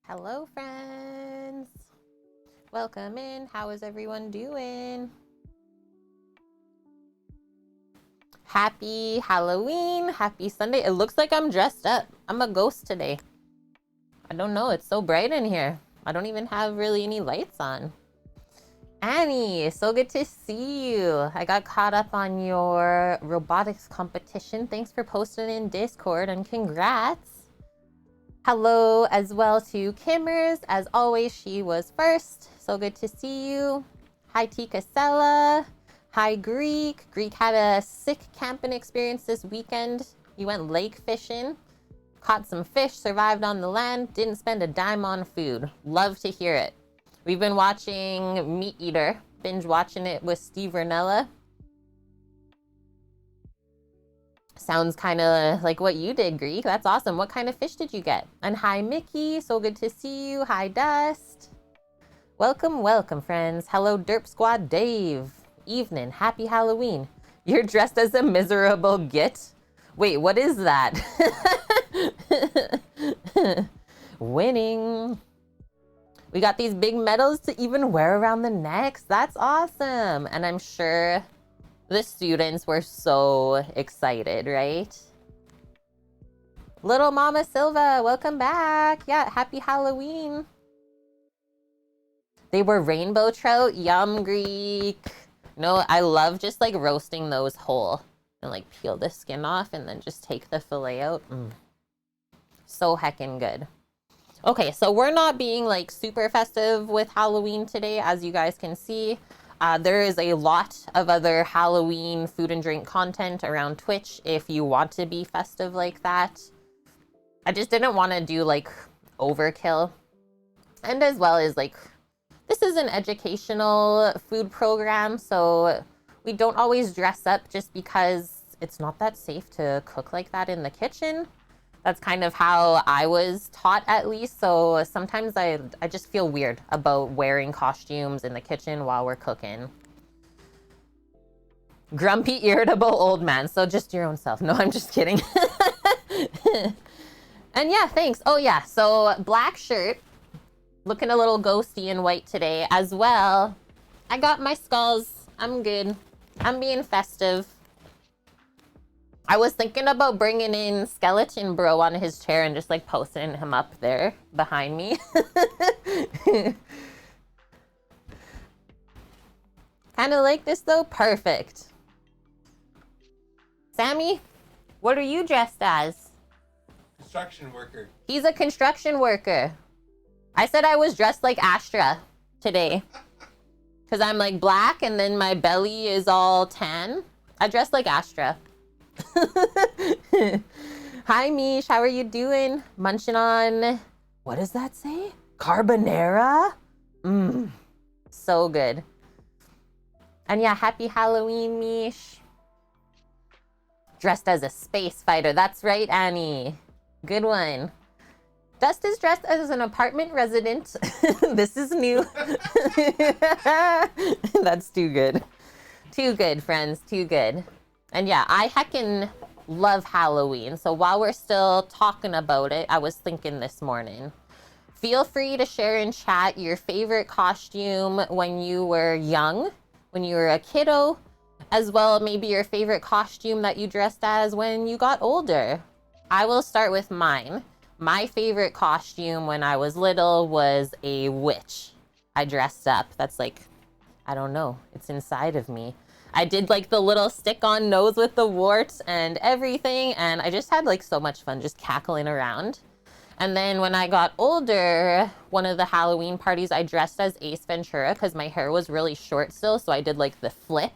Hello, friends. Welcome in. How is everyone doing? Happy Halloween. Happy Sunday. It looks like I'm dressed up. I'm a ghost today. I don't know. It's so bright in here. I don't even have really any lights on. Annie, so good to see you. I got caught up on your robotics competition. Thanks for posting in Discord and congrats. Hello as well to Kimmers. As always, she was first. So good to see you. Hi, Tika Sella. Hi, Greek. Greek had a sick camping experience this weekend. He went lake fishing, caught some fish, survived on the land, didn't spend a dime on food. Love to hear it. We've been watching Meat Eater, binge watching it with Steve Ranella. Sounds kind of like what you did, Greek. That's awesome. What kind of fish did you get? And hi, Mickey. So good to see you. Hi, Dust. Welcome, welcome, friends. Hello, Derp Squad Dave. Evening. Happy Halloween. You're dressed as a miserable git? Wait, what is that? Winning. We got these big medals to even wear around the necks. That's awesome. And I'm sure the students were so excited, right? Little Mama Silva, welcome back. Yeah, happy Halloween. They were rainbow trout. Yum, Greek. No, I love just like roasting those whole and like peel the skin off and then just take the fillet out. So heckin' good. Okay, so we're not being like super festive with Halloween today, as you guys can see. There is a lot of other Halloween food and drink content around Twitch if you want to be festive like that. I just didn't want to do like overkill. And as well as like, this is an educational food program, so we don't always dress up just because it's not that safe to cook like that in the kitchen. That's kind of how I was taught, at least. So sometimes I just feel weird about wearing costumes in the kitchen while we're cooking. Grumpy, irritable old man. So just your own self. No, I'm just kidding. And yeah, thanks. Oh yeah, so black shirt. Looking a little ghosty in white today as well. I got my skulls. I'm good. I'm being festive. I was thinking about bringing in Skeleton Bro on his chair and just like posting him up there behind me. Kind of like this though. Perfect. Sammy, what are you dressed as? Construction worker. He's a construction worker. I said I was dressed like Astra today. Because I'm like black and then my belly is all tan. I dress like Astra. Hi Mish, how are you doing? Munching on, what does that say? Carbonara? So good. And yeah, happy Halloween, Mish. Dressed as a space fighter. That's right, Annie. Good one. Dust is dressed as an apartment resident. This is new. That's too good. Too good, friends. Too good. And yeah, I heckin' love Halloween. So while we're still talking about it, I was thinking this morning, feel free to share in chat your favorite costume when you were young, when you were a kiddo, as well maybe your favorite costume that you dressed as when you got older. I will start with mine. My favorite costume when I was little was a witch. I dressed up. That's like, I don't know, it's inside of me. I did like the little stick-on nose with the warts and everything, and I just had like so much fun just cackling around. And then when I got older, one of the Halloween parties, I dressed as Ace Ventura because my hair was really short still, so I did like the flip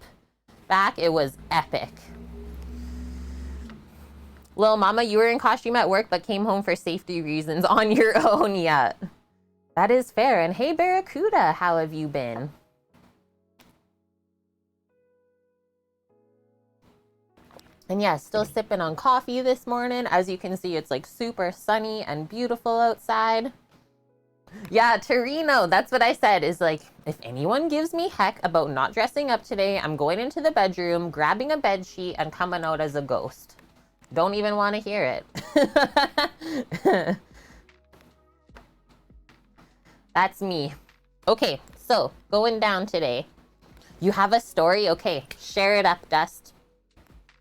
back. It was epic. Lil Mama, you were in costume at work but came home for safety reasons on your own. Yeah, that is fair. And hey, Barracuda, how have you been? And yeah, still sipping on coffee this morning. As you can see, it's like super sunny and beautiful outside. Yeah, Torino, that's what I said, is like, if anyone gives me heck about not dressing up today, I'm going into the bedroom, grabbing a bed sheet, and coming out as a ghost. Don't even want to hear it. That's me. Okay, so going down today. You have a story? Okay, share it up, Dust.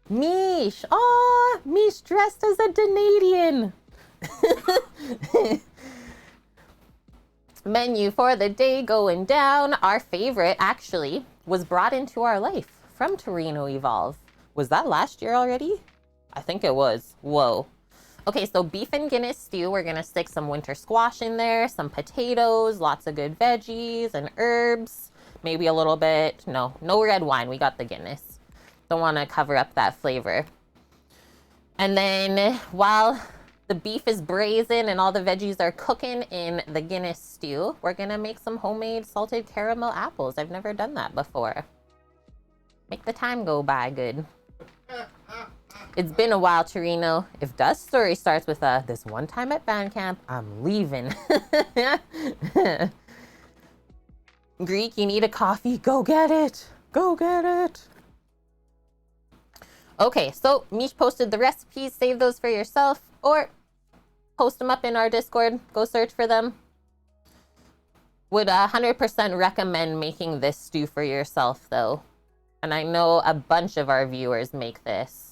Mish! Oh, Mish dressed as a Canadian. Menu for the day going down. Our favorite, actually, was brought into our life from Torino Evolve. Was that last year already? I think it was. Whoa. Okay, so beef and Guinness stew. We're going to stick some winter squash in there, some potatoes, lots of good veggies and herbs. Maybe a little bit. No red wine. We got the Guinness. Don't want to cover up that flavor. And then while the beef is braising and all the veggies are cooking in the Guinness stew, we're going to make some homemade salted caramel apples. I've never done that before. Make the time go by good. It's been a while, Torino. If Dust's story starts with this one time at band camp, I'm leaving. Greek, you need a coffee? Go get it. Go get it. Okay, so Mish posted the recipes. Save those for yourself or post them up in our Discord. Go search for them. Would 100% recommend making this stew for yourself, though. And I know a bunch of our viewers make this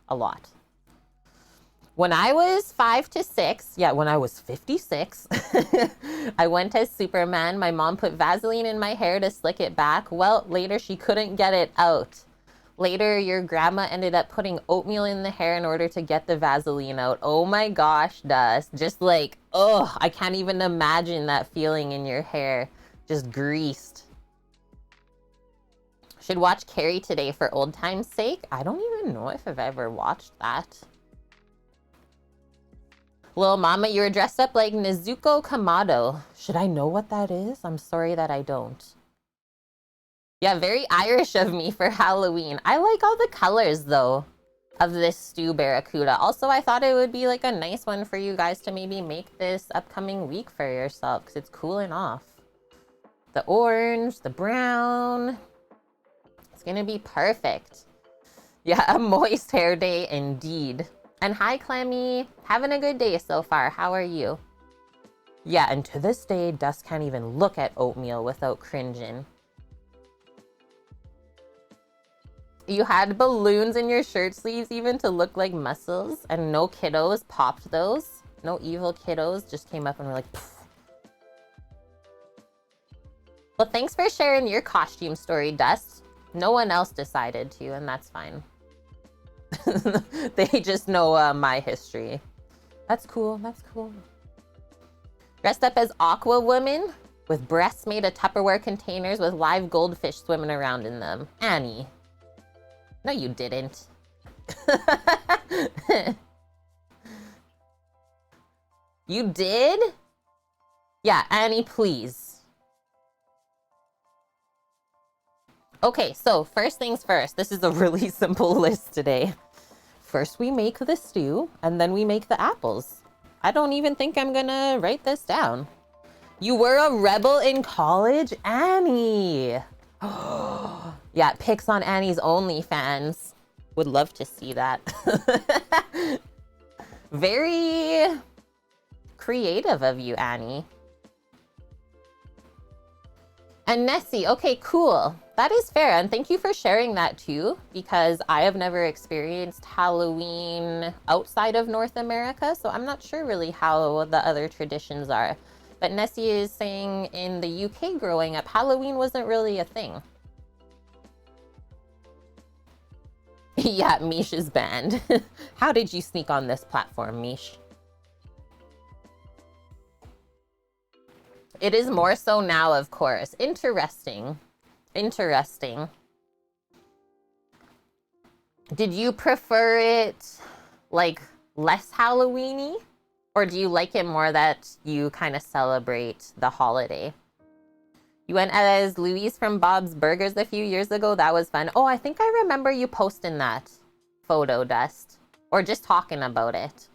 a lot. When I was 5 to 6, yeah, when I was 56, I went as Superman. My mom put Vaseline in my hair to slick it back. Well, later she couldn't get it out. Later, your grandma ended up putting oatmeal in the hair in order to get the Vaseline out. Oh my gosh, Dust. Just like, oh, I can't even imagine that feeling in your hair. Just greased. Should watch Carrie today for old time's sake. I don't even know if I've ever watched that. Little mama, you were dressed up like Nezuko Kamado. Should I know what that is? I'm sorry that I don't. Yeah, very Irish of me for Halloween. I like all the colors, though, of this stew barracuda. Also, I thought it would be like a nice one for you guys to maybe make this upcoming week for yourself, because it's cooling off. The orange, the brown. It's going to be perfect. Yeah, a moist hair day indeed. And hi, Clemmy. Having a good day so far. How are you? Yeah, and to this day, Dust can't even look at oatmeal without cringing. You had balloons in your shirt sleeves even to look like muscles, and no kiddos popped those. No evil kiddos just came up and were like, pfft. Well, thanks for sharing your costume story, Dust. No one else decided to, and that's fine. They just know my history. That's cool. That's cool. Dressed up as Aqua Woman with breasts made of Tupperware containers with live goldfish swimming around in them. Annie. No, you didn't. You did? Yeah, Annie, please. Okay, so first things first. This is a really simple list today. First, we make the stew, and then we make the apples. I don't even think I'm gonna write this down. You were a rebel in college, Annie. Yeah, pics on Annie's OnlyFans. Would love to see that. Very creative of you, Annie. And Nessie, okay, cool. That is fair. And thank you for sharing that too, because I have never experienced Halloween outside of North America. So I'm not sure really how the other traditions are. But Nessie is saying in the UK growing up, Halloween wasn't really a thing. Yeah, Mish is banned. How did you sneak on this platform, Mish? It is more so now, of course. Interesting. Interesting. Did you prefer it like less Halloween-y? Or do you like it more that you kind of celebrate the holiday? You went as Louise from Bob's Burgers a few years ago. That was fun. Oh, I think I remember you posting that photo, Dust. Or just talking about it.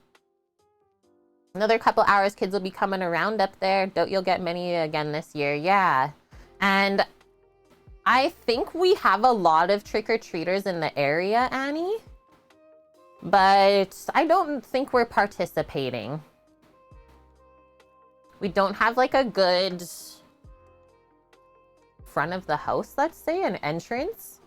Another couple hours, kids will be coming around up there. Doubt you'll get many again this year. Yeah. And I think we have a lot of trick-or-treaters in the area, Annie. But I don't think we're participating. We don't have like a good front of the house, let's say, an entrance.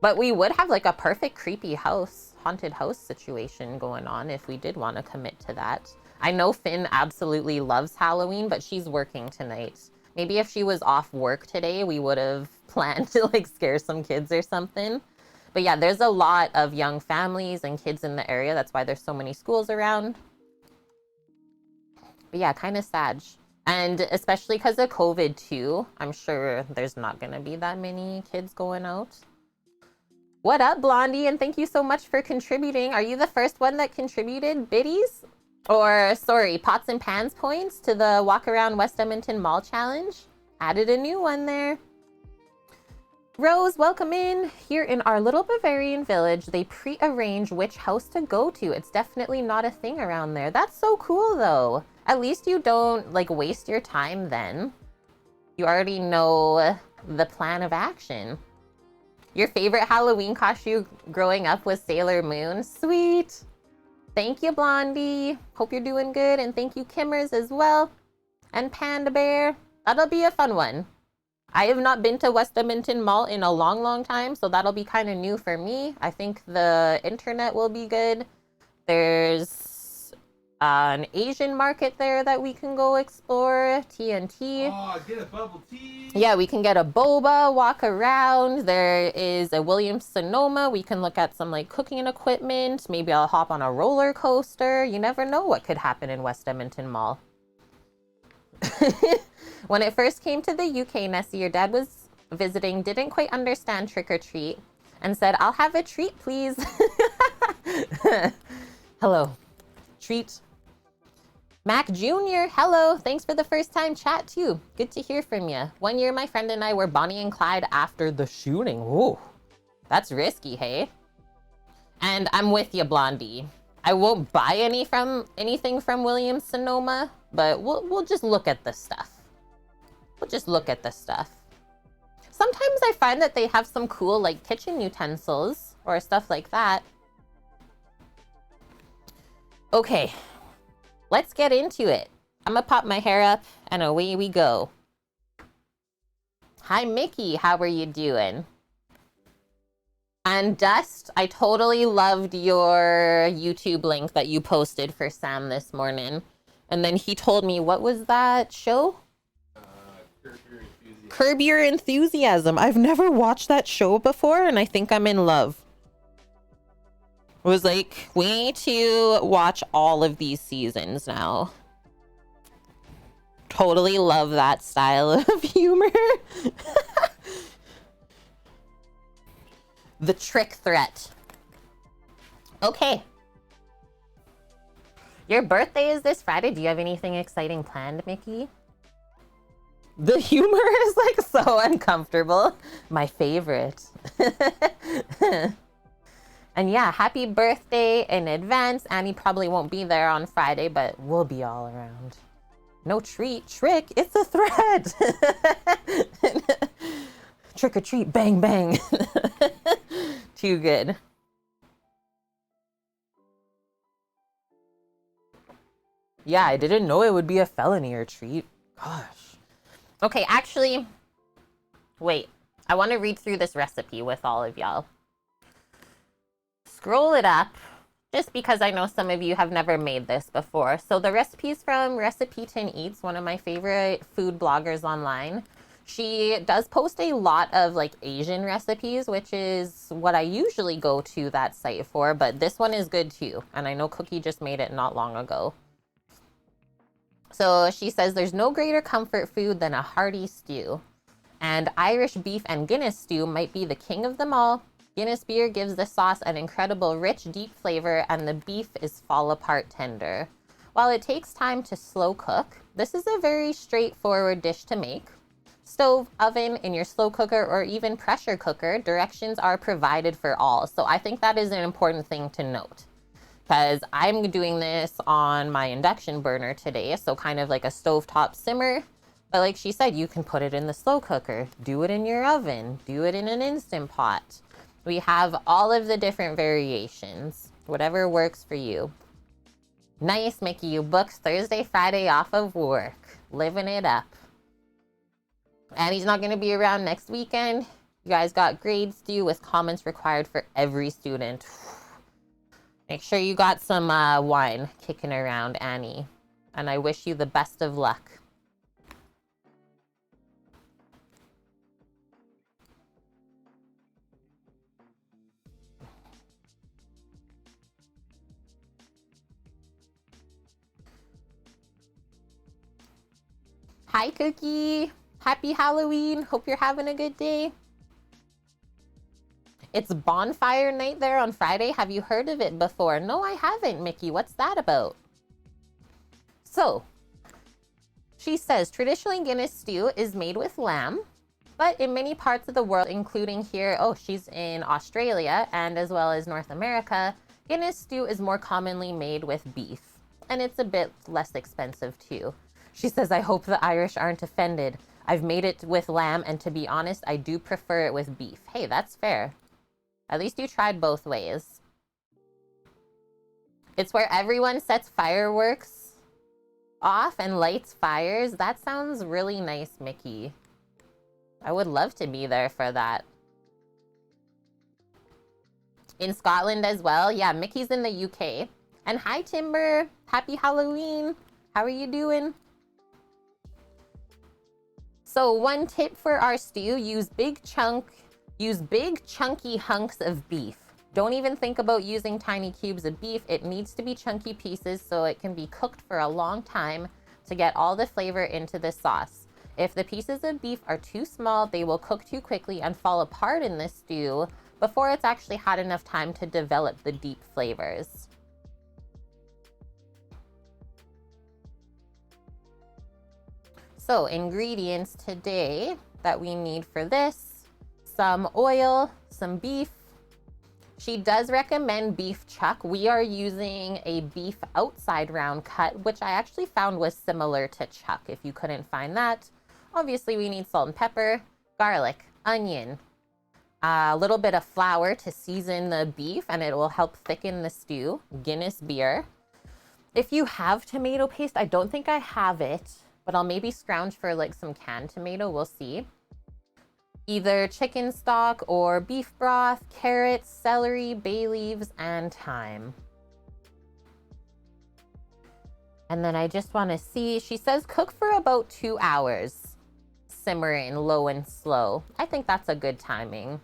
But we would have like a perfect creepy house, haunted house situation going on if we did want to commit to that. I know Finn absolutely loves Halloween, but she's working tonight. Maybe if she was off work today, we would have planned to like scare some kids or something. But yeah, there's a lot of young families and kids in the area. That's why there's so many schools around. But yeah, kind of sad. And especially because of COVID too, I'm sure there's not going to be that many kids going out. What up, Blondie? And thank you so much for contributing. Are you the first one that contributed biddies? Or, sorry, pots and pans points to the Walk Around West Edmonton Mall Challenge? Added a new one there. Rose, welcome in. Here in our little Bavarian village, they pre-arrange which house to go to. It's definitely not a thing around there. That's so cool, though. At least you don't, like, waste your time then. You already know the plan of action. Your favorite Halloween costume growing up was Sailor Moon? Sweet. Thank you, Blondie. Hope you're doing good. And thank you, Kimmers, as well. And Panda Bear. That'll be a fun one. I have not been to West Edmonton Mall in a long, long time, so that'll be kind of new for me. I think the internet will be good. There's an Asian market there that we can go explore. TNT. Oh, get a bubble tea. Yeah, we can get a boba, walk around. There is a Williams Sonoma. We can look at some like cooking equipment. Maybe I'll hop on a roller coaster. You never know what could happen in West Edmonton Mall. When it first came to the UK, Nessie, your dad was visiting, didn't quite understand trick or treat, and said, "I'll have a treat, please." Hello. Treat. Mac Jr., hello. Thanks for the first time chat, too. Good to hear from you. One year, my friend and I were Bonnie and Clyde after the shooting. Ooh, that's risky, hey? And I'm with you, Blondie. I won't buy anything from Williams Sonoma, but we'll just look at the stuff. We'll just look at the stuff. Sometimes I find that they have some cool like kitchen utensils or stuff like that. Okay, let's get into it. I'm gonna pop my hair up and away we go. Hi, Mickey. How are you doing? And Dust, I totally loved your YouTube link that you posted for Sam this morning. And then he told me, what was that show? Curb Your Enthusiasm. I've never watched that show before, and I think I'm in love. It was like, we need to watch all of these seasons now. Totally love that style of humor. The trick threat. Okay. Your birthday is this Friday. Do you have anything exciting planned, Mickey? The humor is like so uncomfortable. My favorite. And yeah, happy birthday in advance. Annie probably won't be there on Friday, but we'll be all around. No treat, trick, it's a threat. Trick or treat, bang, bang. Too good. Yeah, I didn't know it would be a felony or treat. Gosh. Okay, actually, wait. I want to read through this recipe with all of y'all. Scroll it up, just because I know some of you have never made this before. So the recipe is from Recipe10 Eats, one of my favorite food bloggers online. She does post a lot of like Asian recipes, which is what I usually go to that site for, but this one is good too. And I know Cookie just made it not long ago. So she says there's no greater comfort food than a hearty stew. And Irish beef and Guinness stew might be the king of them all. Guinness beer gives the sauce an incredible rich, deep flavor, and the beef is fall apart tender. While it takes time to slow cook, this is a very straightforward dish to make. Stove, oven, in your slow cooker, or even pressure cooker, directions are provided for all. So I think that is an important thing to note, because I'm doing this on my induction burner today, so kind of like a stovetop simmer. But like she said, you can put it in the slow cooker, do it in your oven, do it in an Instant Pot. We have all of the different variations, whatever works for you. Nice, Mickey. You booked Thursday, Friday off of work. Living it up. Annie's not going to be around next weekend. You guys got grades due with comments required for every student. Make sure you got some wine kicking around, Annie. And I wish you the best of luck. Hi, Cookie. Happy Halloween. Hope you're having a good day. It's bonfire night there on Friday. Have you heard of it before? No, I haven't, Mickey. What's that about? So, she says, traditionally Guinness stew is made with lamb, but in many parts of the world, including here, oh, she's in Australia and as well as North America, Guinness stew is more commonly made with beef, and it's a bit less expensive too. She says, I hope the Irish aren't offended. I've made it with lamb, and to be honest, I do prefer it with beef. Hey, that's fair. At least you tried both ways. It's where everyone sets fireworks off and lights fires. That sounds really nice, Mickey. I would love to be there for that. In Scotland as well. Yeah, Mickey's in the UK. And hi, Timber. Happy Halloween. How are you doing? So one tip for our stew, use big chunky hunks of beef. Don't even think about using tiny cubes of beef. It needs to be chunky pieces so it can be cooked for a long time to get all the flavor into the sauce. If the pieces of beef are too small, they will cook too quickly and fall apart in the stew before it's actually had enough time to develop the deep flavors. So ingredients today that we need for this: some oil, some beef. She does recommend beef chuck. We are using a beef outside round cut, which I actually found was similar to chuck if you couldn't find that. Obviously, we need salt and pepper, garlic, onion, a little bit of flour to season the beef, and it will help thicken the stew, Guinness beer. If you have tomato paste, I don't think I have it, but I'll maybe scrounge for like some canned tomato, we'll see. Either chicken stock or beef broth, carrots, celery, bay leaves, and thyme. And then I just want to see, she says cook for about 2 hours, simmering low and slow. I think that's a good timing.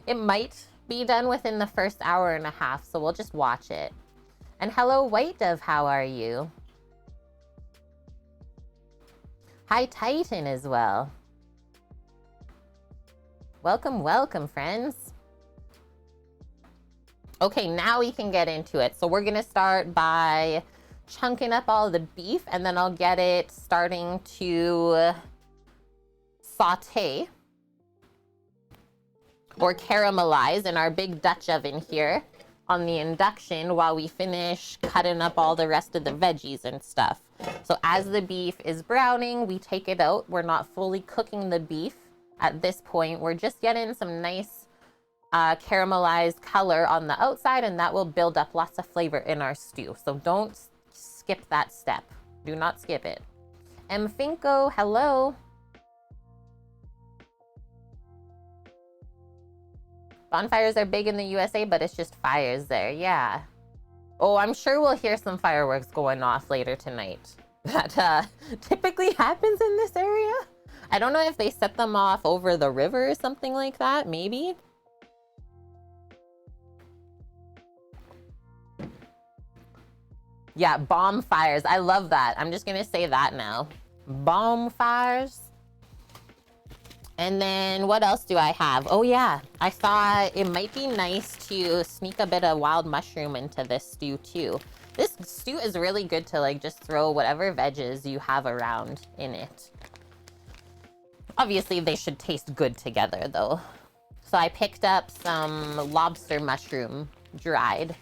It might be done within the first hour and a half, so we'll just watch it. And hello, White Dove, how are you? Hi, Titan as well. Welcome, welcome, friends. Okay, now we can get into it. So we're gonna start by chunking up all the beef, and then I'll get it starting to saute or caramelize in our big Dutch oven here on the induction while we finish cutting up all the rest of the veggies and stuff. So as the beef is browning, we take it out. We're not fully cooking the beef at this point. We're just getting some nice caramelized color on the outside, and that will build up lots of flavor in our stew. So don't skip that step. Do not skip it. M. Finko, hello. Bonfires are big in the USA, but it's just fires there. Yeah. Oh, I'm sure we'll hear some fireworks going off later tonight. That typically happens in this area. I don't know if they set them off over the river or something like that, maybe. Yeah, bonfires. I love that. I'm just gonna say that now. Bonfires. And then what else do I have? Oh yeah, I thought it might be nice to sneak a bit of wild mushroom into this stew too. This stew is really good to like just throw whatever veggies you have around in it. Obviously, they should taste good together, though. So I picked up some lobster mushroom, dried.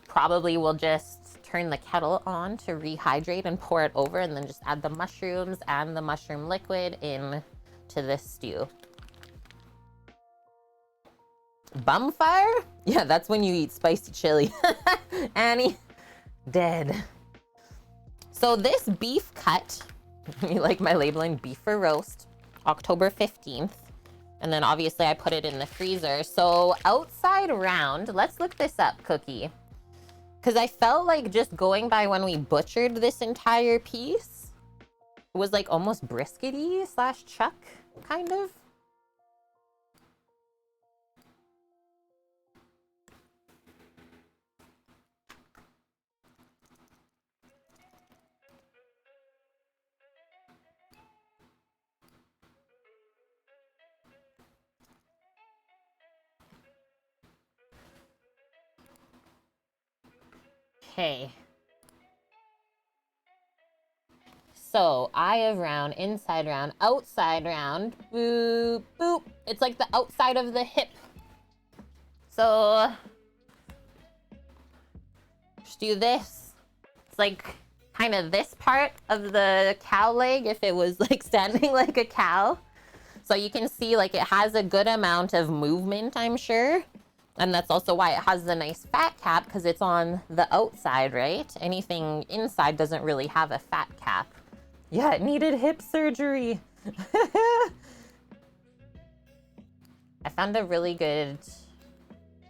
Probably will just turn the kettle on to rehydrate and pour it over, and then just add the mushrooms and the mushroom liquid in to this stew. Bumfire? Yeah, that's when you eat spicy chili. Annie, Dead. So this beef cut, you like my labeling, beef for roast, October 15th. And then obviously I put it in the freezer. So outside round, let's look this up, Cookie. Because I felt like just going by when we butchered this entire piece, it was like almost briskety slash chuck, kind of. Okay. So eye of round, inside round, outside round. Boop, boop. It's like the outside of the hip. So just do this. It's like kind of this part of the cow leg if it was like standing like a cow. So you can see like it has a good amount of movement, I'm sure. And that's also why it has the nice fat cap, because it's on the outside, right? Anything inside doesn't really have a fat cap. Yeah, it needed hip surgery. I found a really good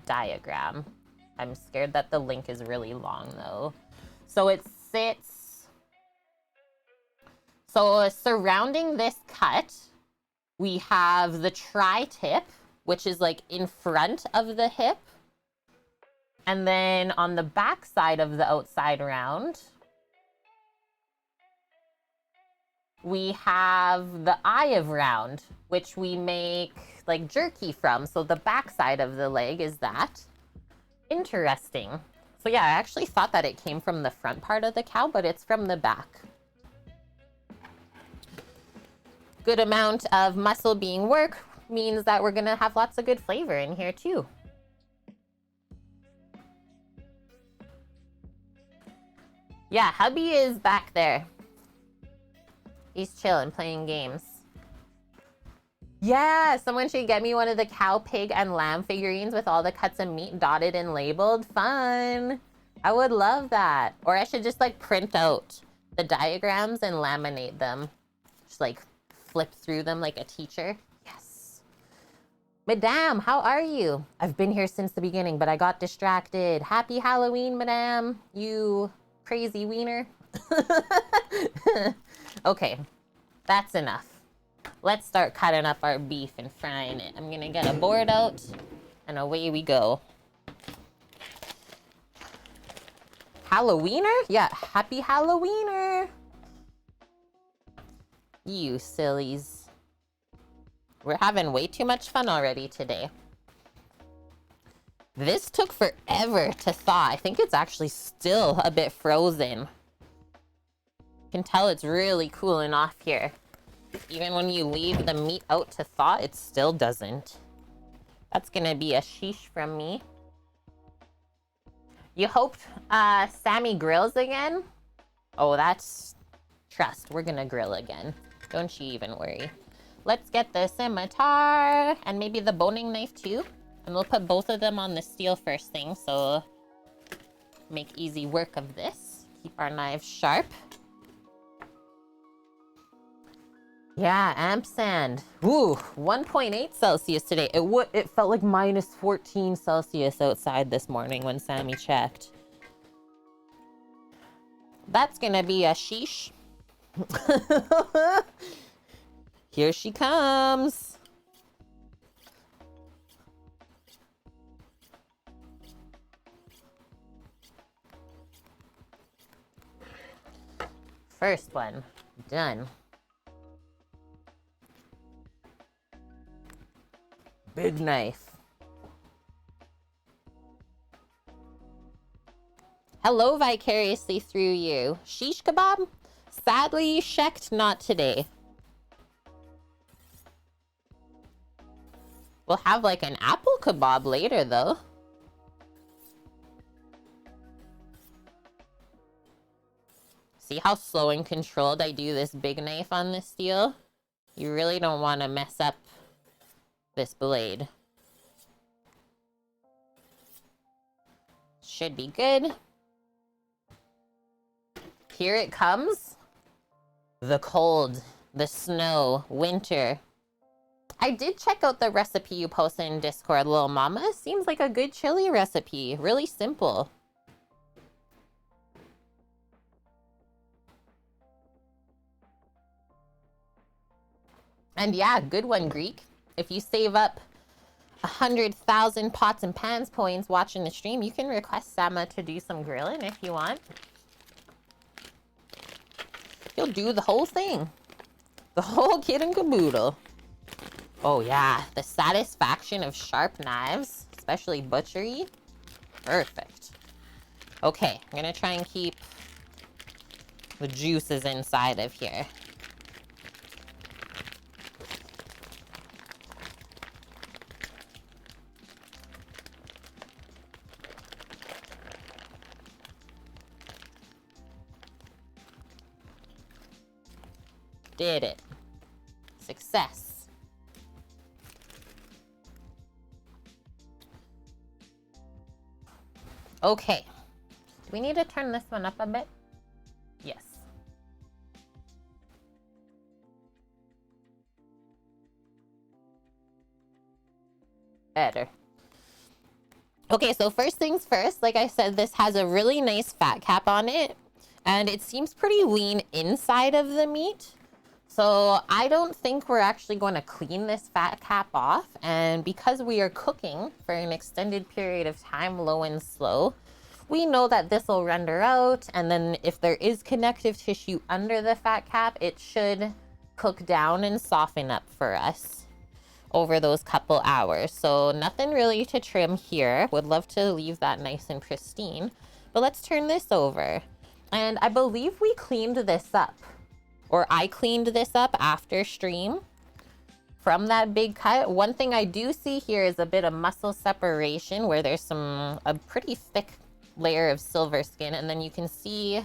diagram. I'm scared that the link is really long though. So it sits. So surrounding this cut, we have the tri-tip, which is like in front of the hip. And then on the back side of the outside round, we have the eye of round, which we make like jerky from. So the back side of the leg is that. Interesting. So yeah, I actually thought that it came from the front part of the cow, but it's from the back. Good amount of muscle being worked means that we're gonna have lots of good flavor in here too. Yeah, hubby is back there. He's chilling, playing games. Yeah, someone should get me one of the cow, pig, and lamb figurines with all the cuts of meat dotted and labeled. Fun. I would love that. Or I should just like print out the diagrams and laminate them. Just like flip through them like a teacher. Yes. Madame, how are you? I've been here since the beginning, but I got distracted. Happy Halloween, Madame. You crazy wiener. Okay, that's enough. Let's start cutting up our beef and frying it. I'm gonna get a board out and away we go. Halloweener? Yeah, happy Halloweener. You sillies. We're having way too much fun already today. This took forever to thaw. I think it's actually still a bit frozen. You can tell it's really cooling off here. Even when you leave the meat out to thaw, it still doesn't. That's gonna be a sheesh from me. You hoped Sammy grills again? Oh, that's... Trust, we're gonna grill again. Don't you even worry. Let's get the scimitar and maybe the boning knife too. And we'll put both of them on the steel first thing, so make easy work of this. Keep our knives sharp. Yeah, ampersand. Ooh, 1.8 Celsius today. It felt like minus 14 Celsius outside this morning when Sammy checked. That's gonna be a sheesh. Here she comes. First one, done. Big knife. Hello, vicariously through you. Shish kebab? Sadly, shecht not today. We'll have like an apple kebab later, though. See how slow and controlled I do this big knife on this steel? You really don't want to mess up this blade. Should be good. Here it comes. The cold, the snow, winter. I did check out the recipe you posted in Discord, Lil Mama. Seems like a good chili recipe. Really simple. And yeah, good one, Greek. If you save up 100,000 pots and pans points watching the stream, you can request Sama to do some grilling if you want. He'll do the whole thing. The whole kit and caboodle. Oh yeah, the satisfaction of sharp knives, especially butchery. Perfect. Okay, I'm gonna try and keep the juices inside of here. Did it. Success. Okay. Do we need to turn this one up a bit? Yes. Better. Okay, so first things first, like I said, this has a really nice fat cap on it, and it seems pretty lean inside of the meat. So I don't think we're actually going to clean this fat cap off. And because we are cooking for an extended period of time, low and slow, we know that this will render out. And then if there is connective tissue under the fat cap, it should cook down and soften up for us over those couple hours. So nothing really to trim here. Would love to leave that nice and pristine. But let's turn this over. And I believe we cleaned this up. Or I cleaned this up after stream from that big cut. One thing I do see here is a bit of muscle separation where there's a pretty thick layer of silver skin, and then you can see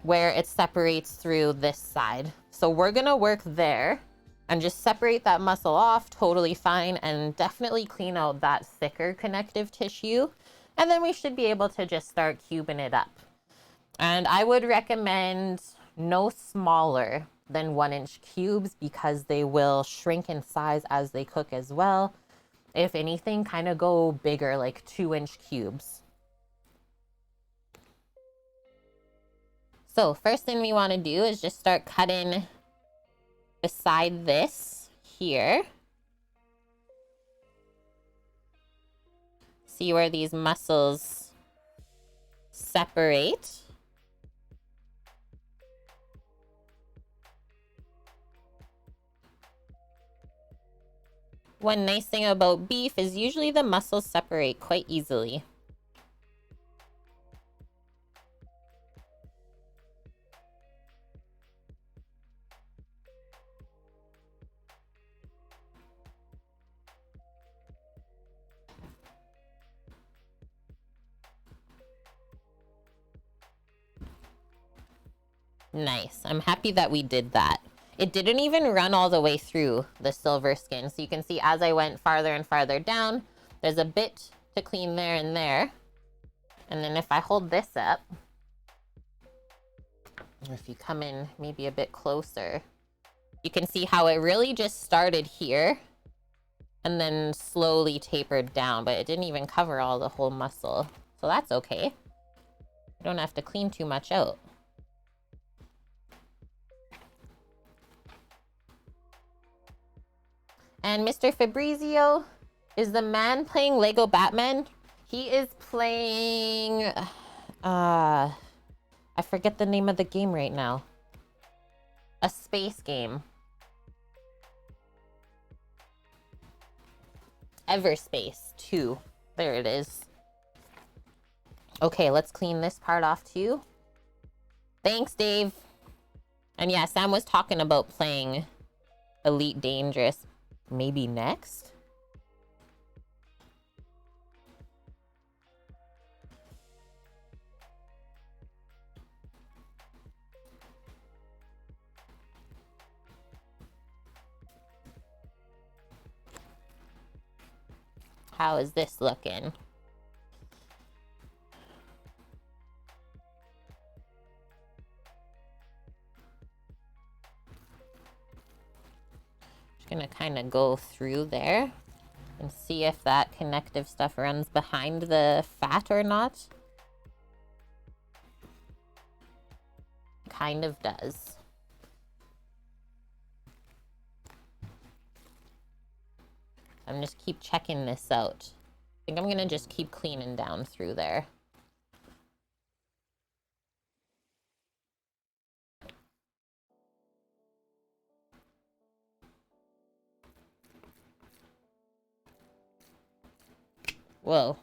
where it separates through this side. So we're gonna work there and just separate that muscle off, totally fine, and definitely clean out that thicker connective tissue. And then we should be able to just start cubing it up. And I would recommend no smaller than 1-inch cubes because they will shrink in size as they cook as well. If anything, kind of go bigger, like 2-inch cubes. So first thing we want to do is just start cutting beside this here. See where these muscles separate. One nice thing about beef is usually the muscles separate quite easily. Nice. I'm happy that we did that. It didn't even run all the way through the silver skin. So you can see as I went farther and farther down, there's a bit to clean there and there. And then if I hold this up, if you come in maybe a bit closer, you can see how it really just started here and then slowly tapered down, but it didn't even cover all the whole muscle. So that's okay. You don't have to clean too much out. And Mr. Fabrizio is the man playing Lego Batman. He is playing, I forget the name of the game right now. A space game. Everspace 2. There it is. Okay, let's clean this part off too. Thanks, Dave. And yeah, Sam was talking about playing Elite Dangerous maybe next. How is this looking? Just gonna kind of go through there and see if that connective stuff runs behind the fat or not. Kind of does. I'm just keep checking this out. I think I'm gonna just keep cleaning down through there. Whoa.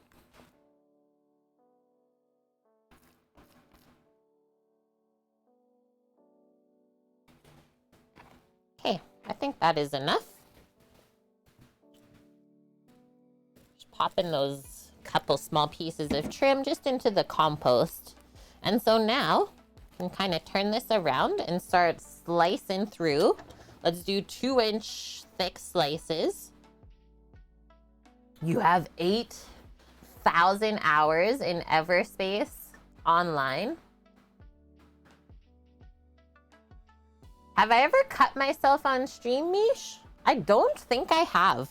Okay, I think that is enough. Just popping those couple small pieces of trim just into the compost. And so now, I can kind of turn this around and start slicing through. Let's do 2-inch thick slices. You have 8,000 hours in Everspace online. Have I ever cut myself on stream, Mish? I don't think I have.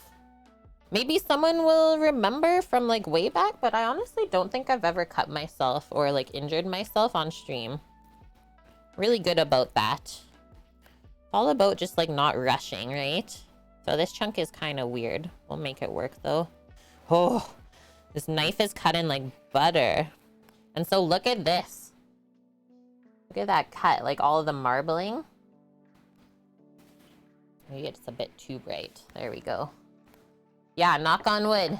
Maybe someone will remember from like way back, but I honestly don't think I've ever cut myself or like injured myself on stream. Really good about that. It's all about just like not rushing, right? So this chunk is kind of weird. We'll make it work though. Oh, this knife is cutting like butter. And so look at this. Look at that cut, like all of the marbling. Maybe it's a bit too bright. There we go. Yeah, knock on wood.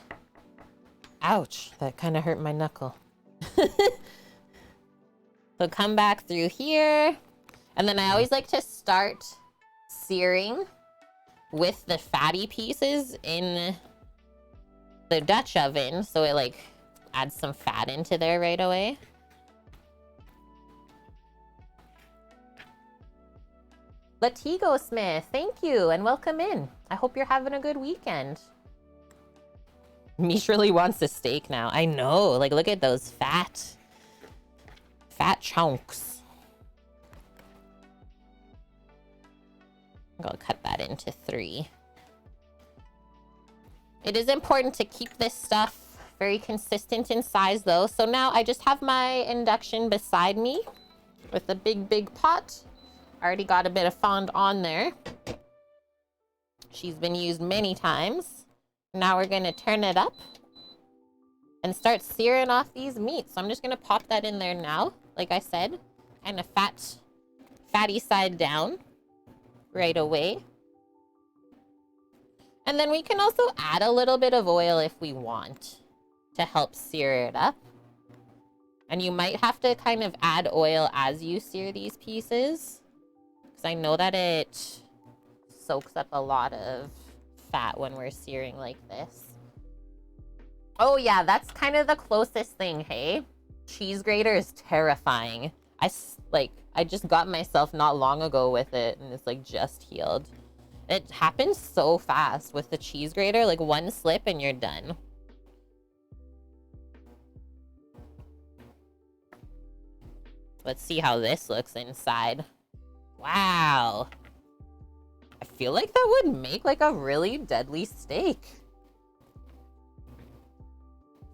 Ouch, that kind of hurt my knuckle. So come back through here. And then I always like to start searing with the fatty pieces in the Dutch oven. So it like adds some fat into there right away. Latigo Smith, thank you and welcome in. I hope you're having a good weekend. Mish really wants a steak now. I know, like look at those fat chunks. I'll cut that into 3. It is important to keep this stuff very consistent in size though. So now I just have my induction beside me with a big pot. Already got a bit of fond on there. She's been used many times. Now we're gonna turn it up and start searing off these meats. So I'm just gonna pop that in there now. Like I said, kind of fatty side down right away. And then we can also add a little bit of oil if we want to help sear it up. And you might have to kind of add oil as you sear these pieces, because I know that it soaks up a lot of fat when we're searing like this. Oh yeah, that's kind of the closest thing, hey? Cheese grater is terrifying. I just got myself not long ago with it and it's like just healed. It happens so fast with the cheese grater, like one slip and you're done. Let's see how this looks inside. Wow. I feel like that would make like a really deadly steak.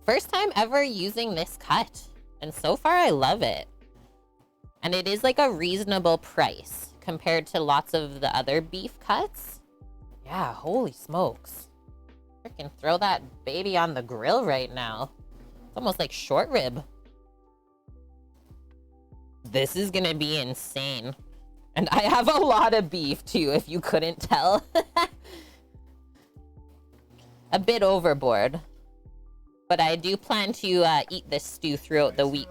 First time ever using this cut. And so far I love it. And it is like a reasonable price compared to lots of the other beef cuts. Yeah, holy smokes. Freaking throw that baby on the grill right now. It's almost like short rib. This is gonna be insane. And I have a lot of beef too, if you couldn't tell. A bit overboard. But I do plan to eat this stew throughout the week.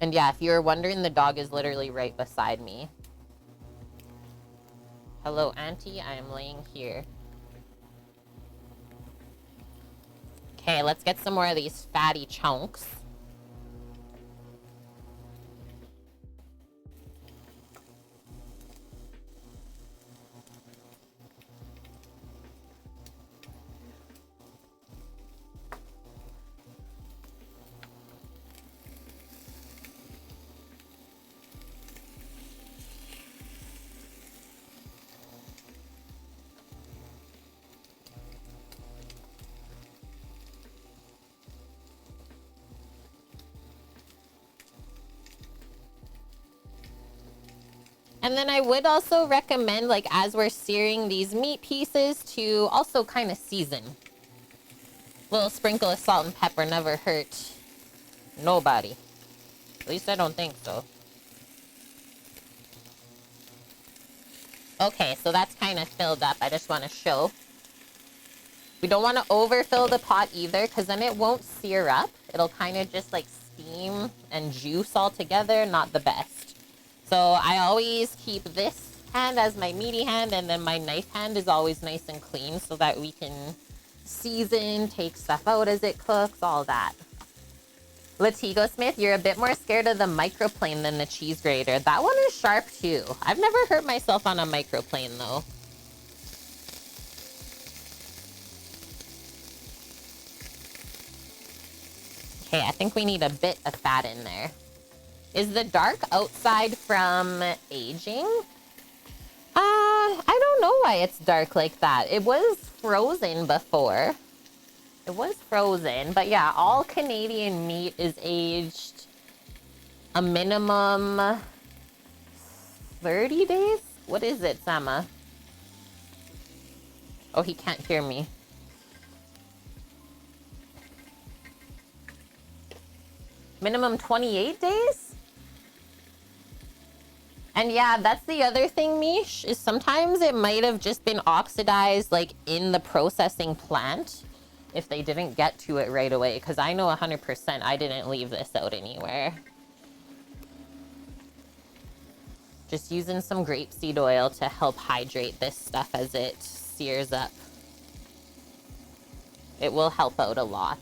And yeah, if you're wondering, the dog is literally right beside me. Hello, Auntie. I am laying here. Okay, let's get some more of these fatty chunks. And then I would also recommend, like, as we're searing these meat pieces, to also kind of season. A little sprinkle of salt and pepper never hurt nobody. At least I don't think so. Okay, so that's kind of filled up. I just want to show. We don't want to overfill the pot either, because then it won't sear up. It'll kind of just like steam and juice all together. Not the best. So I always keep this hand as my meaty hand, and then my knife hand is always nice and clean so that we can season, take stuff out as it cooks, all that. Latigo Smith, you're a bit more scared of the microplane than the cheese grater. That one is sharp too. I've never hurt myself on a microplane though. Okay, I think we need a bit of fat in there. Is the dark outside from aging? I don't know why it's dark like that. It was frozen before. It was frozen, but yeah, all Canadian meat is aged a minimum 30 days? What is it, Sama? Oh, he can't hear me. Minimum 28 days? And yeah, that's the other thing, Mish, is sometimes it might have just been oxidized like in the processing plant if they didn't get to it right away, because I know 100% I didn't leave this out anywhere. Just using some grapeseed oil to help hydrate this stuff as it sears up. It will help out a lot.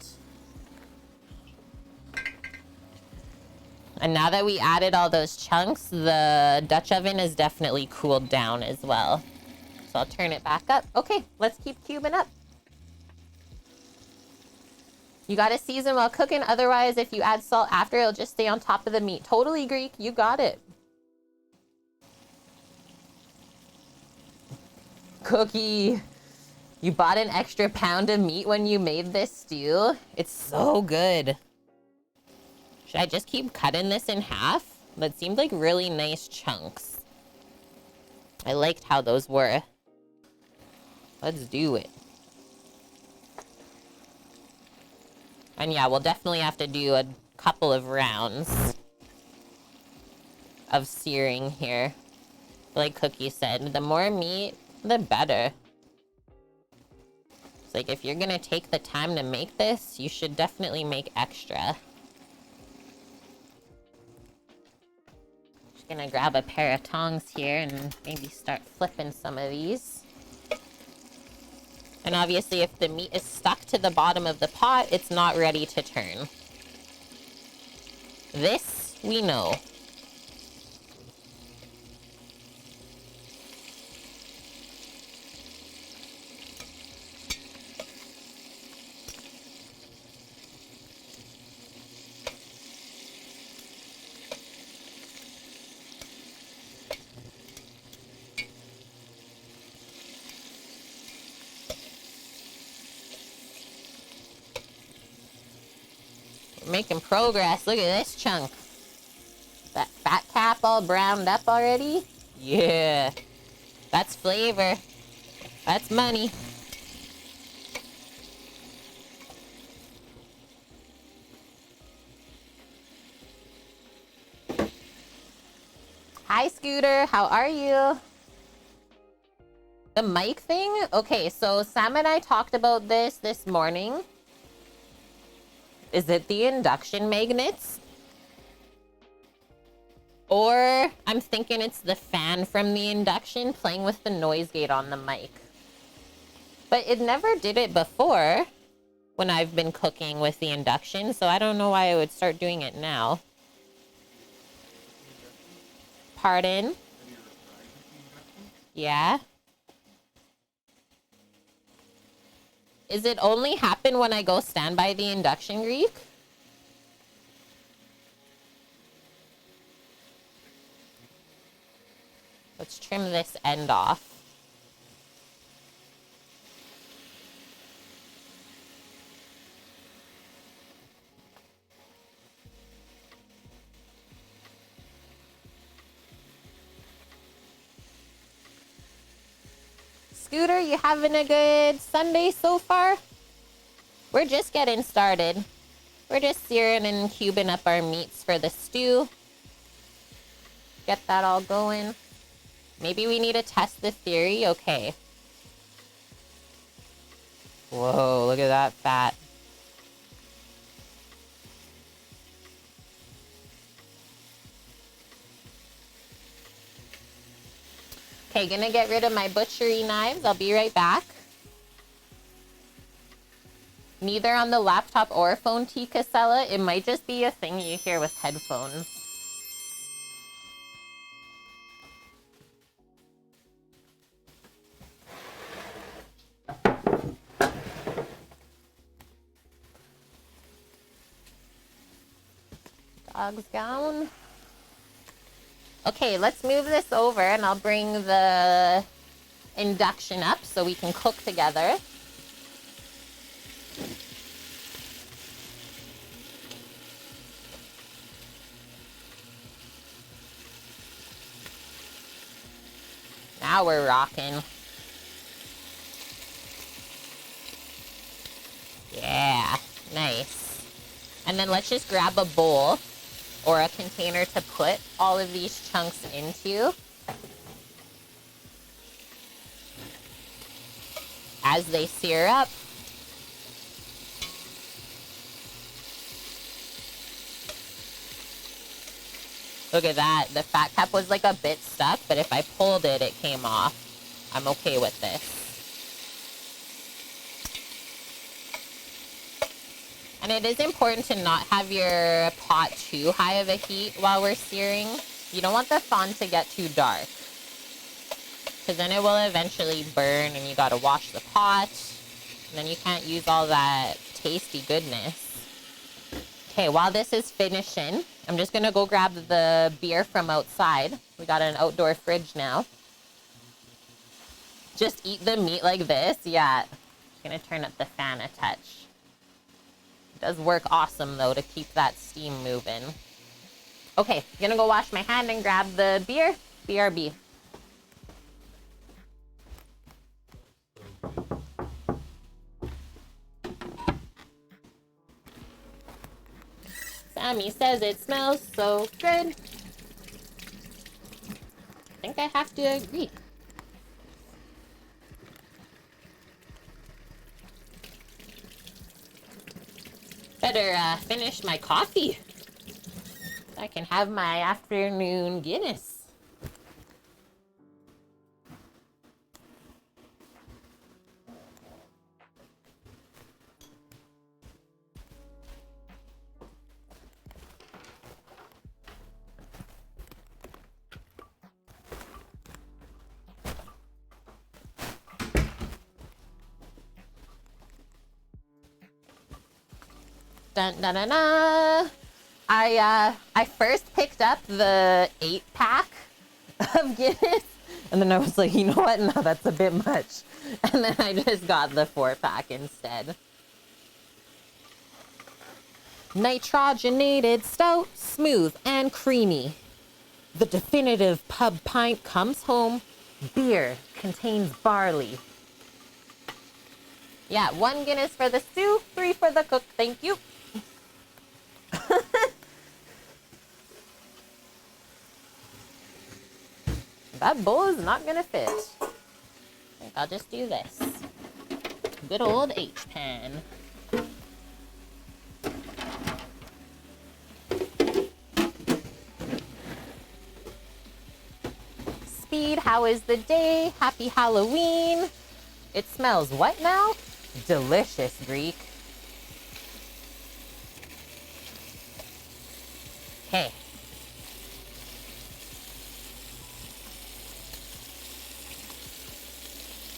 And now that we added all those chunks, the Dutch oven is definitely cooled down as well. So I'll turn it back up. Okay, let's keep cubing up. You gotta season while cooking, otherwise if you add salt after, it'll just stay on top of the meat. Totally, Greek, you got it. Cookie, you bought an extra pound of meat when you made this stew? It's so good. Should I just keep cutting this in half? That seemed like really nice chunks. I liked how those were. Let's do it. And yeah, we'll definitely have to do a couple of rounds of searing here. Like Cookie said, the more meat, the better. It's like if you're gonna take the time to make this, you should definitely make extra. Just gonna grab a pair of tongs here and maybe start flipping some of these. And obviously if the meat is stuck to the bottom of the pot, it's not ready to turn. This we know. Making progress. Look at this chunk. That fat cap all browned up already? Yeah. That's flavor. That's money. Hi, Scooter. How are you? The mic thing? Okay, so Sam and I talked about this morning. Is it the induction magnets? Or I'm thinking it's the fan from the induction playing with the noise gate on the mic. But it never did it before when I've been cooking with the induction, so I don't know why I would start doing it now. Pardon? Yeah? Is it only happen when I go stand by the induction, Greek? Let's trim this end off. Scooter, you having a good Sunday so far? We're just getting started. We're just searing and cubing up our meats for the stew. Get that all going. Maybe we need to test the theory. Okay. Whoa, look at that fat. Okay, gonna get rid of my butchery knives. I'll be right back. Neither on the laptop or phone, T. Casella. It might just be a thing you hear with headphones. Dog's gone. Okay, let's move this over and I'll bring the induction up so we can cook together. Now we're rocking. Yeah, nice. And then let's just grab a bowl or a container to put all of these chunks into. As they sear up. Look at that. The fat cap was like a bit stuck, but if I pulled it, it came off. I'm okay with this. And it is important to not have your pot too high of a heat while we're searing. You don't want the fond to get too dark, because then it will eventually burn and you gotta wash the pot. And then you can't use all that tasty goodness. Okay, while this is finishing, I'm just gonna go grab the beer from outside. We got an outdoor fridge now. Just eat the meat like this. Yeah, I'm gonna turn up the fan a touch. It does work awesome though to keep that steam moving. Okay, gonna go wash my hand and grab the beer. BRB. Sammy says it smells so good. I think I have to agree. Better finish my coffee. I can have my afternoon Guinness. Dun, dun, dun, dun. I first picked up the 8-pack of Guinness, and then I was like, you know what? No, that's a bit much. And then I just got the 4-pack instead. Nitrogenated stout, smooth and creamy. The definitive pub pint comes home. Beer contains barley. Yeah, 1 Guinness for the stew, 3 for the cook. Thank you. That bowl is not gonna fit. I think I'll just do this. Good old H-pan. Speed, how is the day? Happy Halloween. It smells what now? Delicious, Greek. Okay.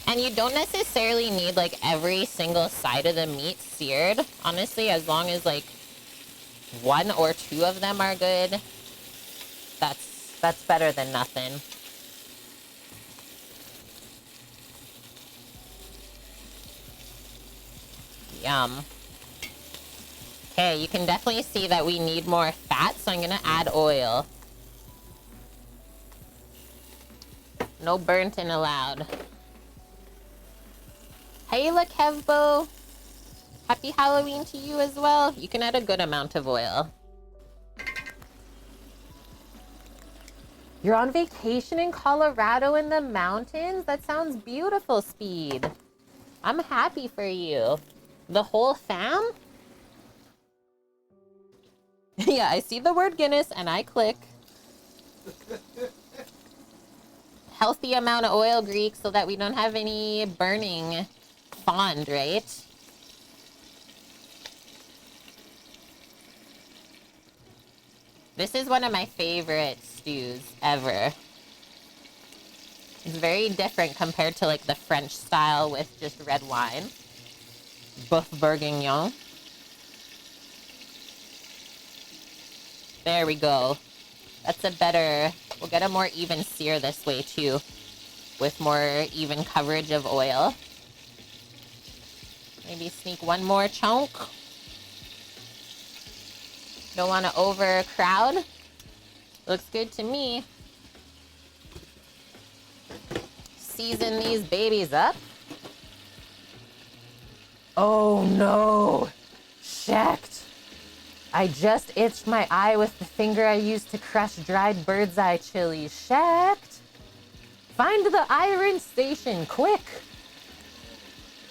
And you don't necessarily need like every single side of the meat seared. Honestly, as long as like 1 or 2 of them are good, that's better than nothing. Yum. Okay, you can definitely see that we need more fat, so I'm gonna add oil. No burnt-in allowed. Hey, look, Kevbo. Happy Halloween to you as well. You can add a good amount of oil. You're on vacation in Colorado in the mountains? That sounds beautiful, Speed. I'm happy for you. The whole fam? Yeah, I see the word Guinness and I click. Healthy amount of oil, Greek, so that we don't have any burning fond, right? This is one of my favorite stews ever. It's very different compared to like the French style with just red wine. Boeuf bourguignon. There we go. That's a better... We'll get a more even sear this way too, with more even coverage of oil. Maybe sneak one more chunk. Don't want to overcrowd. Looks good to me. Season these babies up. Oh no! Shacked! I just itched my eye with the finger I used to crush dried bird's eye chili. Shacked! Find the iron station, quick!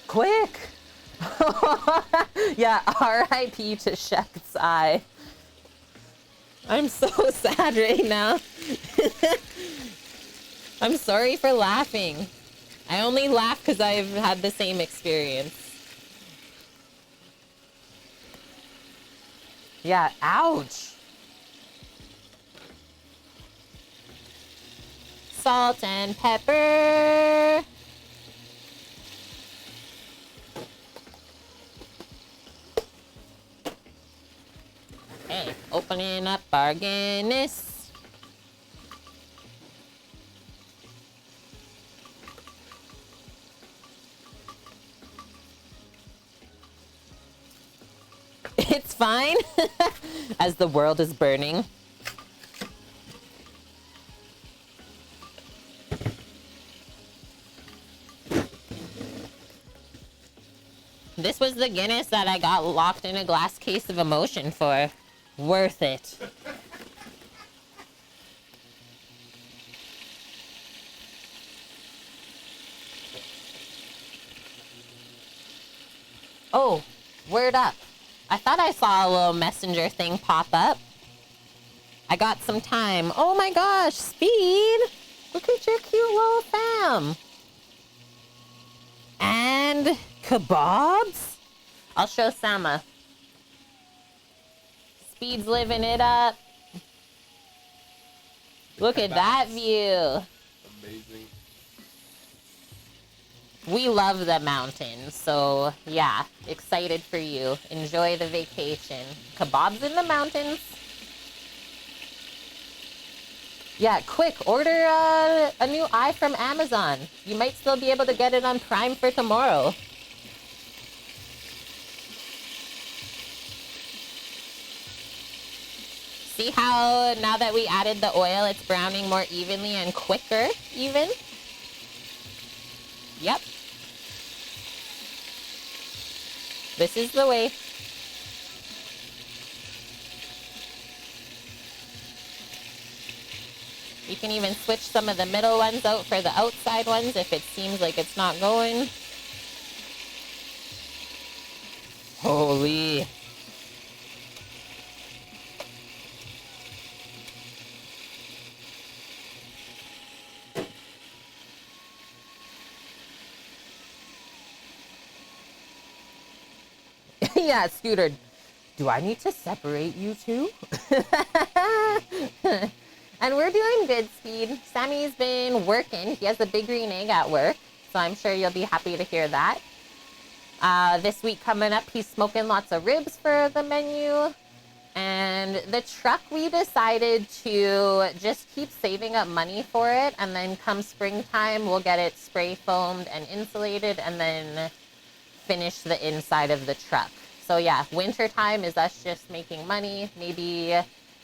Quick! Yeah, R.I.P. to Shack's eye. I'm so sad right now. I'm sorry for laughing. I only laugh because I've had the same experience. Yeah, ouch. Salt and pepper. Okay, opening up our Guinness. It's fine. As the world is burning. This was the Guinness that I got locked in a glass case of emotion for. Worth it. Oh, word up. I thought I saw a little messenger thing pop up. I got some time. Oh my gosh, Speed! Look at your cute little fam. And kebabs? I'll show Sama. Speed's living it up. Look at that view. Amazing. We love the mountains, so yeah, excited for you. Enjoy the vacation. Kebabs in the mountains. Yeah, quick, order a new eye from Amazon. You might still be able to get it on Prime for tomorrow. See how now that we added the oil, it's browning more evenly and quicker even? Yep. This is the way. You can even switch some of the middle ones out for the outside ones if it seems like it's not going. Holy. Yeah, Scooter. Do I need to separate you two? And we're doing good, Speed. Sammy's been working. He has a big green egg at work, so I'm sure you'll be happy to hear that. This week coming up, he's smoking lots of ribs for the menu. And the truck, we decided to just keep saving up money for it, and then come springtime, we'll get it spray foamed and insulated, and then finish the inside of the truck. So yeah, winter time is us just making money, maybe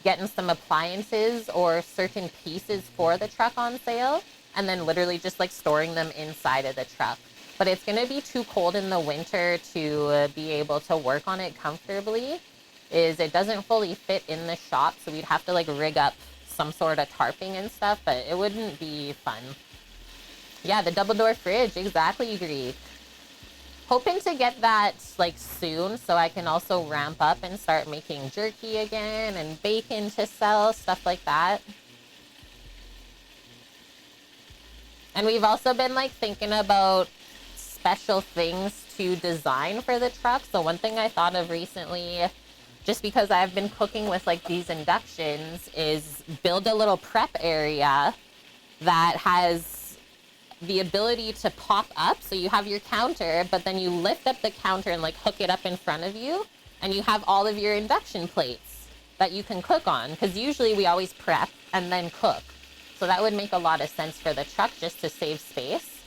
getting some appliances or certain pieces for the truck on sale, and then literally just like storing them inside of the truck. but it's going to be too cold in the winter to be able to work on it comfortably, is it doesn't fully fit in the shop, so we'd have to like rig up some sort of tarping and stuff, but it wouldn't be fun. Yeah, the double door fridge, exactly, Greek. Hoping to get that like soon so I can also ramp up and start making jerky again and bacon to sell, stuff like that. And we've also been like thinking about special things to design for the truck. So one thing I thought of recently, just because I've been cooking with like these inductions, is build a little prep area that has the ability to pop up. So you have your counter, but then you lift up the counter and like hook it up in front of you, and you have all of your induction plates that you can cook on, because usually we always prep and then cook. So that would make a lot of sense for the truck, just to save space.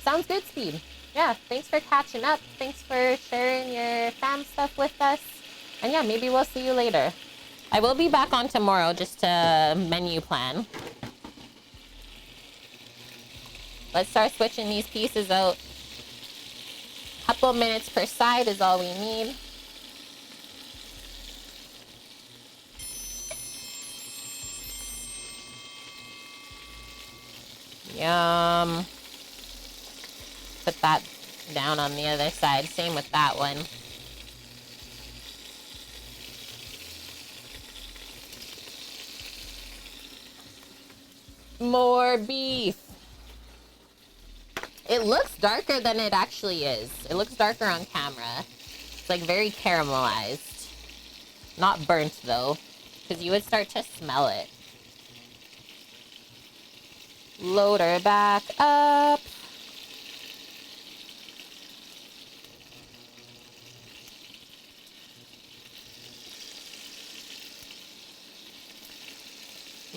Sounds good, Speed. Yeah, thanks for catching up. Thanks for sharing your fam stuff with us. And yeah, maybe we'll see you later. I will be back on tomorrow just to menu plan. Let's start switching these pieces out. Couple minutes per side is all we need. Yum. Put that down on the other side. Same with that one. More beef. It looks darker than it actually is. It looks darker on camera. It's like very caramelized. Not burnt though, because you would start to smell it. Load her back up.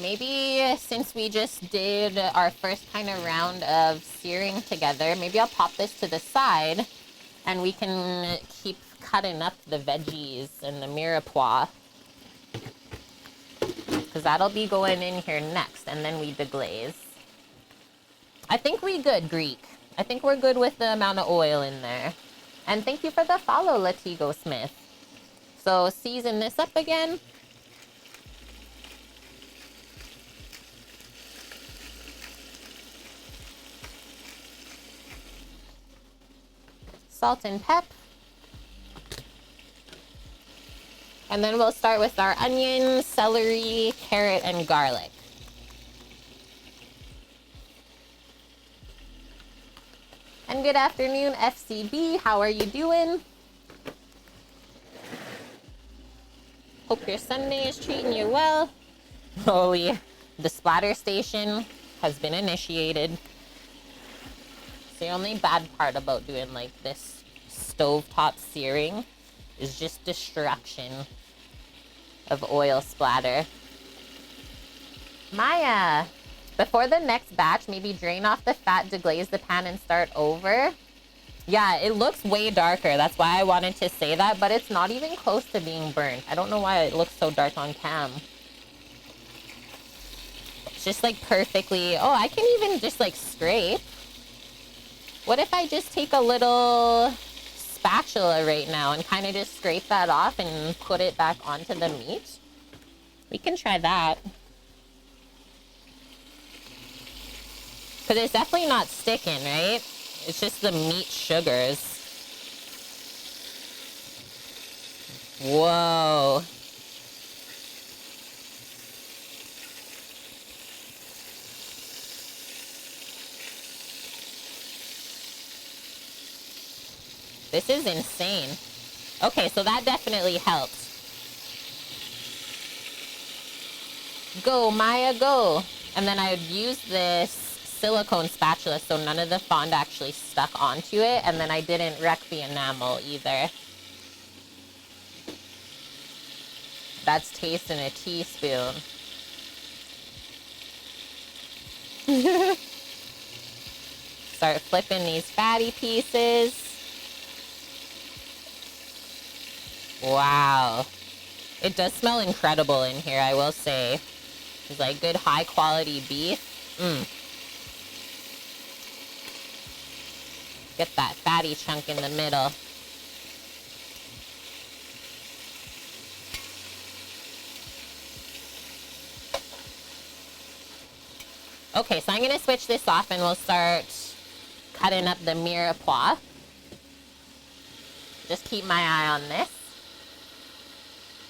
Maybe since we just did our first kind of round of searing together, maybe I'll pop this to the side and we can keep cutting up the veggies and the mirepoix, because that'll be going in here next, and then we deglaze. I think we good, Greek. I think we're good with the amount of oil in there. And thank you for the follow, Latigo Smith. So season this up again. Salt and pep. And then we'll start with our onion, celery, carrot, and garlic. And good afternoon, FCB. How are you doing? Hope your Sunday is treating you well. Oh, yeah. The splatter station has been initiated. The only bad part about doing like this stovetop searing is just destruction of oil splatter. Maya, before the next batch, maybe drain off the fat, deglaze the pan, and start over. Yeah, it looks way darker. That's why I wanted to say that, but it's not even close to being burnt. I don't know why it looks so dark on cam. It's just like perfectly... Oh, I can even just like scrape. What if I just take a little spatula right now and kind of just scrape that off and put it back onto the meat? We can try that. Because it's definitely not sticking, right? It's just the meat sugars. Whoa. This is insane. Okay, so that definitely helps. Go, Maya, go. And then I would use this silicone spatula so none of the fond actually stuck onto it, and then I didn't wreck the enamel either. That's tasting a teaspoon. Start flipping these fatty pieces. Wow. It does smell incredible in here, I will say. It's like good high quality beef. Get that fatty chunk in the middle. Okay, so I'm going to switch this off and we'll start cutting up the mirepoix. Just keep my eye on this.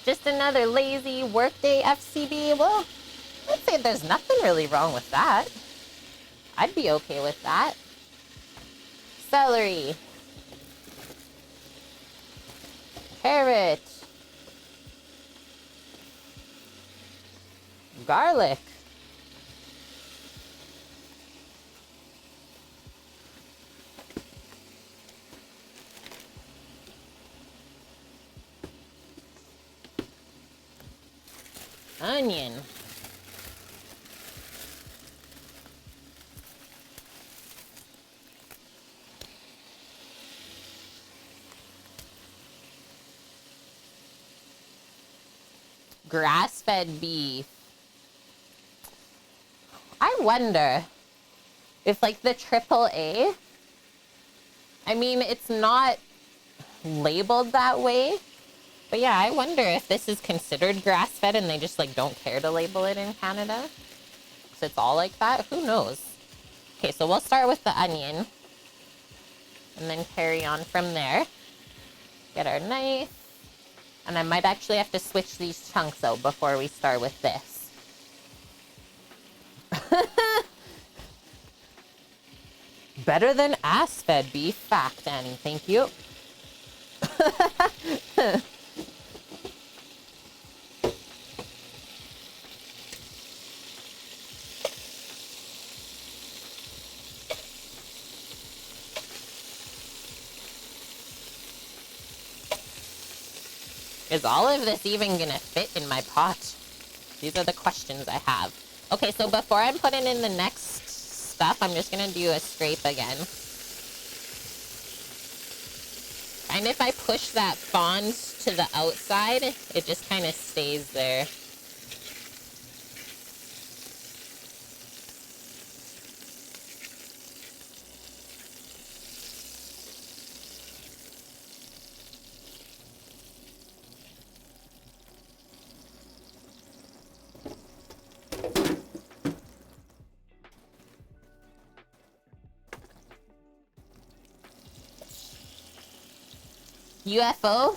Just another lazy workday FCB. Well, I'd say there's nothing really wrong with that. I'd be okay with that. Celery. Carrot. Garlic. Onion. Grass-fed beef. I wonder if, like, the AAA, I mean, it's not labeled that way. But yeah, I wonder if this is considered grass-fed and they just, like, don't care to label it in Canada. So it's all like that. Who knows? Okay, so we'll start with the onion. And then carry on from there. Get our knife. And I might actually have to switch these chunks out before we start with this. Better than ass-fed beef. Fact, Annie. Thank you. Is all of this even gonna fit in my pot? These are the questions I have. Okay, so before I'm putting in the next stuff, I'm just gonna do a scrape again. And if I push that fond to the outside, it just kind of stays there. UFO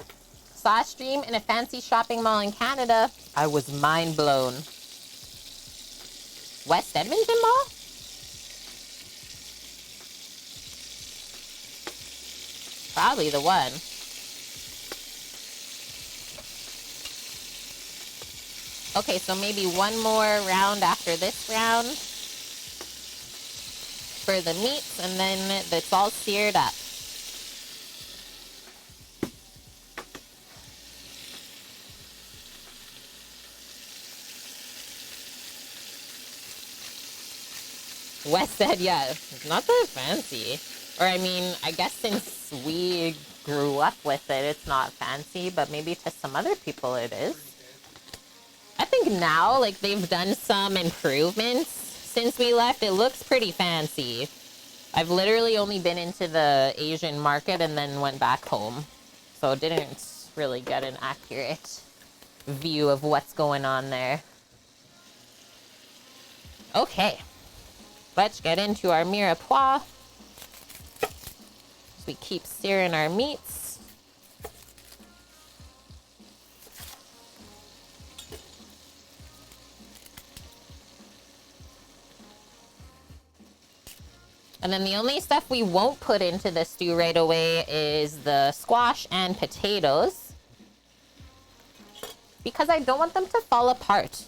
saw a stream in a fancy shopping mall in Canada. I was mind blown. West Edmonton Mall? Probably the one. Okay, so maybe one more round after this round for the meats, and then it's all seared up. Wes said, yeah, it's not that fancy. Or, I mean, I guess since we grew up with it, it's not fancy, but maybe to some other people it is. I think now, like, they've done some improvements since we left. It looks pretty fancy. I've literally only been into the Asian market and then went back home. So didn't really get an accurate view of what's going on there. Okay. Let's get into our mirepoix. As we keep searing our meats. And then the only stuff we won't put into the stew right away is the squash and potatoes. Because I don't want them to fall apart.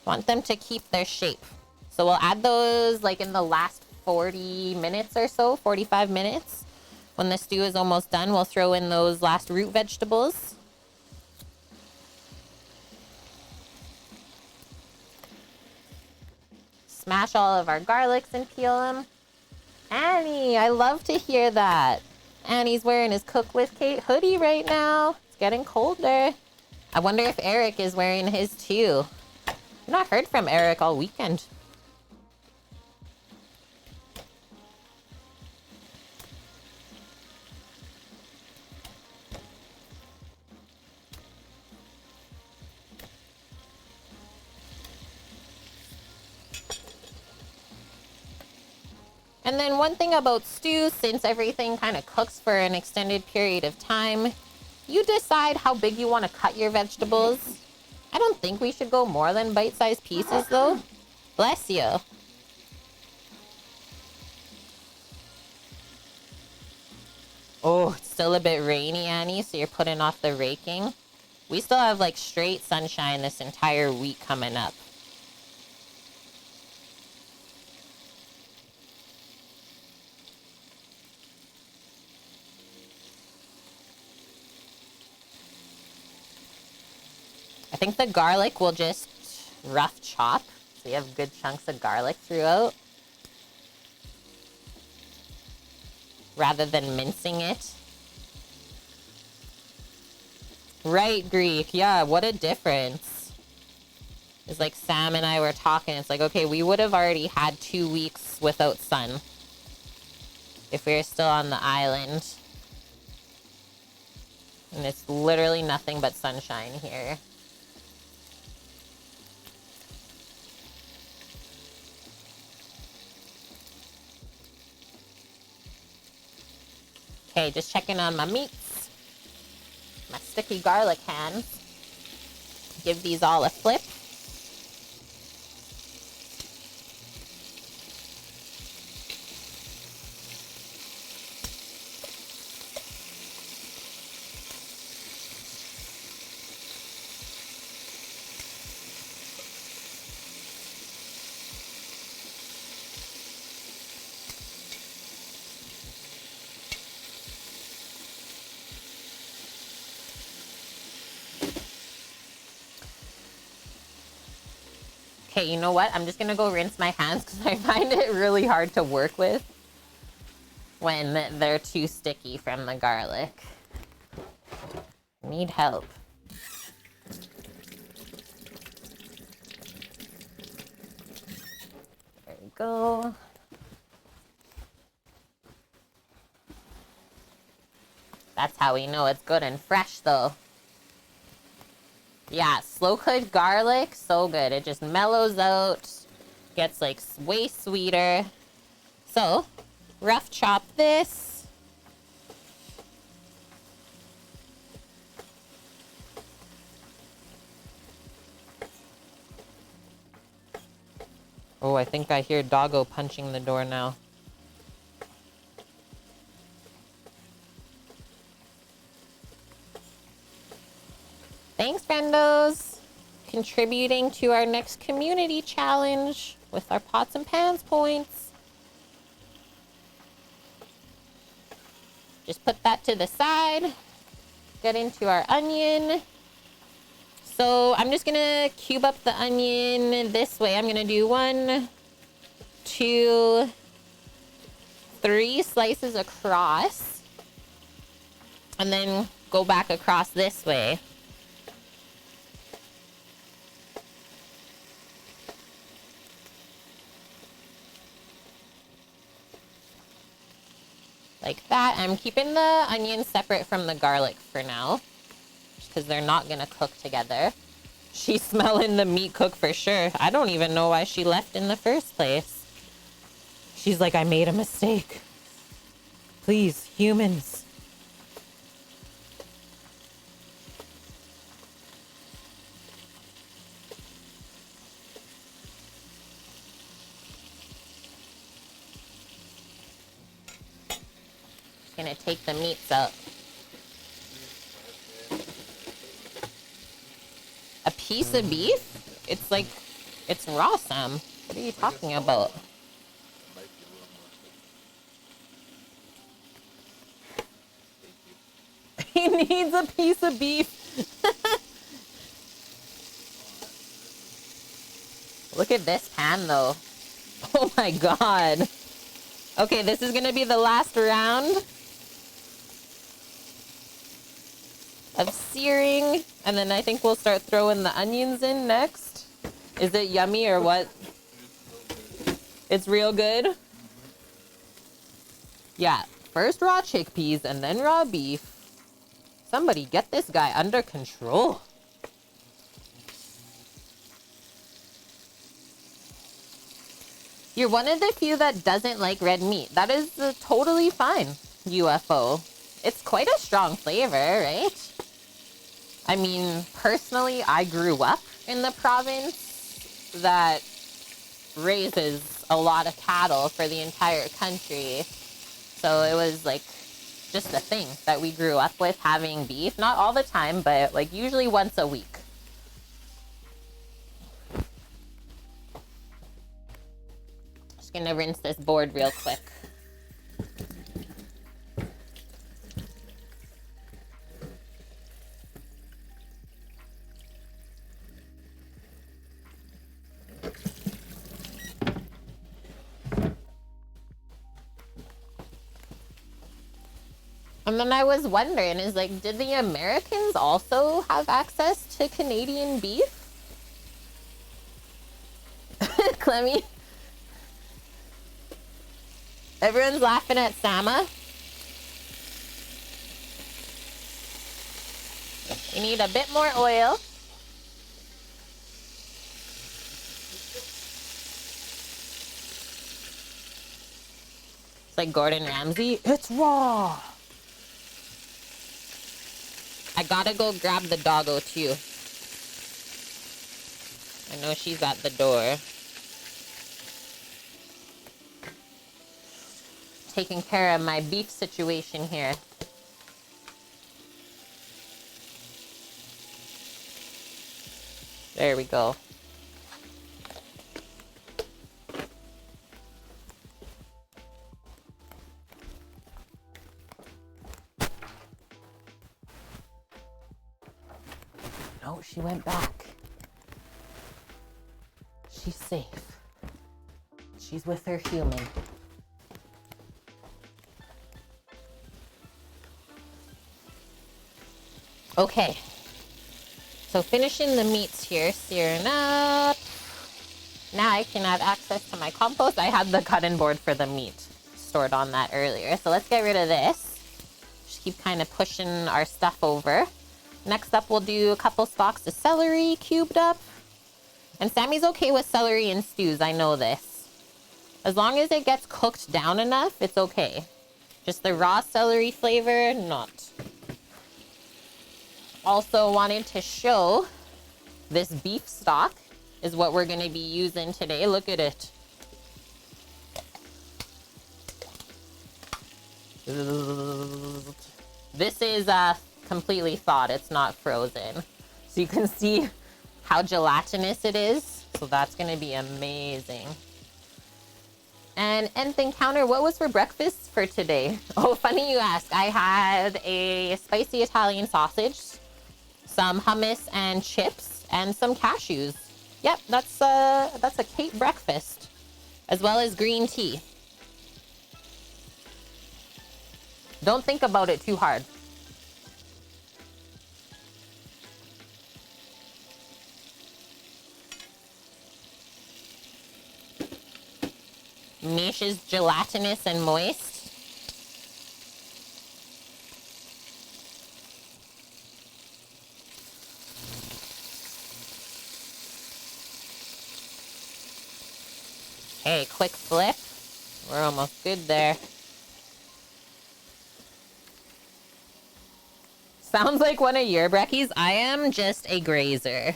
I want them to keep their shape. So we'll add those like in the last 40 minutes or so, 45 minutes. When the stew is almost done, we'll throw in those last root vegetables. Smash all of our garlics and peel them. Annie, I love to hear that. Annie's wearing his Cook with Kate hoodie right now. It's getting colder. I wonder if Eric is wearing his too. I've not heard from Eric all weekend. And then one thing about stews, since everything kind of cooks for an extended period of time, you decide how big you want to cut your vegetables. I don't think we should go more than bite-sized pieces though. Bless you. Oh, it's still a bit rainy, Annie, so you're putting off the raking. We still have like straight sunshine this entire week coming up. I think the garlic will just rough chop, so you have good chunks of garlic throughout, rather than mincing it. Right, Greek. Yeah, what a difference. It's like Sam and I were talking. It's like, okay, we would have already had 2 weeks without sun if we were still on the island. And it's literally nothing but sunshine here. Okay, just checking on my meats. My sticky garlic hands. Give these all a flip. Okay, you know what? I'm just gonna go rinse my hands because I find it really hard to work with when they're too sticky from the garlic. Need help. There we go. That's how we know it's good and fresh though. Yeah, slow cooked garlic, so good. It just mellows out, gets like way sweeter. So, rough chop this. Oh, I think I hear Doggo punching the door now. Thanks, friendos. Contributing to our next community challenge with our pots and pans points. Just put that to the side. Get into our onion. So I'm just gonna cube up the onion this way. I'm gonna do 1, 2, 3 slices across. And then go back across this way. Like that. I'm keeping the onions separate from the garlic for now, because they're not gonna cook together. She's smelling the meat cook for sure. I don't even know why she left in the first place. She's like, I made a mistake. Please, humans. Gonna take the meats out. A piece of beef? It's like, it's raw, Sam. What are you talking about? He needs a piece of beef. Look at this pan, though. Oh my god. Okay, this is gonna be the last round of searing, and then I think we'll start throwing the onions in next. Is it yummy or what? It's real good? Yeah, first raw chickpeas and then raw beef. Somebody get this guy under control. You're one of the few that doesn't like red meat. That is totally fine, UFO. It's quite a strong flavor, right? I mean, personally, I grew up in the province that raises a lot of cattle for the entire country. So it was like just a thing that we grew up with, having beef. Not all the time, but like usually once a week. Just gonna rinse this board real quick. And then I was wondering, is like, did the Americans also have access to Canadian beef? Clemmy? Everyone's laughing at Sama. You need a bit more oil. It's like Gordon Ramsay. It's raw. I gotta go grab the doggo too. I know she's at the door. Taking care of my beef situation here. There we go. No, she went back. She's safe. She's with her human. Okay. So finishing the meats here, searing up. Now I can have access to my compost. I had the cutting board for the meat stored on that earlier. So let's get rid of this. Just keep kind of pushing our stuff over. Next up, we'll do a couple stalks of celery cubed up. And Sammy's okay with celery in stews, I know this. As long as it gets cooked down enough, it's okay. Just the raw celery flavor, not. Also wanted to show this beef stock is what we're gonna be using today. Look at it. This is completely thawed, it's not frozen. So you can see how gelatinous it is. So that's gonna be amazing. And nth encounter, what was for breakfast for today? Oh, funny you ask. I had a spicy Italian sausage, some hummus and chips, and some cashews. Yep, that's a Kate breakfast, as well as green tea. Don't think about it too hard. Mish is gelatinous and moist. Okay, quick flip. We're almost good there. Sounds like one of your brekkies. I am just a grazer.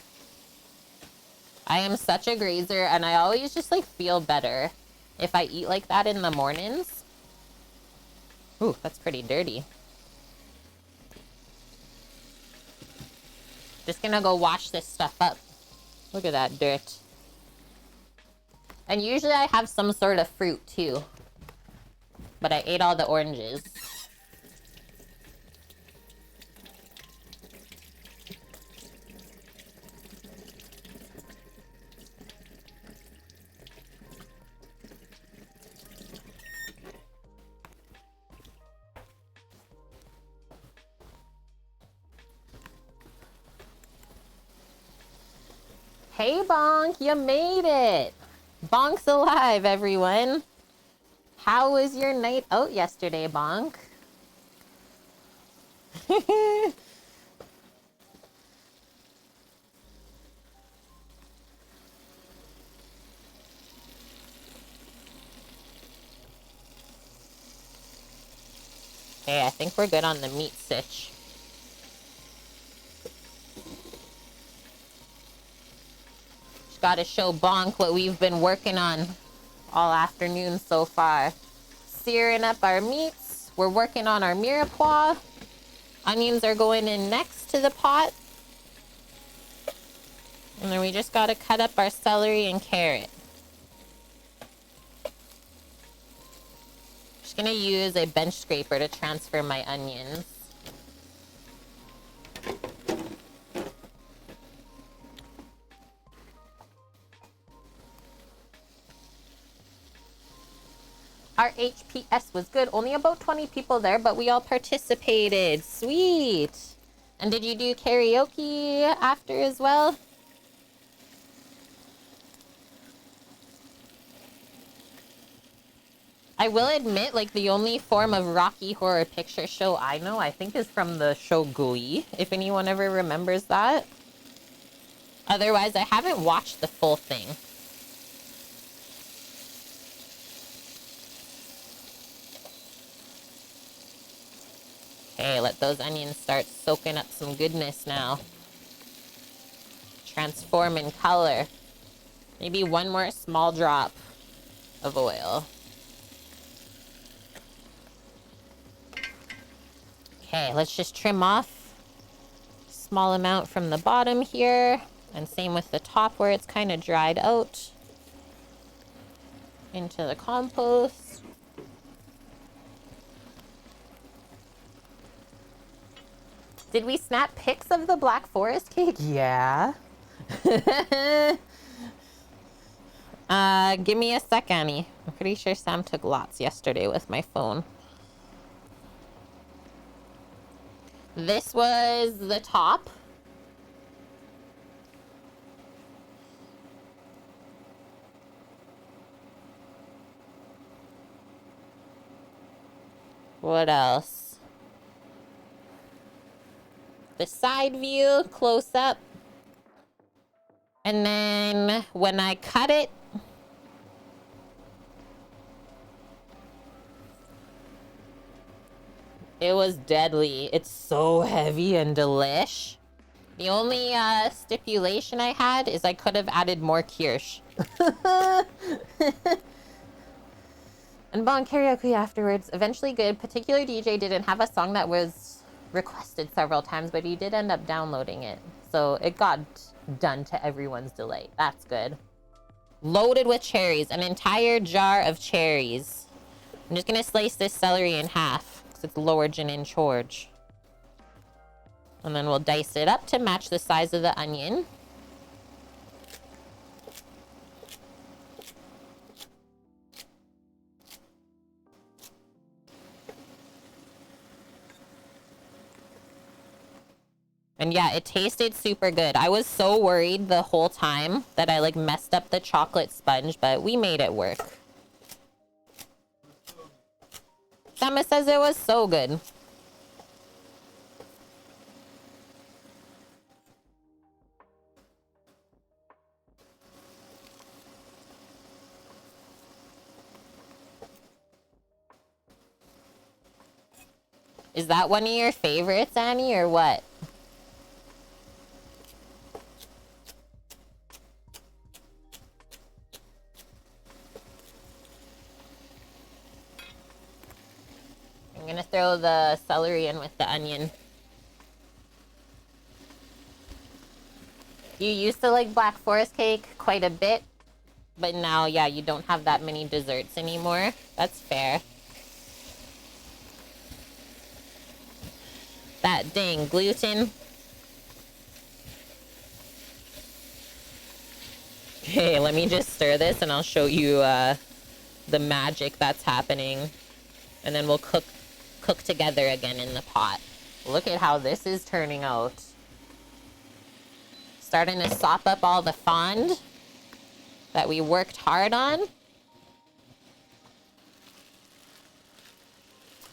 I am such a grazer, and I always just like feel better if I eat like that in the mornings. Ooh, that's pretty dirty. Just gonna go wash this stuff up. Look at that dirt. And usually I have some sort of fruit too, but I ate all the oranges. Hey, Bonk, you made it. Bonk's alive, everyone. How was your night out yesterday, Bonk? Okay, I think we're good on the meat sitch. Just gotta show Bonk what we've been working on all afternoon so far. Searing up our meats. We're working on our mirepoix. Onions are going in next to the pot. And then we just gotta cut up our celery and carrot. Just gonna use a bench scraper to transfer my onions. Our HPS was good. Only about 20 people there, but we all participated. Sweet. And did you do karaoke after as well? I will admit, like, the only form of Rocky Horror Picture Show I know, I think, is from the show Glee, if anyone ever remembers that. Otherwise, I haven't watched the full thing. Okay, let those onions start soaking up some goodness now. Transform in color. Maybe one more small drop of oil. Okay, let's just trim off a small amount from the bottom here. And same with the top where it's kind of dried out. Into the compost. Did we snap pics of the Black Forest cake? Yeah. Give me a sec, Annie. I'm pretty sure Sam took lots yesterday with my phone. This was the top. What else? The side view, close up. And then when I cut it, it was deadly. It's so heavy and delish. The only stipulation I had is I could have added more kirsch. And Bon karaoke afterwards. Eventually good. Particular DJ didn't have a song that was requested several times, but he did end up downloading it. So it got done to everyone's delight. That's good. Loaded with cherries. An entire jar of cherries. I'm just gonna slice this celery in half because it's large and in charge. And then we'll dice it up to match the size of the onion. And yeah, it tasted super good. I was so worried the whole time that I like messed up the chocolate sponge, but we made it work. Sama says it was so good. Is that one of your favorites, Annie, or what? I'm gonna throw the celery in with the onion. You used to like Black Forest cake quite a bit, but now, yeah, you don't have that many desserts anymore. That's fair. That dang gluten. Okay, let me just stir this and I'll show you the magic that's happening. And then we'll cook together again in the pot. Look at how this is turning out. Starting to sop up all the fond that we worked hard on.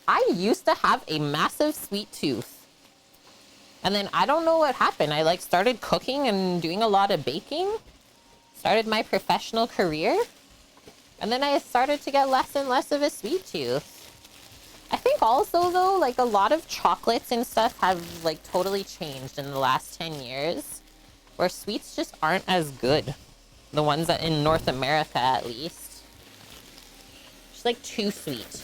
I used to have a massive sweet tooth. And then I don't know what happened. I like started cooking and doing a lot of baking. Started my professional career. And then I started to get less and less of a sweet tooth. I think also though, like a lot of chocolates and stuff have like totally changed in the last 10 years, where sweets just aren't as good. The ones that in North America at least. Just like too sweet.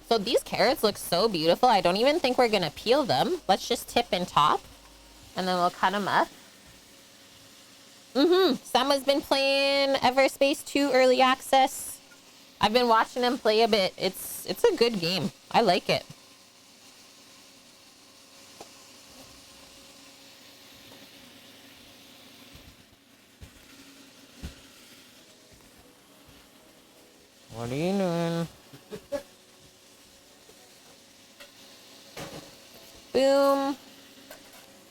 So these carrots look so beautiful. I don't even think we're gonna peel them. Let's just tip and top, and then we'll cut them up. Sama's been playing Everspace 2 early access. I've been watching him play a bit. It's a good game. I like it. What are you doing? Boom.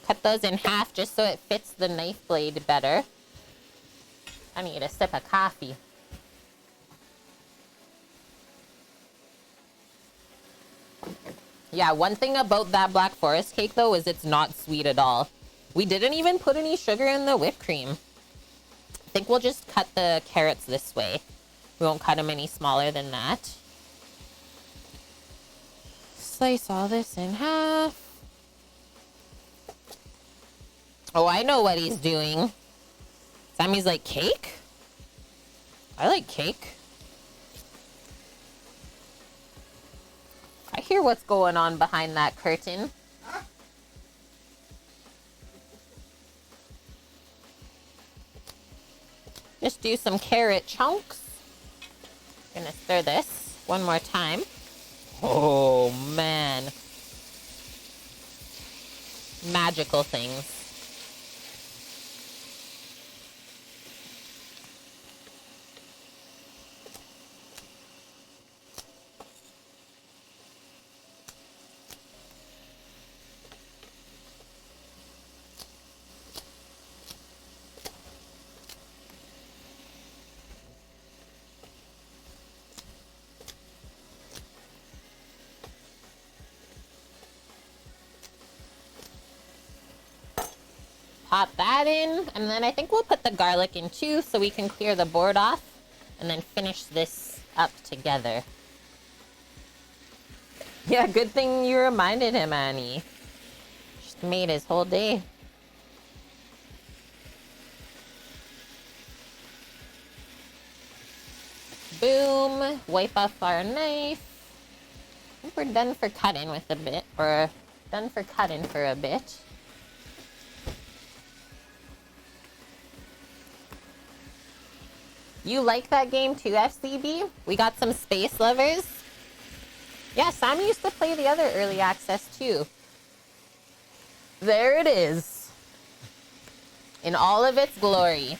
Cut those in half just so it fits the knife blade better. I need a sip of coffee. Yeah, one thing about that Black Forest cake though is it's not sweet at all. We didn't even put any sugar in the whipped cream. I think we'll just cut the carrots this way. We won't cut them any smaller than that. Slice all this in half. Oh, I know what he's doing. Sammy's like, cake? I like cake. I hear what's going on behind that curtain. Just do some carrot chunks. Gonna stir this one more time. Oh, man. Magical things. Pop that in, and then I think we'll put the garlic in too so we can clear the board off and then finish this up together. Yeah, good thing you reminded him, Annie. Just made his whole day. Boom. Wipe off our knife. I think we're done for cutting with a bit, or done for cutting for a bit. You like that game too, FCB? We got some space lovers. Yeah, Sam used to play the other early access too. There it is. In all of its glory.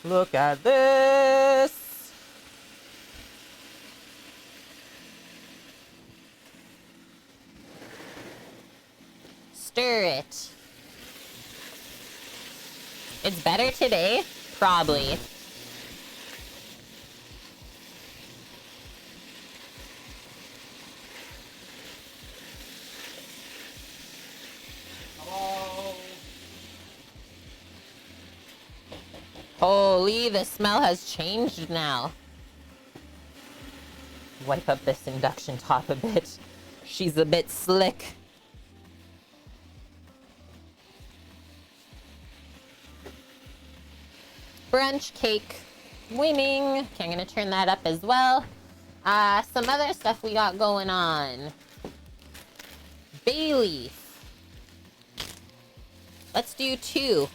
Look at this. Stir it. It's better today? Probably. Hello. Holy, the smell has changed now. Wipe up this induction top a bit. She's a bit slick. Brunch cake winning. Okay, I'm gonna turn that up as well. Some other stuff we got going on. Bay leaf. Let's do 2.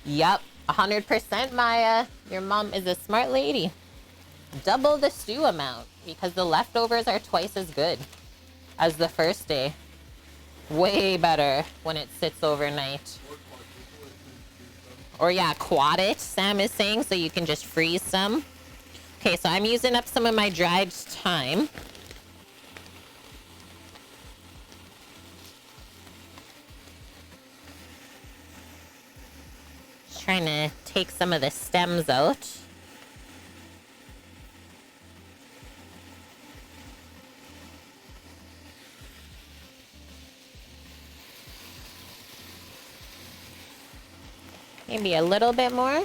Yup, 100% Maya. Your mom is a smart lady. Double the stew amount because the leftovers are twice as good as the first day. Way better when it sits overnight. Or yeah, quad it, Sam is saying, so you can just freeze some. Okay, so I'm using up some of my dried thyme. Just trying to take some of the stems out. Maybe a little bit more.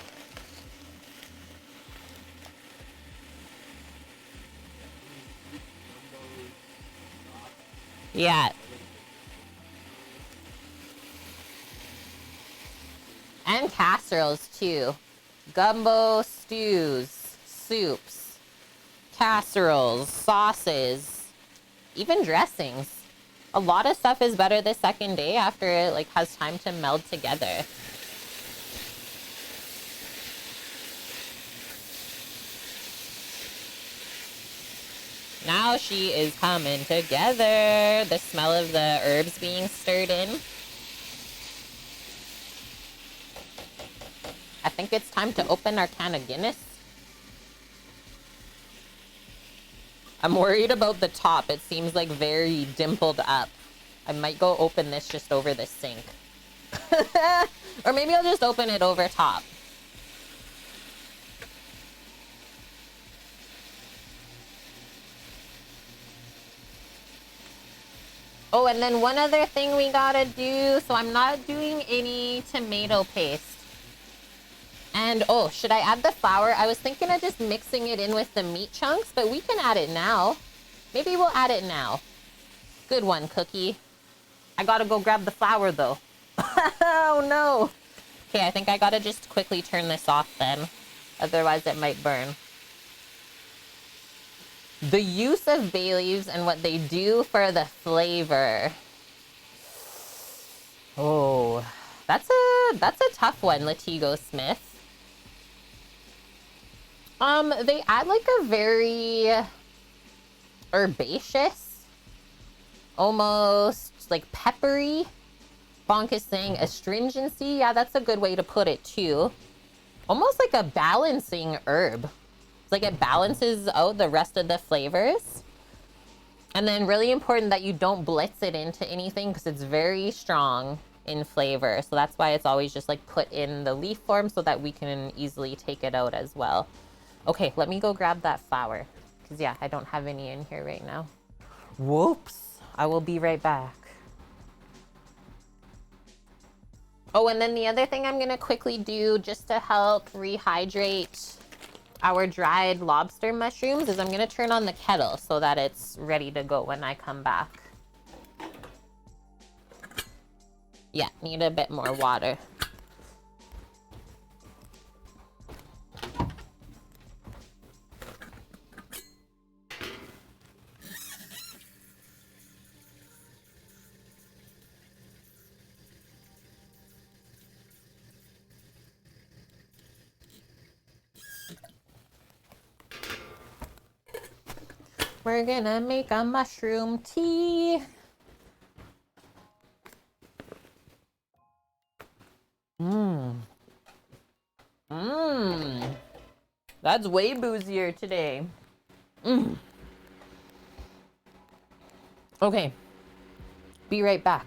Yeah. And casseroles too. Gumbo, stews, soups, casseroles, sauces, even dressings. A lot of stuff is better the second day after it like has time to meld together. Now she is coming together. The smell of the herbs being stirred in. I think it's time to open our can of Guinness. I'm worried about the top. It seems like very dimpled up. I might go open this just over the sink. Or maybe I'll just open it over top. Oh, and then one other thing we gotta do. So I'm not doing any tomato paste. And, oh, should I add the flour? I was thinking of just mixing it in with the meat chunks, but we can add it now. Maybe we'll add it now. Good one, Cookie. I gotta go grab the flour, though. Oh, no. Okay, I think I gotta just quickly turn this off then. Otherwise, it might burn. The use of bay leaves and what they do for the flavor. Oh, that's a tough one, Latigo Smith. They add like a very herbaceous, almost like peppery. Bonk is saying astringency. Yeah, that's a good way to put it too. Almost like a balancing herb. It's like it balances out the rest of the flavors. And then really important that you don't blitz it into anything because it's very strong in flavor. So that's why it's always just like put in the leaf form so that we can easily take it out as well. Okay, let me go grab that flour. Because, yeah, I don't have any in here right now. Whoops. I will be right back. Oh, and then the other thing I'm going to quickly do just to help rehydrate our dried lobster mushrooms is I'm going to turn on the kettle so that it's ready to go when I come back. Yeah, need a bit more water. We're gonna make a mushroom tea. That's way boozier today. Okay. Be right back.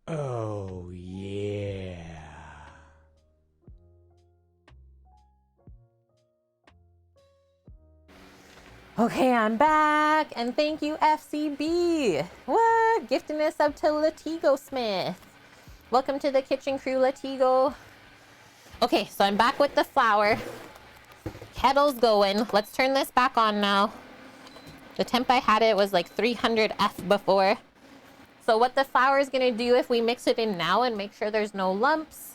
Oh, yeah. Okay, I'm back, and thank you, FCB. What? Gifting us up to Latigo Smith. Welcome to the kitchen crew, Latigo. Okay, so I'm back with the flour. Kettle's going. Let's turn this back on now. The temp I had it was like 300 F before. So what the flour is gonna do if we mix it in now and make sure there's no lumps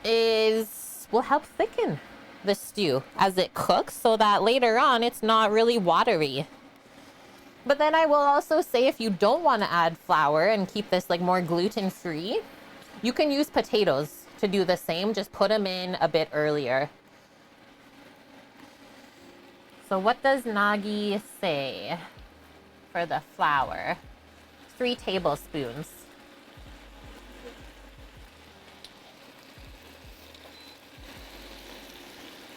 is will help thicken the stew as it cooks so that later on it's not really watery. But then I will also say if you don't want to add flour and keep this like more gluten-free, you can use potatoes to do the same. Just put them in a bit earlier. So what does Nagi say for the flour? 3 tablespoons.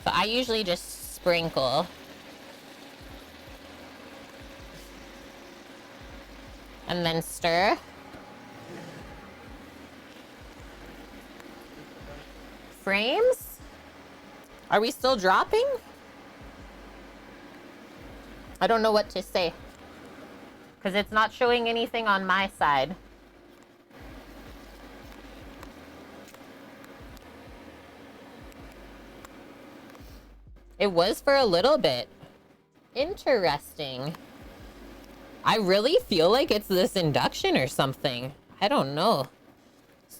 So I usually just sprinkle. And then stir. Frames? Are we still dropping? I don't know what to say, because it's not showing anything on my side. It was for a little bit. Interesting. I really feel like it's this induction or something. I don't know.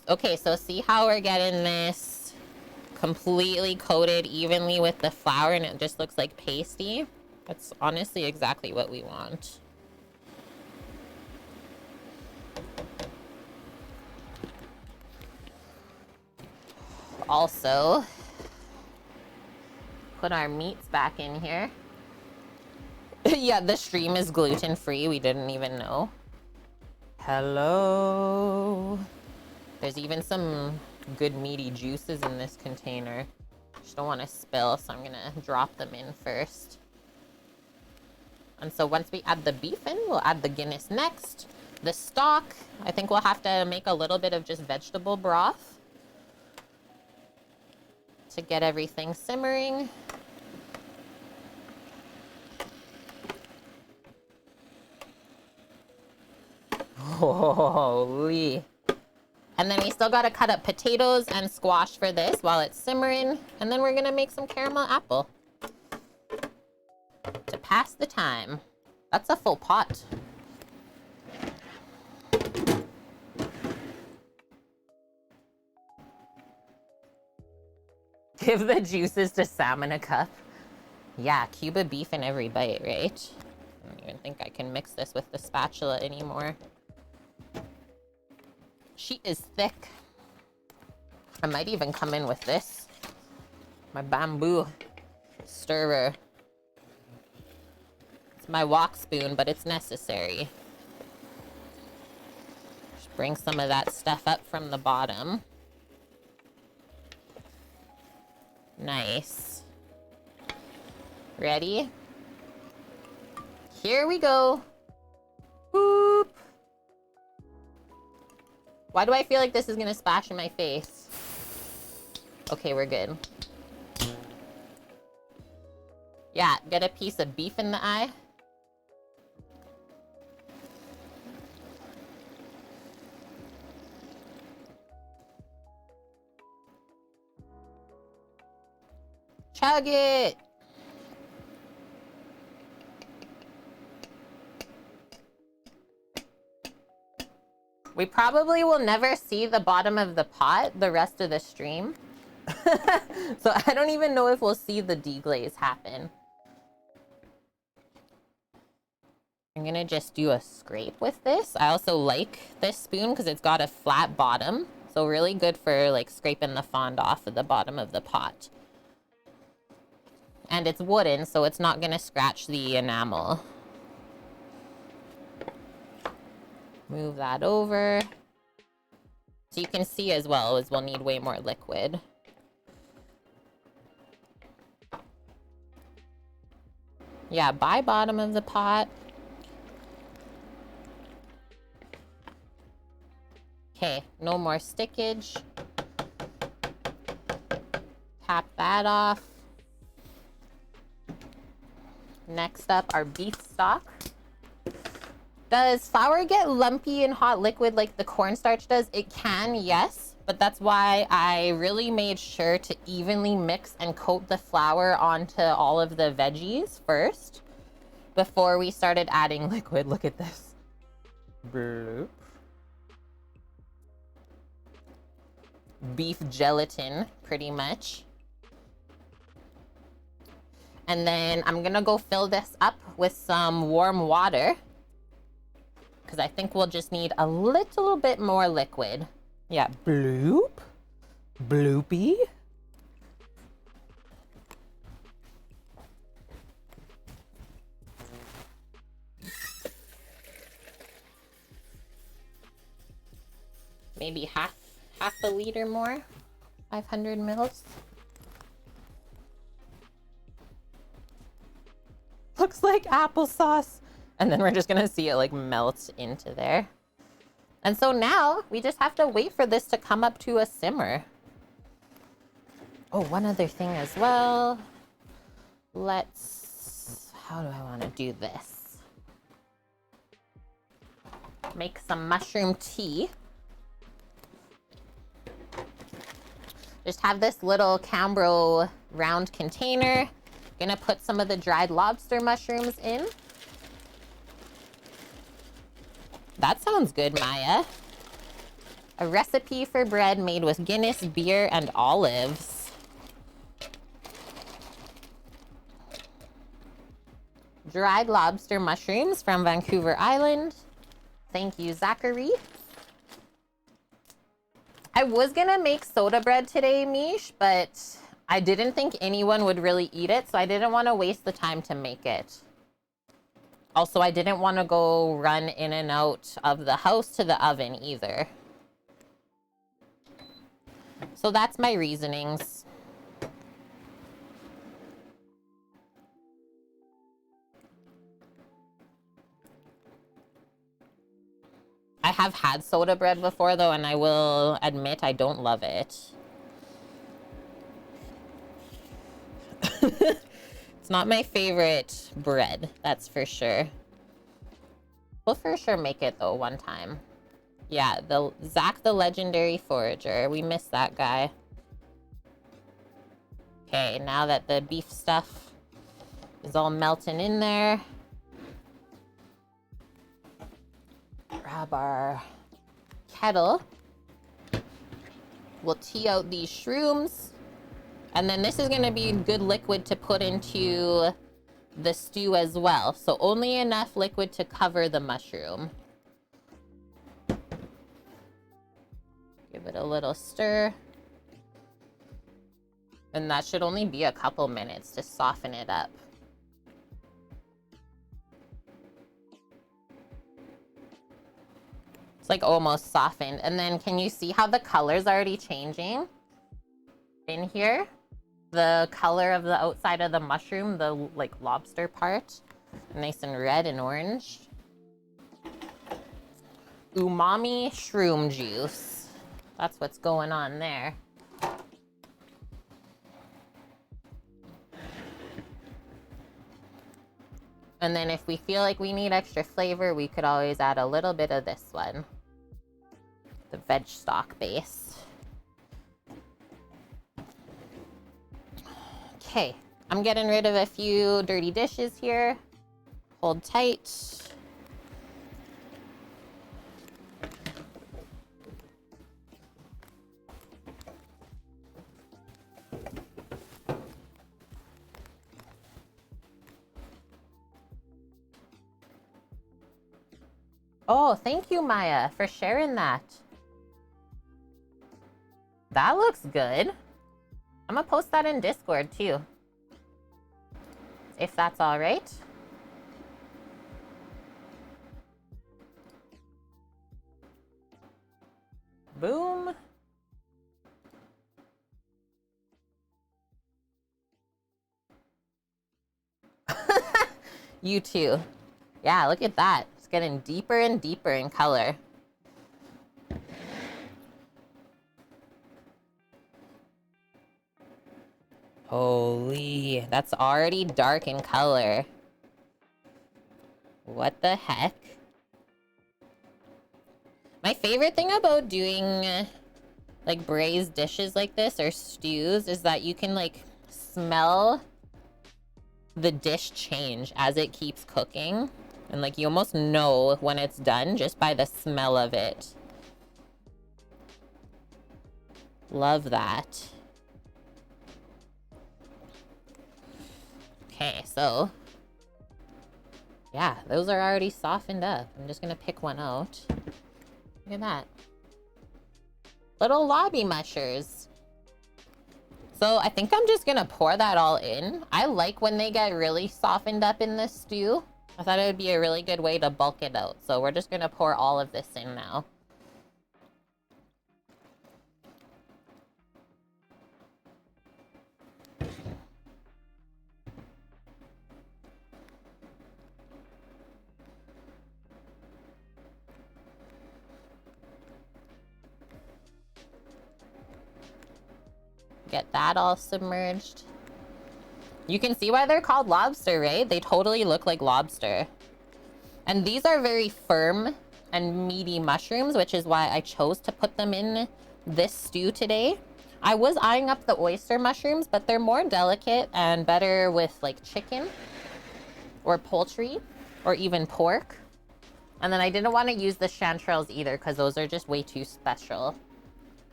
Okay, so see how we're getting this completely coated evenly with the flour and it just looks like pasty? That's honestly exactly what we want. Also, put our meats back in here. Yeah, the stream is gluten-free. We didn't even know. Hello. There's even some good meaty juices in this container. Just don't want to spill, so I'm gonna drop them in first. And so once we add the beef in, we'll add the Guinness next. The stock, I think we'll have to make a little bit of just vegetable broth to get everything simmering. Holy. And then we still gotta cut up potatoes and squash for this while it's simmering. And then we're gonna make some caramel apple to pass the time. That's a full pot. Give the juices to salmon a cup. Yeah, Cuba beef in every bite, right? I don't even think I can mix this with the spatula anymore. She is thick. I might even come in with this. My bamboo stirrer. It's my wok spoon, but it's necessary. Just bring some of that stuff up from the bottom. Nice. Ready? Here we go. Boop. Why do I feel like this is gonna splash in my face? Okay, we're good. Yeah, get a piece of beef in the eye. Chug it! We probably will never see the bottom of the pot the rest of the stream. So I don't even know if we'll see the deglaze happen. I'm gonna just do a scrape with this. I also like this spoon because it's got a flat bottom. So really good for like scraping the fond off of the bottom of the pot. And it's wooden, so it's not gonna scratch the enamel. Move that over. So you can see as well as we'll need way more liquid. Yeah, by bottom of the pot. Okay, no more stickage. Tap that off. Next up, our beef stock. Does flour get lumpy in hot liquid like the cornstarch does? It can, yes. But that's why I really made sure to evenly mix and coat the flour onto all of the veggies first before we started adding liquid. Look at this. Bloop. Beef gelatin, pretty much. And then I'm gonna go fill this up with some warm water, because I think we'll just need a little bit more liquid. Yeah, bloop. Bloopy. Maybe half a liter more. 500 mils. Looks like applesauce. And then we're just gonna see it like melt into there. And so now we just have to wait for this to come up to a simmer. Oh, one other thing as well. How do I want to do this? Make some mushroom tea. Just have this little Cambro round container. Gonna put some of the dried lobster mushrooms in. That sounds good, Maya. A recipe for bread made with Guinness, beer, and olives. Dried lobster mushrooms from Vancouver Island. Thank you, Zachary. I was gonna make soda bread today, Mish, but I didn't think anyone would really eat it, so I didn't want to waste the time to make it. Also, I didn't want to go run in and out of the house to the oven either. So that's my reasonings. I have had soda bread before though, and I will admit I don't love it. It's not my favorite bread, that's for sure. We'll for sure make it though one time. Yeah, Zach the legendary forager. We miss that guy. Okay, now that the beef stuff is all melting in there, grab our kettle. We'll tea out these shrooms. And then this is gonna be good liquid to put into the stew as well. So only enough liquid to cover the mushroom. Give it a little stir. And that should only be a couple minutes to soften it up. It's like almost softened. And then can you see how the color's already changing in here? The color of the outside of the mushroom, the like lobster part, nice and red and orange. Umami shroom juice. That's what's going on there. And then if we feel like we need extra flavor, we could always add a little bit of this one. The veg stock base. Okay, I'm getting rid of a few dirty dishes here. Hold tight. Oh, thank you, Maya, for sharing that. That looks good. I'm gonna post that in Discord too, if that's all right. Boom. You too. Yeah, look at that. It's getting deeper and deeper in color. Holy, that's already dark in color. What the heck? My favorite thing about doing like braised dishes like this or stews is that you can like smell the dish change as it keeps cooking. And like you almost know when it's done just by the smell of it. Love that. Okay, so yeah, those are already softened up. I'm just gonna pick one out. Look at that. Little lobby mushers. So I think I'm just gonna pour that all in. I like when they get really softened up in this stew. I thought it would be a really good way to bulk it out. So we're just gonna pour all of this in now. Get that all submerged. You can see why they're called lobster, right? They totally look like lobster. And these are very firm and meaty mushrooms, which is why I chose to put them in this stew today. I was eyeing up the oyster mushrooms, but they're more delicate and better with like chicken or poultry or even pork. And then I didn't want to use the chanterelles either because those are just way too special.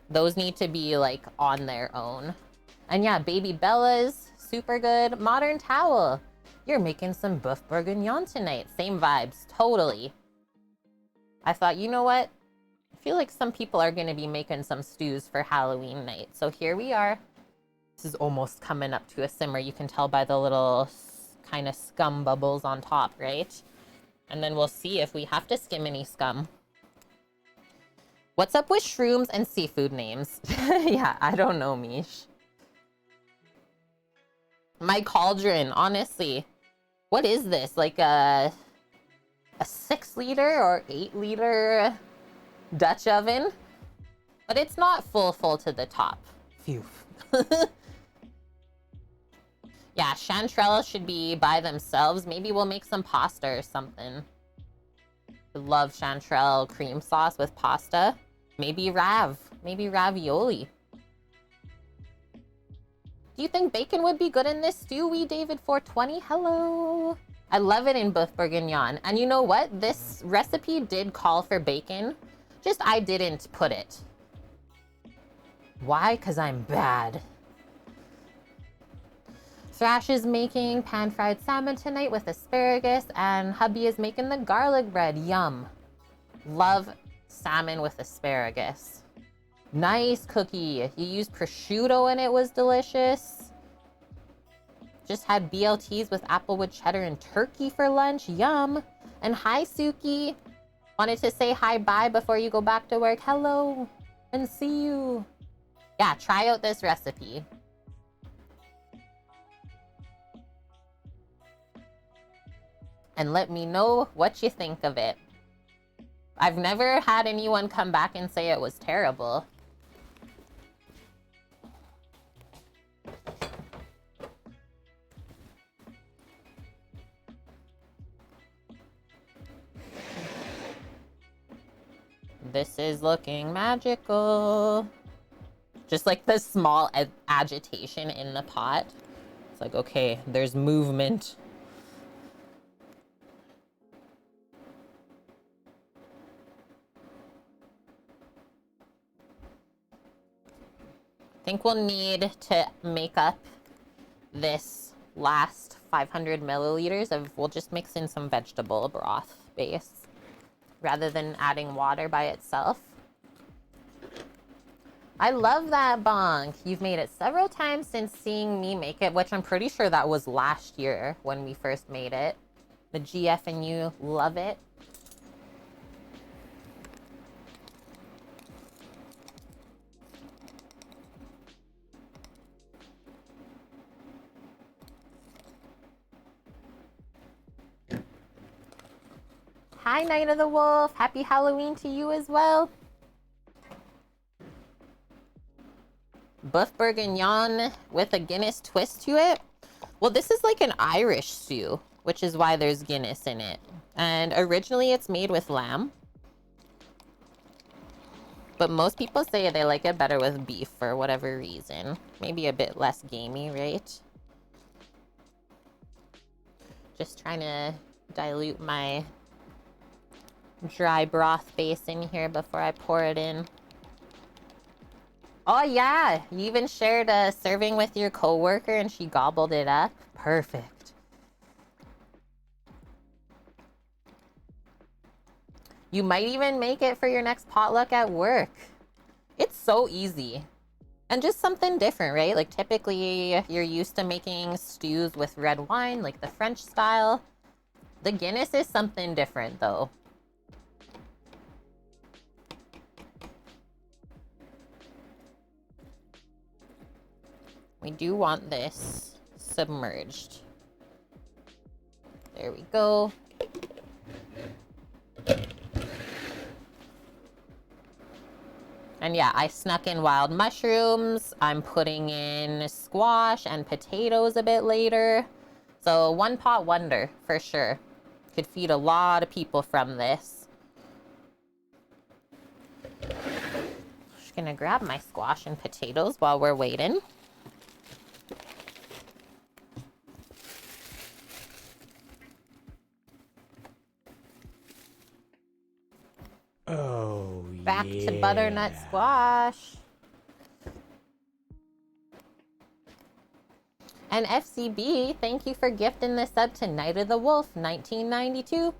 Those need to be like on their own. And yeah, baby Bella's super good. Modern towel. You're making some boeuf bourguignon tonight. Same vibes, totally. I thought, you know what? I feel like some people are going to be making some stews for Halloween night. So here we are. This is almost coming up to a simmer. You can tell by the little kind of scum bubbles on top, right? And then we'll see if we have to skim any scum. What's up with shrooms and seafood names? Yeah, I don't know, Mish. My cauldron, honestly. What is this? Like a 6-liter or 8-liter Dutch oven? But it's not full to the top. Phew. Yeah, chanterelles should be by themselves. Maybe we'll make some pasta or something. Love chanterelle cream sauce with pasta. Maybe ravioli. Do you think bacon would be good in this stew? We David 420, hello. I love it in boeuf bourguignon. And you know what? This recipe did call for bacon. Just I didn't put it. Why? Because I'm bad. Thrash is making pan-fried salmon tonight with asparagus, and hubby is making the garlic bread. Yum. Love salmon with asparagus. Nice cookie. You used prosciutto and it was delicious. Just had BLTs with applewood cheddar and turkey for lunch. Yum. And hi, Suki. Wanted to say hi bye before you go back to work. Hello and see you. Yeah, try out this recipe. And let me know what you think of it. I've never had anyone come back and say it was terrible. This is looking magical. Just like the small agitation in the pot. It's like, okay, there's movement. I think we'll need to make up this last 500 milliliters of, we'll just mix in some vegetable broth base rather than adding water by itself. I love that bonk. You've made it several times since seeing me make it, which I'm pretty sure that was last year when we first made it. The GF and you love it. Hi, Night of the Wolf. Happy Halloween to you as well. Boeuf bourguignon with a Guinness twist to it. Well, this is like an Irish stew, which is why there's Guinness in it. And originally it's made with lamb. But most people say they like it better with beef for whatever reason. Maybe a bit less gamey, right? Just trying to Dilute my dry broth base in here before I pour it in. Oh yeah, you even shared a serving with your coworker and she gobbled it up. Perfect. You might even make it for your next potluck at work. It's so easy. And just something different, right? Like typically you're used to making stews with red wine, like the French style. The Guinness is something different though. We do want this submerged. There we go. And yeah, I snuck in wild mushrooms. I'm putting in squash and potatoes a bit later. So one pot wonder for sure. Could feed a lot of people from this. Just gonna grab my squash and potatoes while we're waiting. Oh, Back yeah. to butternut squash. And FCB, thank you for gifting this sub to Night of the Wolf 1992.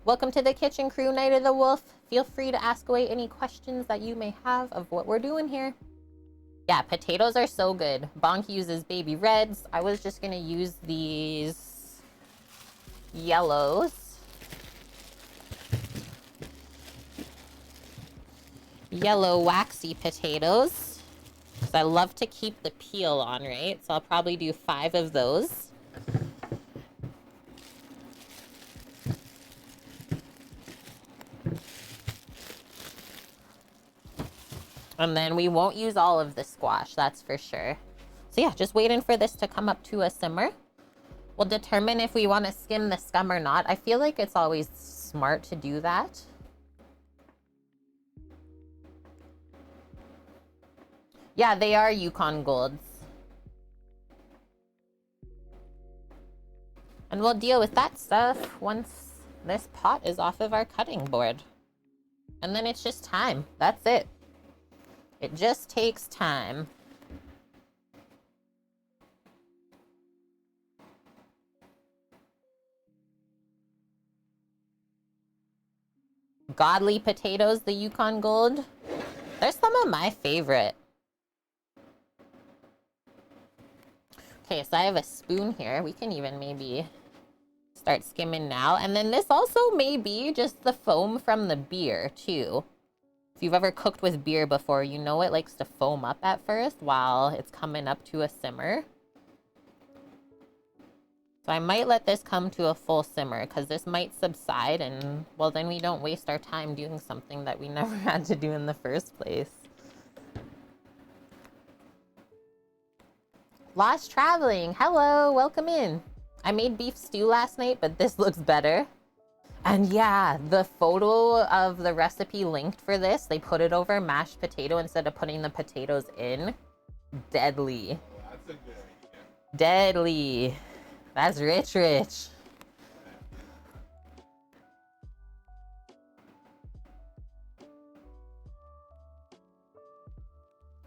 Welcome to the kitchen crew, Night of the Wolf. Feel free to ask away any questions that you may have of what we're doing here. Yeah, potatoes are so good. Bonk uses baby reds. I was just gonna use these yellows. Yellow waxy potatoes. Because I love to keep the peel on, right? So I'll probably do 5 of those. And then we won't use all of the squash, that's for sure. So yeah, just waiting for this to come up to a simmer. We'll determine if we want to skim the scum or not. I feel like it's always smart to do that. Yeah, they are Yukon Golds. And we'll deal with that stuff once this pot is off of our cutting board. And then it's just time. That's it. It just takes time. Godly potatoes, the Yukon Gold. They're some of my favorite. Okay, so I have a spoon here. We can even maybe start skimming now. And then this also may be just the foam from the beer, too. If you've ever cooked with beer before, you know it likes to foam up at first while it's coming up to a simmer. So I might let this come to a full simmer because this might subside and, well, then we don't waste our time doing something that we never had to do in the first place. Lost Traveling, hello, welcome in. I made beef stew last night, but this looks better. And yeah, the photo of the recipe linked for this, they put it over mashed potato instead of putting the potatoes in. Deadly. That's a good idea. Deadly. That's rich, rich.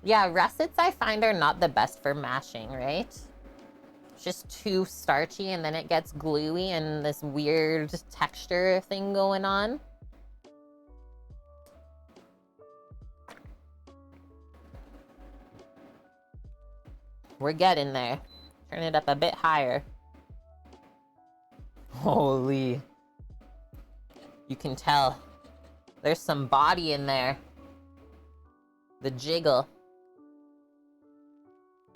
Yeah, russets I find are not the best for mashing, right? It's just too starchy and then it gets gluey and this weird texture thing going on. We're getting there. Turn it up a bit higher. Holy. You can tell. There's some body in there. The jiggle.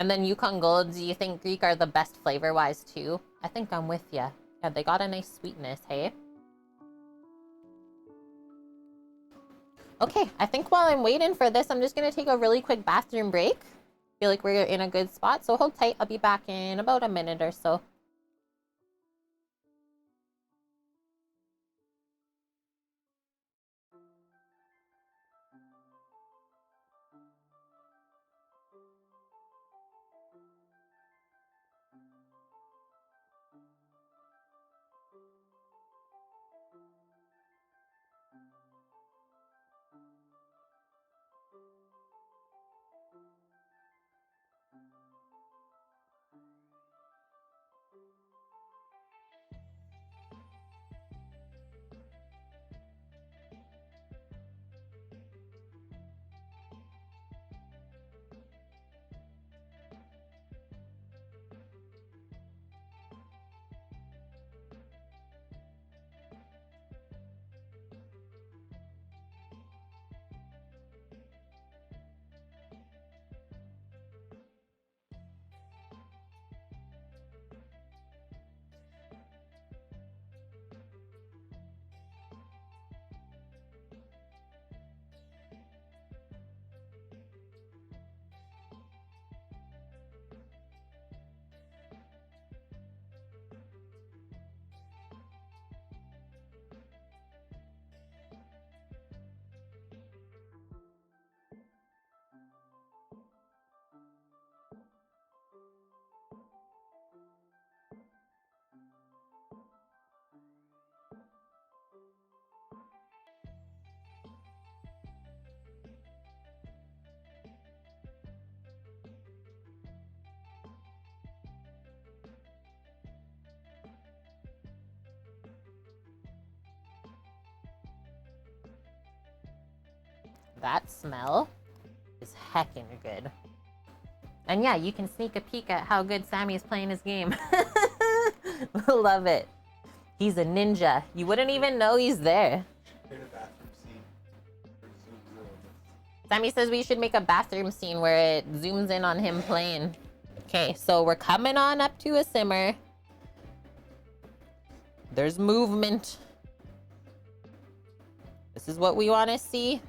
And then Yukon Golds, do you think Greek are the best flavor-wise too? I think I'm with ya. Yeah, they got a nice sweetness, hey? Okay, I think while I'm waiting for this, I'm just gonna take a really quick bathroom break. Feel like we're in a good spot, so hold tight. I'll be back in about a minute or so. That smell is heckin' good. And yeah, you can sneak a peek at how good Sammy's playing his game. Love it. He's a ninja. You wouldn't even know he's there. Sammy says we should make a bathroom scene where it zooms in on him playing. Okay, so we're coming on up to a simmer. There's movement. This is what we want to see.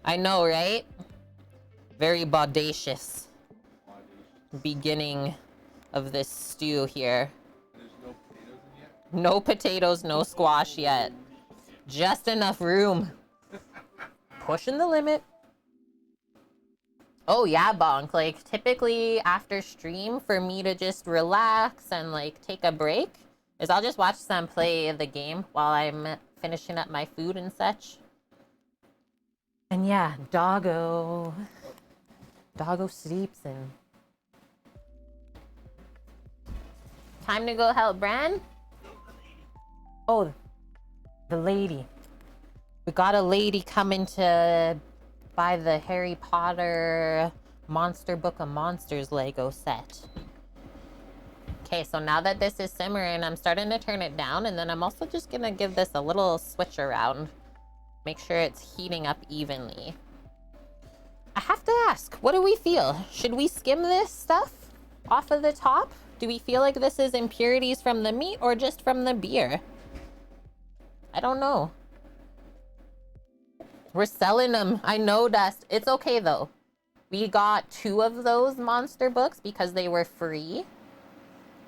I know, right? Very bodacious beginning of this stew here. There's no potatoes in yet? No potatoes, no squash yet. Just enough room. Pushing the limit. Oh yeah, Bonk. Like, typically after stream, for me to just relax and like take a break is I'll just watch Sam play the game while I'm finishing up my food and such. And yeah, Doggo sleeps and time to go help Bran. Oh, the lady. We got a lady coming to buy the Harry Potter Monster Book of Monsters Lego set. Okay, so now that this is simmering, I'm starting to turn it down, and then I'm also just gonna give this a little switch around. Make sure it's heating up evenly. I have to ask, what do we feel? Should we skim this stuff off of the top? Do we feel like this is impurities from the meat or just from the beer? I don't know. We're selling them. I know, Dust. It's okay, though. We got 2 of those monster books because they were free.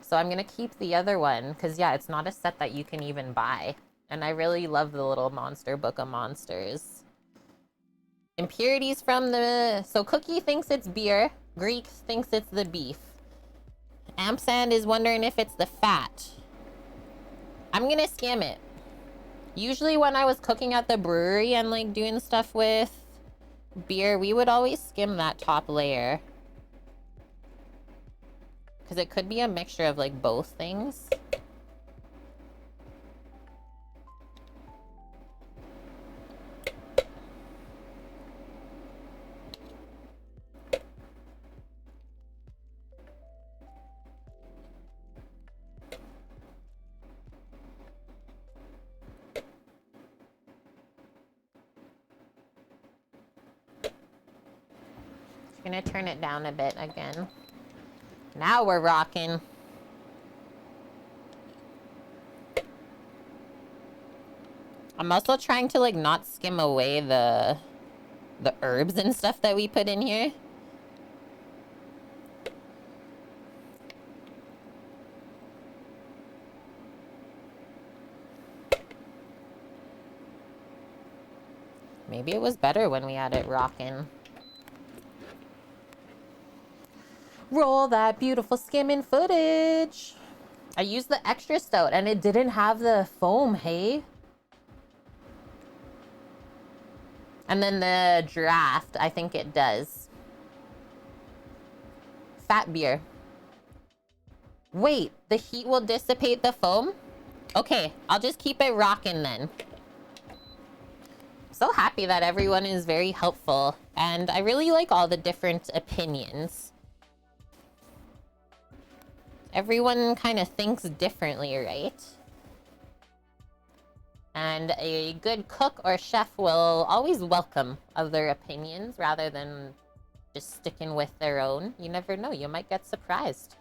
So I'm going to keep the other one because, yeah, it's not a set that you can even buy. And I really love the little monster book of monsters. Impurities from the... So Cookie thinks it's beer. Greek thinks it's the beef. Amsand is wondering if it's the fat. I'm going to skim it. Usually when I was cooking at the brewery and like doing stuff with beer, we would always skim that top layer. Because it could be a mixture of like both things. Gonna turn it down a bit again. Now we're rocking. I'm also trying to like not skim away the herbs and stuff that we put in here. Maybe it was better when we had it rocking. Roll that beautiful skimming footage. I used the extra stout and it didn't have the foam, hey? And then the draft, I think it does. Fat beer. Wait, the heat will dissipate the foam? Okay, I'll just keep it rocking then. So happy that everyone is very helpful, and I really like all the different opinions. Everyone kind of thinks differently, right? And a good cook or chef will always welcome other opinions rather than just sticking with their own. You never know, you might get surprised.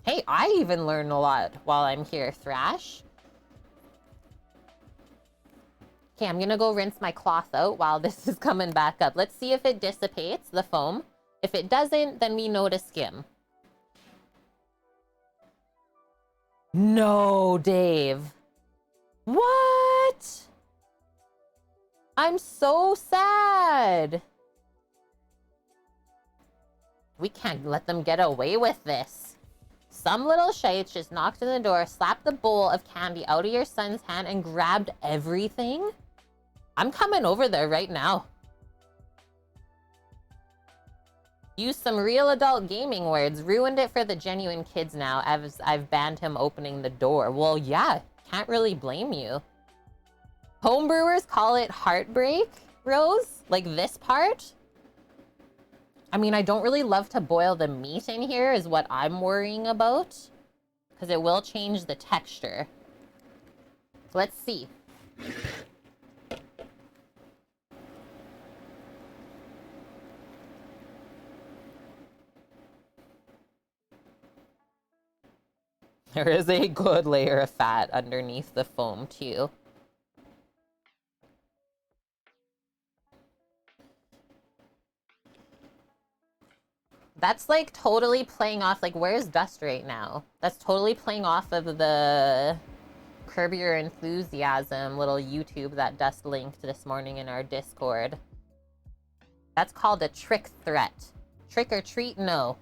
Hey, I even learn a lot while I'm here, Thrash. Okay, I'm gonna go rinse my cloth out while this is coming back up. Let's see if it dissipates, the foam. If it doesn't, then we know to skim. No, Dave. What? I'm so sad. We can't let them get away with this. Some little shites just knocked on the door, slapped the bowl of candy out of your son's hand, and grabbed everything? I'm coming over there right now. Use some real adult gaming words. Ruined it for the genuine kids now, as I've banned him opening the door. Well, yeah, can't really blame you. Homebrewers call it heartbreak, Rose? Like this part? I mean, I don't really love to boil the meat in here is what I'm worrying about. Because it will change the texture. Let's see. There is a good layer of fat underneath the foam, too. That's like totally playing off, like, where's Dust right now? That's totally playing off of the Curb Your Enthusiasm little YouTube that Dust linked this morning in our Discord. That's called a trick threat. Trick or treat? No.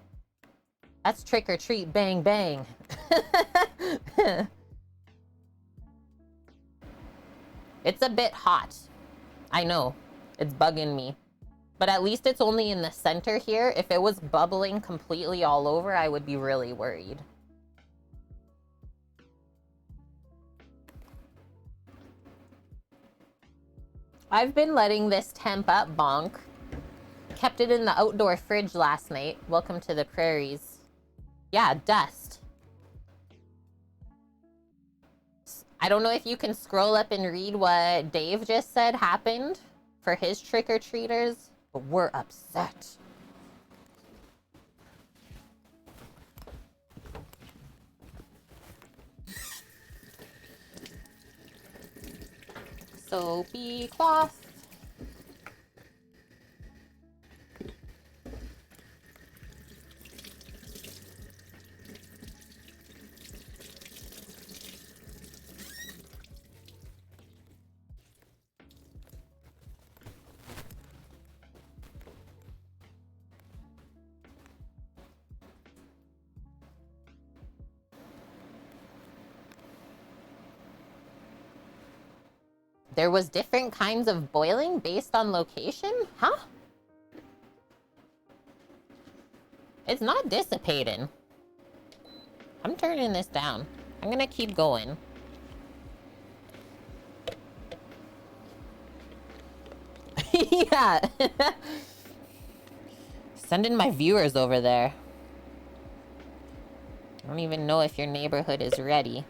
That's trick or treat, bang, bang. It's a bit hot. I know. It's bugging me. But at least it's only in the center here. If it was bubbling completely all over, I would be really worried. I've been letting this temp up, bonk. Kept it in the outdoor fridge last night. Welcome to the prairies. Yeah, Dust. I don't know if you can scroll up and read what Dave just said happened for his trick-or-treaters, but we're upset. Soapy cloth. There was different kinds of boiling based on location? Huh? It's not dissipating. I'm turning this down. I'm gonna keep going. Yeah. Sending my viewers over there. I don't even know if your neighborhood is ready.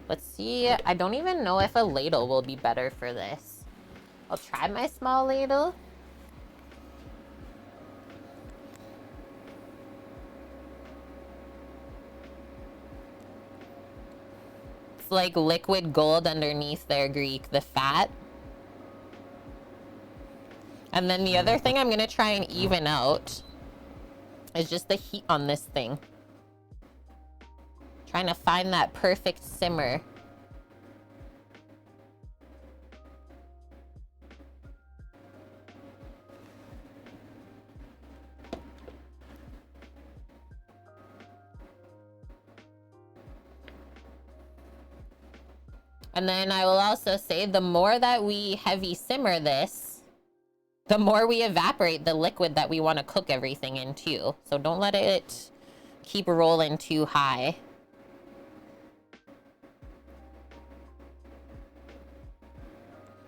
Let's see. I don't even know if a ladle will be better for this. I'll try my small ladle. It's like liquid gold underneath there, Greek, the fat. And then the other thing I'm gonna try and even out is just the heat on this thing. Trying to find that perfect simmer. And then I will also say the more that we heavy simmer this, the more we evaporate the liquid that we want to cook everything in too. So don't let it keep rolling too high.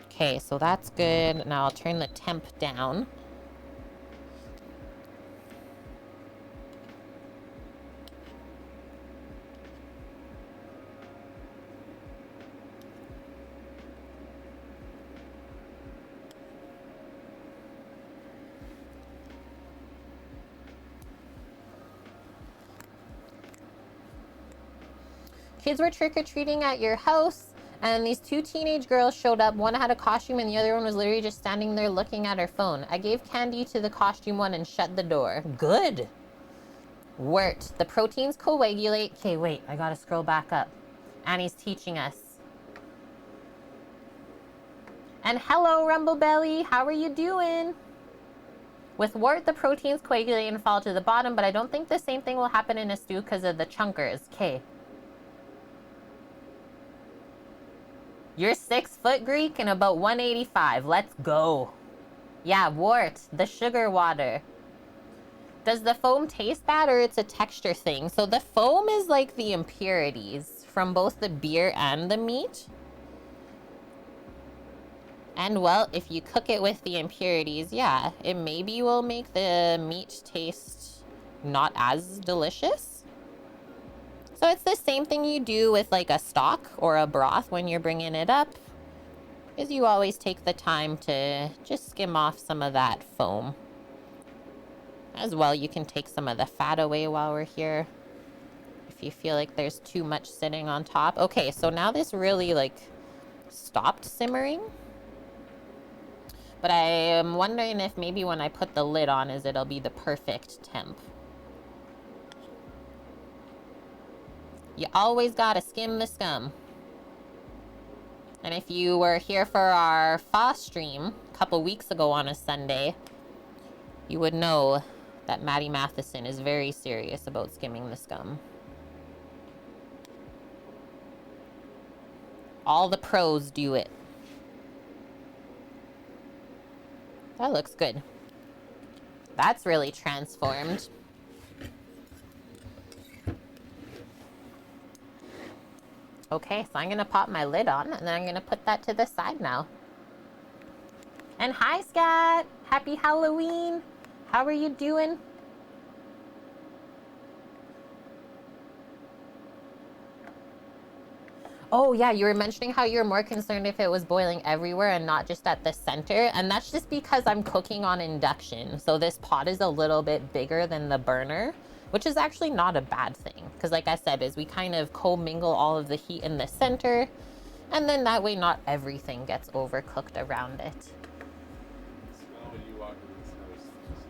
Okay, so that's good. Now I'll turn the temp down. Kids were trick-or-treating at your house, and these two teenage girls showed up. One had a costume, and the other one was literally just standing there looking at her phone. I gave candy to the costume one and shut the door. Good. Wort. The proteins coagulate. Okay, wait. I gotta scroll back up. Annie's teaching us. And hello, Rumblebelly. How are you doing? With wort, the proteins coagulate and fall to the bottom, but I don't think the same thing will happen in a stew because of the chunkers. Okay. You're 6 foot Greek and about 185. Let's go. Yeah, wort, the sugar water. Does the foam taste bad or it's a texture thing? So the foam is like the impurities from both the beer and the meat. And well, if you cook it with the impurities, yeah, it maybe will make the meat taste not as delicious. So it's the same thing you do with like a stock or a broth when you're bringing it up, is you always take the time to just skim off some of that foam. As well, you can take some of the fat away while we're here if you feel like there's too much sitting on top. Okay, so now this really like stopped simmering. But I am wondering if maybe when I put the lid on, it'll be the perfect temp. You always gotta skim the scum. And if you were here for our pho stream a couple weeks ago on a Sunday, you would know that Maddie Matheson is very serious about skimming the scum. All the pros do it. That looks good. That's really transformed. Okay, so I'm gonna pop my lid on and then I'm gonna put that to the side now. And hi, Scat! Happy Halloween! How are you doing? Oh yeah, you were mentioning how you're more concerned if it was boiling everywhere and not just at the center. And that's just because I'm cooking on induction. So this pot is a little bit bigger than the burner, which is actually not a bad thing. Because like I said, is we kind of commingle all of the heat in the center. And then that way not everything gets overcooked around it. Smell when you walk into this house.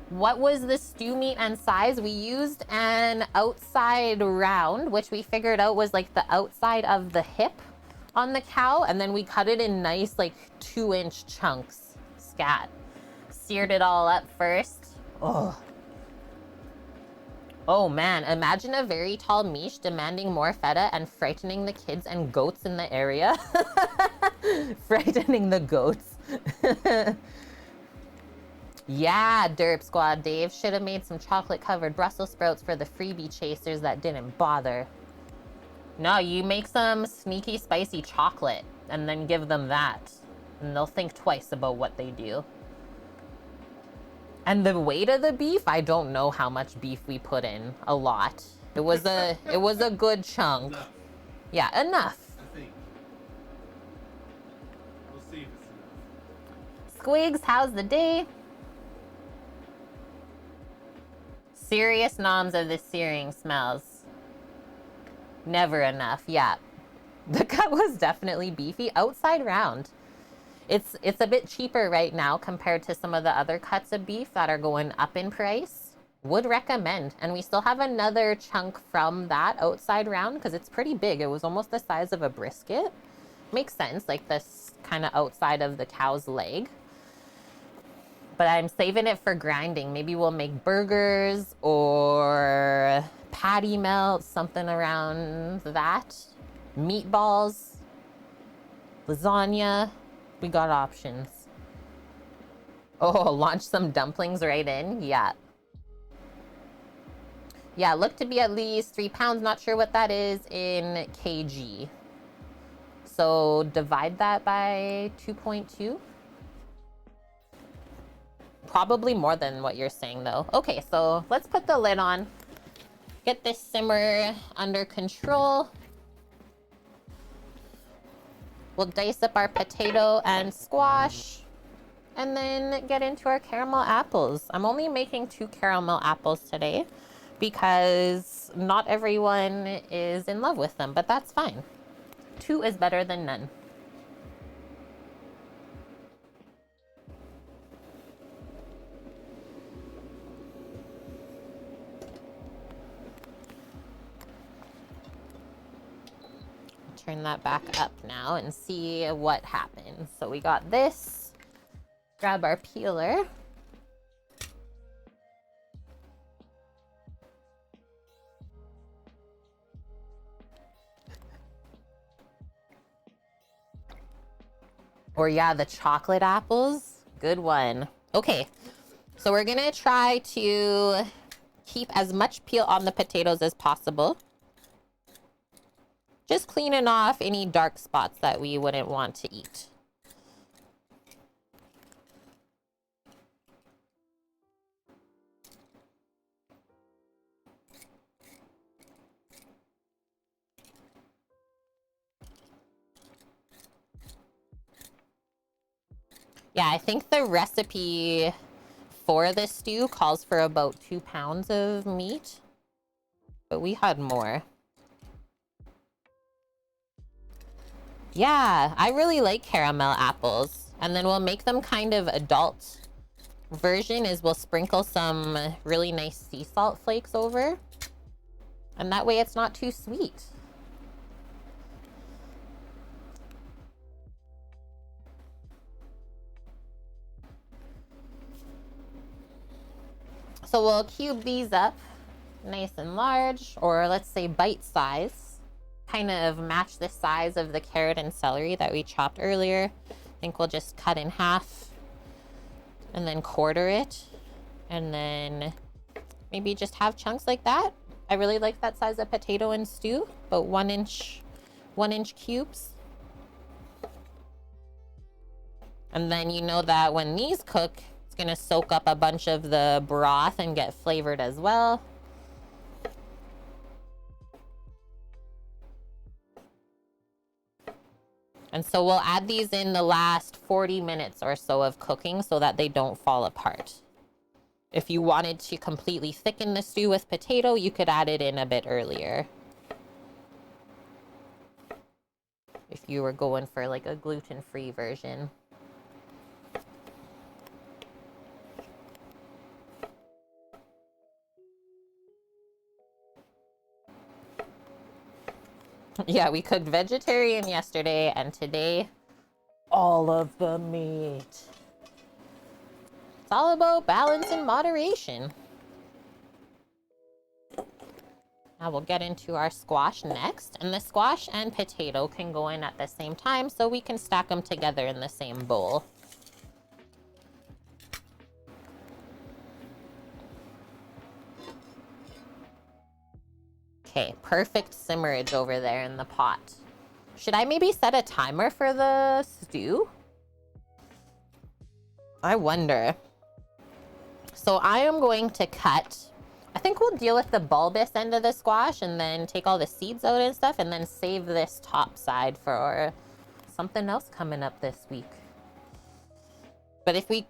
What was the stew meat and size? We used an outside round, which we figured out was like the outside of the hip on the cow. And then we cut it in nice like 2-inch chunks. Scat. Seared it all up first. Oh. Oh man, imagine a very tall miche demanding more feta and frightening the kids and goats in the area. Frightening the goats. Yeah, Derp Squad Dave. Should have made some chocolate-covered Brussels sprouts for the freebie chasers that didn't bother. No, you make some sneaky spicy chocolate and then give them that. And they'll think twice about what they do. And the weight of the beef, I don't know how much beef we put in. A lot. It was a good chunk. Enough. Yeah, enough. I think. We'll see if it's enough. Squigs, how's the day? Serious noms of the searing smells. Never enough, yeah. The cut was definitely beefy. Outside round. It's a bit cheaper right now compared to some of the other cuts of beef that are going up in price. Would recommend. And we still have another chunk from that outside round because it's pretty big. It was almost the size of a brisket. Makes sense, like this kind of outside of the cow's leg. But I'm saving it for grinding. Maybe we'll make burgers or patty melt, something around that. Meatballs, lasagna. We got options. Oh, launch some dumplings right in? Yeah. Yeah, look to be at least 3 pounds. Not sure what that is in kg. So divide that by 2.2. Probably more than what you're saying though. Okay, so let's put the lid on. Get this simmer under control. We'll dice up our potato and squash. And then get into our caramel apples. I'm only making 2 caramel apples today because not everyone is in love with them, but that's fine. 2 is better than none. Turn that back up now and see what happens. So we got this. Grab our peeler. Or yeah, the chocolate apples. Good one. Okay, so we're gonna try to keep as much peel on the potatoes as possible. Just cleaning off any dark spots that we wouldn't want to eat. Yeah, I think the recipe for this stew calls for about 2 pounds of meat, but we had more. Yeah, I really like caramel apples. And then we'll make them kind of adult version is we'll sprinkle some really nice sea salt flakes over. And that way it's not too sweet. So we'll cube these up nice and large, or let's say bite size. Kind of match the size of the carrot and celery that we chopped earlier. I think we'll just cut in half and then quarter it. And then maybe just have chunks like that. I really like that size of potato and stew, about 1 inch cubes. And then you know that when these cook, it's gonna soak up a bunch of the broth and get flavored as well. And so we'll add these in the last 40 minutes or so of cooking so that they don't fall apart. If you wanted to completely thicken the stew with potato, you could add it in a bit earlier. If you were going for like a gluten-free version. Yeah, we cooked vegetarian yesterday, and today, all of the meat. It's all about balance and moderation. Now we'll get into our squash next, and the squash and potato can go in at the same time, so we can stack them together in the same bowl. Okay, perfect simmerage over there in the pot. Should I maybe set a timer for the stew? I wonder. So I am going to cut, I think we'll deal with the bulbous end of the squash and then take all the seeds out and stuff and then save this top side for something else coming up this week. But if we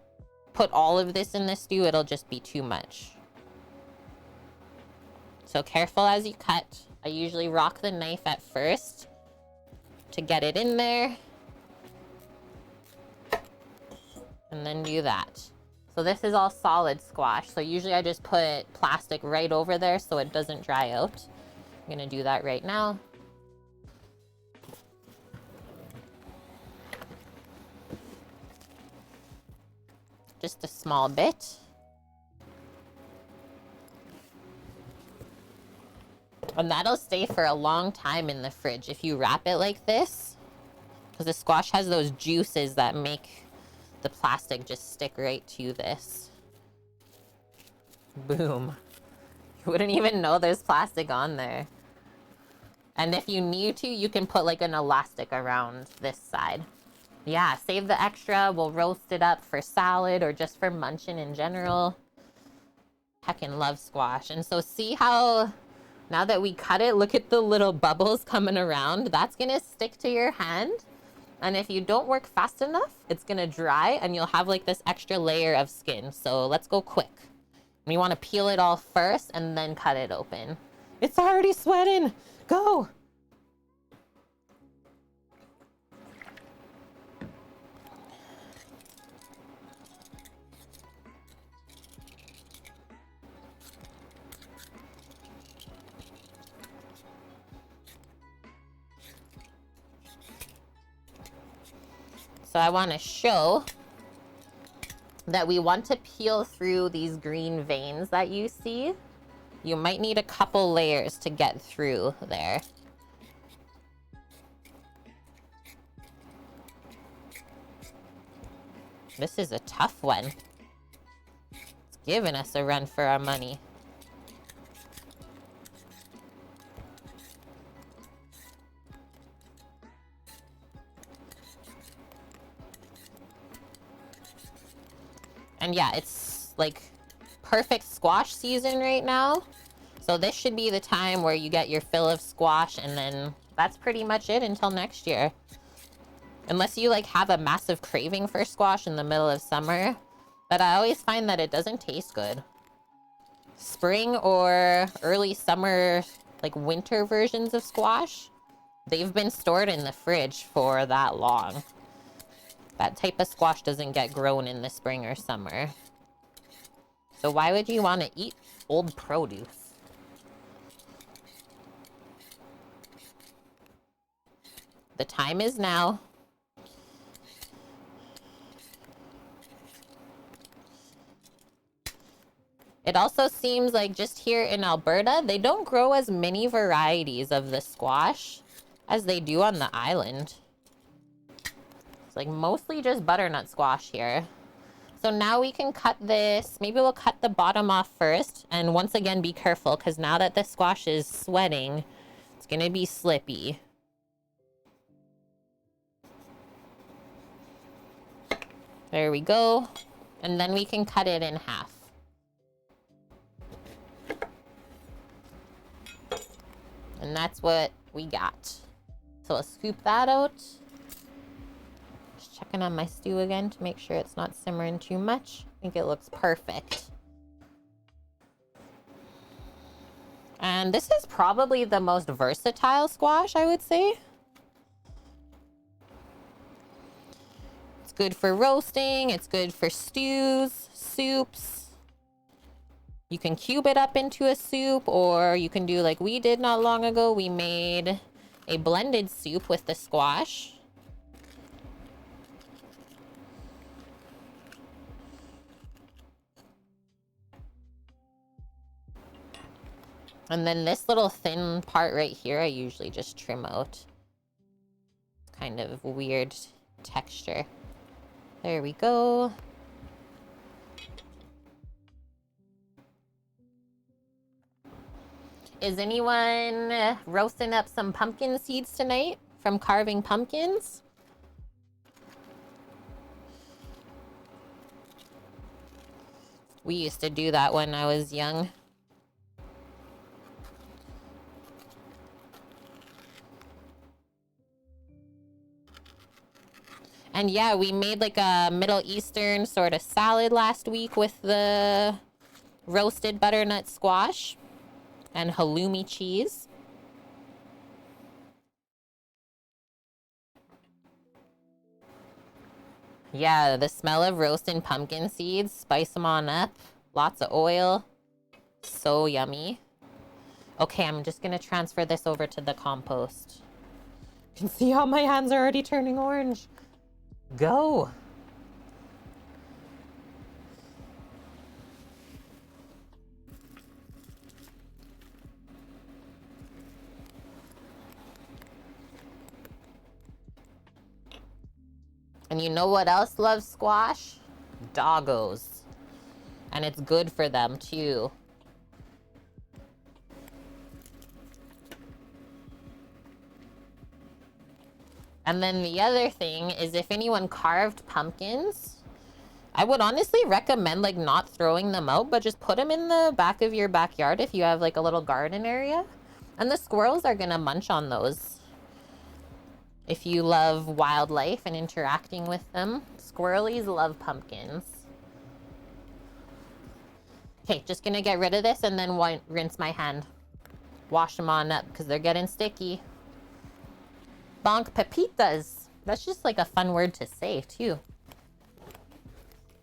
put all of this in the stew, it'll just be too much. So careful as you cut. I usually rock the knife at first to get it in there. And then do that. So this is all solid squash. So usually I just put plastic right over there so it doesn't dry out. I'm gonna do that right now. Just a small bit. And that'll stay for a long time in the fridge if you wrap it like this. Because the squash has those juices that make the plastic just stick right to this. Boom. You wouldn't even know there's plastic on there. And if you need to, you can put like an elastic around this side. Yeah, save the extra. We'll roast it up for salad or just for munching in general. Heckin' love squash. And so see how now that we cut it, look at the little bubbles coming around. That's gonna stick to your hand. And if you don't work fast enough, it's gonna dry and you'll have like this extra layer of skin. So let's go quick. We wanna peel it all first and then cut it open. It's already sweating. Go. So I want to show that we want to peel through these green veins that you see. You might need a couple layers to get through there. This is a tough one. It's giving us a run for our money. And yeah, it's like perfect squash season right now. So this should be the time where you get your fill of squash, and then that's pretty much it until next year. Unless you like have a massive craving for squash in the middle of summer. But I always find that it doesn't taste good. Spring or early summer, like winter versions of squash, they've been stored in the fridge for that long. That type of squash doesn't get grown in the spring or summer. So why would you want to eat old produce? The time is now. It also seems like just here in Alberta, they don't grow as many varieties of the squash as they do on the island. It's like mostly just butternut squash here. So now we can cut this. Maybe we'll cut the bottom off first. And once again, be careful, because now that the squash is sweating, it's going to be slippy. There we go. And then we can cut it in half. And that's what we got. So I'll scoop that out. Just checking on my stew again to make sure it's not simmering too much. I think it looks perfect. And this is probably the most versatile squash, I would say. It's good for roasting. It's good for stews, soups. You can cube it up into a soup, or you can do like we did not long ago. We made a blended soup with the squash. And then this little thin part right here, I usually just trim out. It's kind of weird texture. There we go. Is anyone roasting up some pumpkin seeds tonight from carving pumpkins? We used to do that when I was young. And yeah, we made like a Middle Eastern sort of salad last week with the roasted butternut squash and halloumi cheese. Yeah, the smell of roasting pumpkin seeds, spice them on up. Lots of oil. So yummy. Okay, I'm just gonna transfer this over to the compost. You can see how my hands are already turning orange. Go. And And you know what else loves squash? Doggos. And it's good for them too. And then the other thing is, if anyone carved pumpkins, I would honestly recommend like not throwing them out, but just put them in the back of your backyard if you have like a little garden area. And the squirrels are gonna munch on those. If you love wildlife and interacting with them, squirrelies love pumpkins. Okay, just gonna get rid of this and then rinse my hand. Wash them on up because they're getting sticky. Bonk pepitas. That's just like a fun word to say too.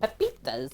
Pepitas.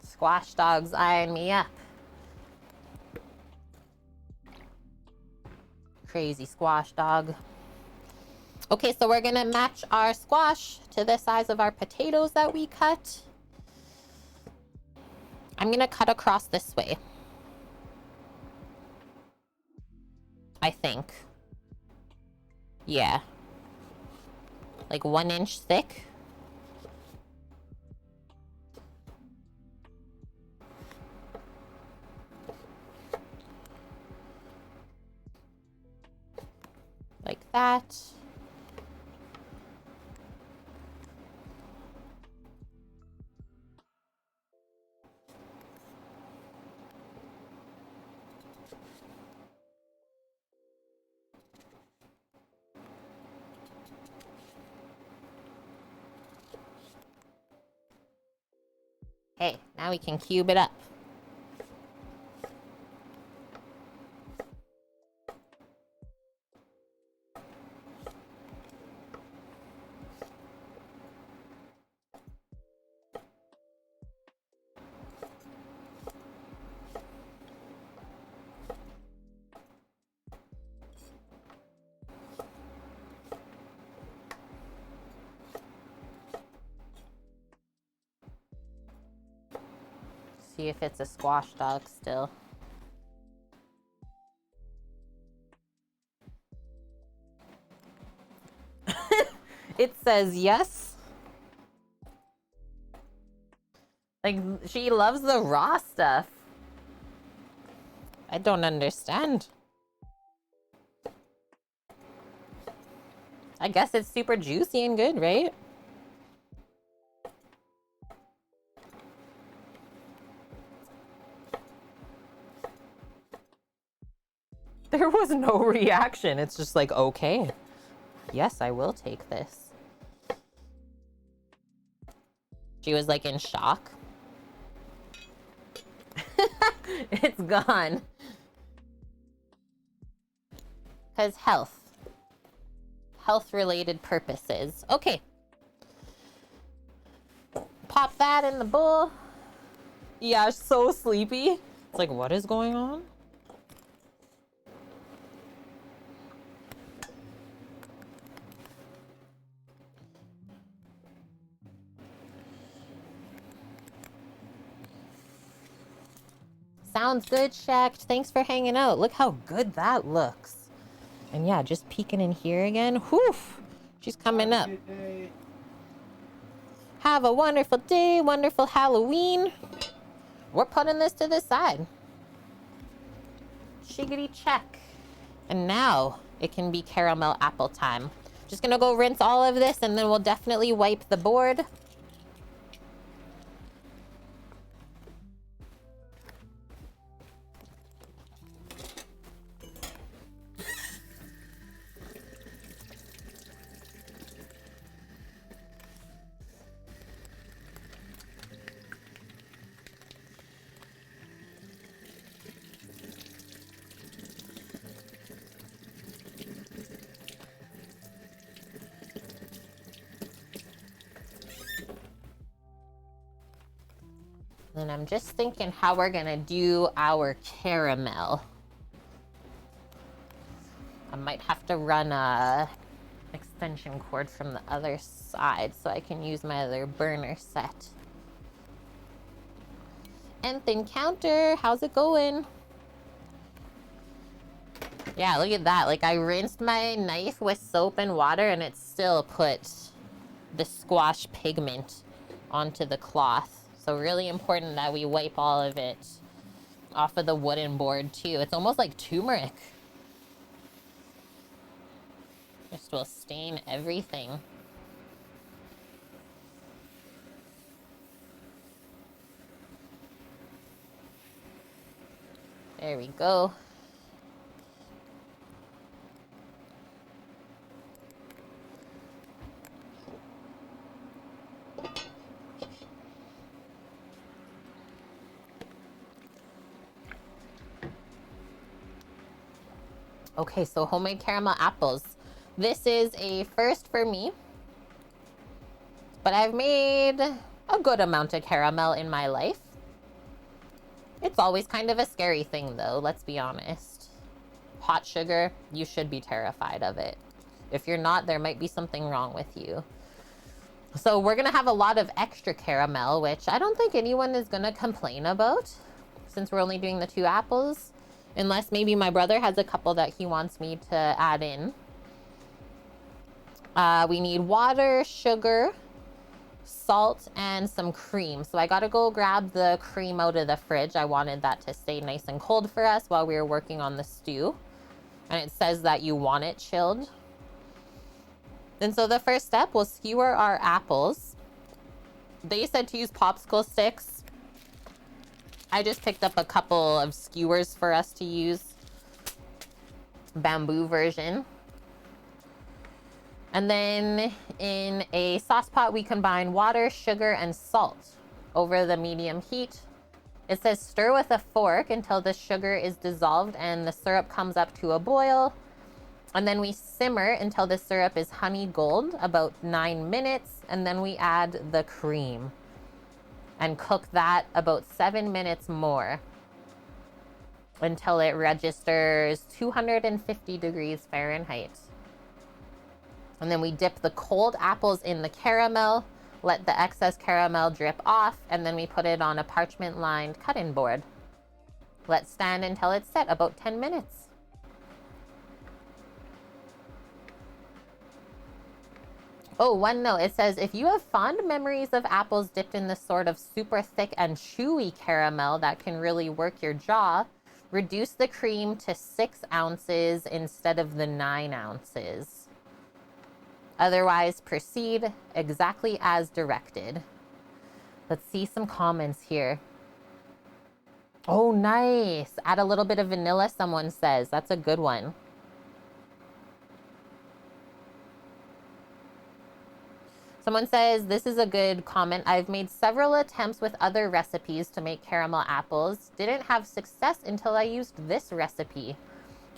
Squash dogs eyeing me up. Crazy squash dog. Okay, so we're gonna match our squash to the size of our potatoes that we cut. I'm gonna cut across this way. I think. Yeah. Like 1 inch thick. Like that. Okay, now we can cube it up. See if it's a squash dog still. It says yes. Like, she loves the raw stuff. I don't understand. I guess it's super juicy and good, right? There was no reaction. It's just like, okay. Yes, I will take this. She was like in shock. It's gone. Because health. Health-related purposes. Okay. Pop that in the bowl. Yeah, so sleepy. It's like, what is going on? Sounds good, Shaq. Thanks for hanging out. Look how good that looks. And yeah, just peeking in here again. Whew. She's coming up. Have a wonderful day. Wonderful Halloween. We're putting this to the side. Shiggity check. And now it can be caramel apple time. Just gonna go rinse all of this and then we'll definitely wipe the board. And I'm just thinking how we're gonna do our caramel. I might have to run a extension cord from the other side so I can use my other burner set. Nth encounter, how's it going? Yeah, look at that. Like, I rinsed my knife with soap and water and it still put the squash pigment onto the cloth. So really important that we wipe all of it off of the wooden board too. It's almost like turmeric. Just will stain everything. There we go. Okay, so homemade caramel apples. This is a first for me, but I've made a good amount of caramel in my life. It's always kind of a scary thing though, let's be honest. Hot sugar, you should be terrified of it. If you're not, there might be something wrong with you. So we're gonna have a lot of extra caramel, which I don't think anyone is gonna complain about since we're only doing the 2 apples. Unless maybe my brother has a couple that he wants me to add in. We need water, sugar, salt, and some cream. So I gotta go grab the cream out of the fridge. I wanted that to stay nice and cold for us while we were working on the stew. And it says that you want it chilled. And so the first step, we'll skewer our apples. They said to use popsicle sticks. I just picked up a couple of skewers for us to use. Bamboo version. And then in a sauce pot, we combine water, sugar, and salt over the medium heat. It says stir with a fork until the sugar is dissolved and the syrup comes up to a boil. And then we simmer until the syrup is honey gold, about 9 minutes. And then we add the cream and cook that about 7 minutes more until it registers 250 degrees Fahrenheit. And then we dip the cold apples in the caramel, let the excess caramel drip off, and then we put it on a parchment-lined cut-in board. Let stand until it's set, about 10 minutes. Oh, one note, it says, if you have fond memories of apples dipped in this sort of super thick and chewy caramel that can really work your jaw, reduce the cream to 6 ounces instead of the 9 ounces. Otherwise, proceed exactly as directed. Let's see some comments here. Oh, nice. Add a little bit of vanilla, someone says. That's a good one. Someone says, this is a good comment. I've made several attempts with other recipes to make caramel apples. Didn't have success until I used this recipe.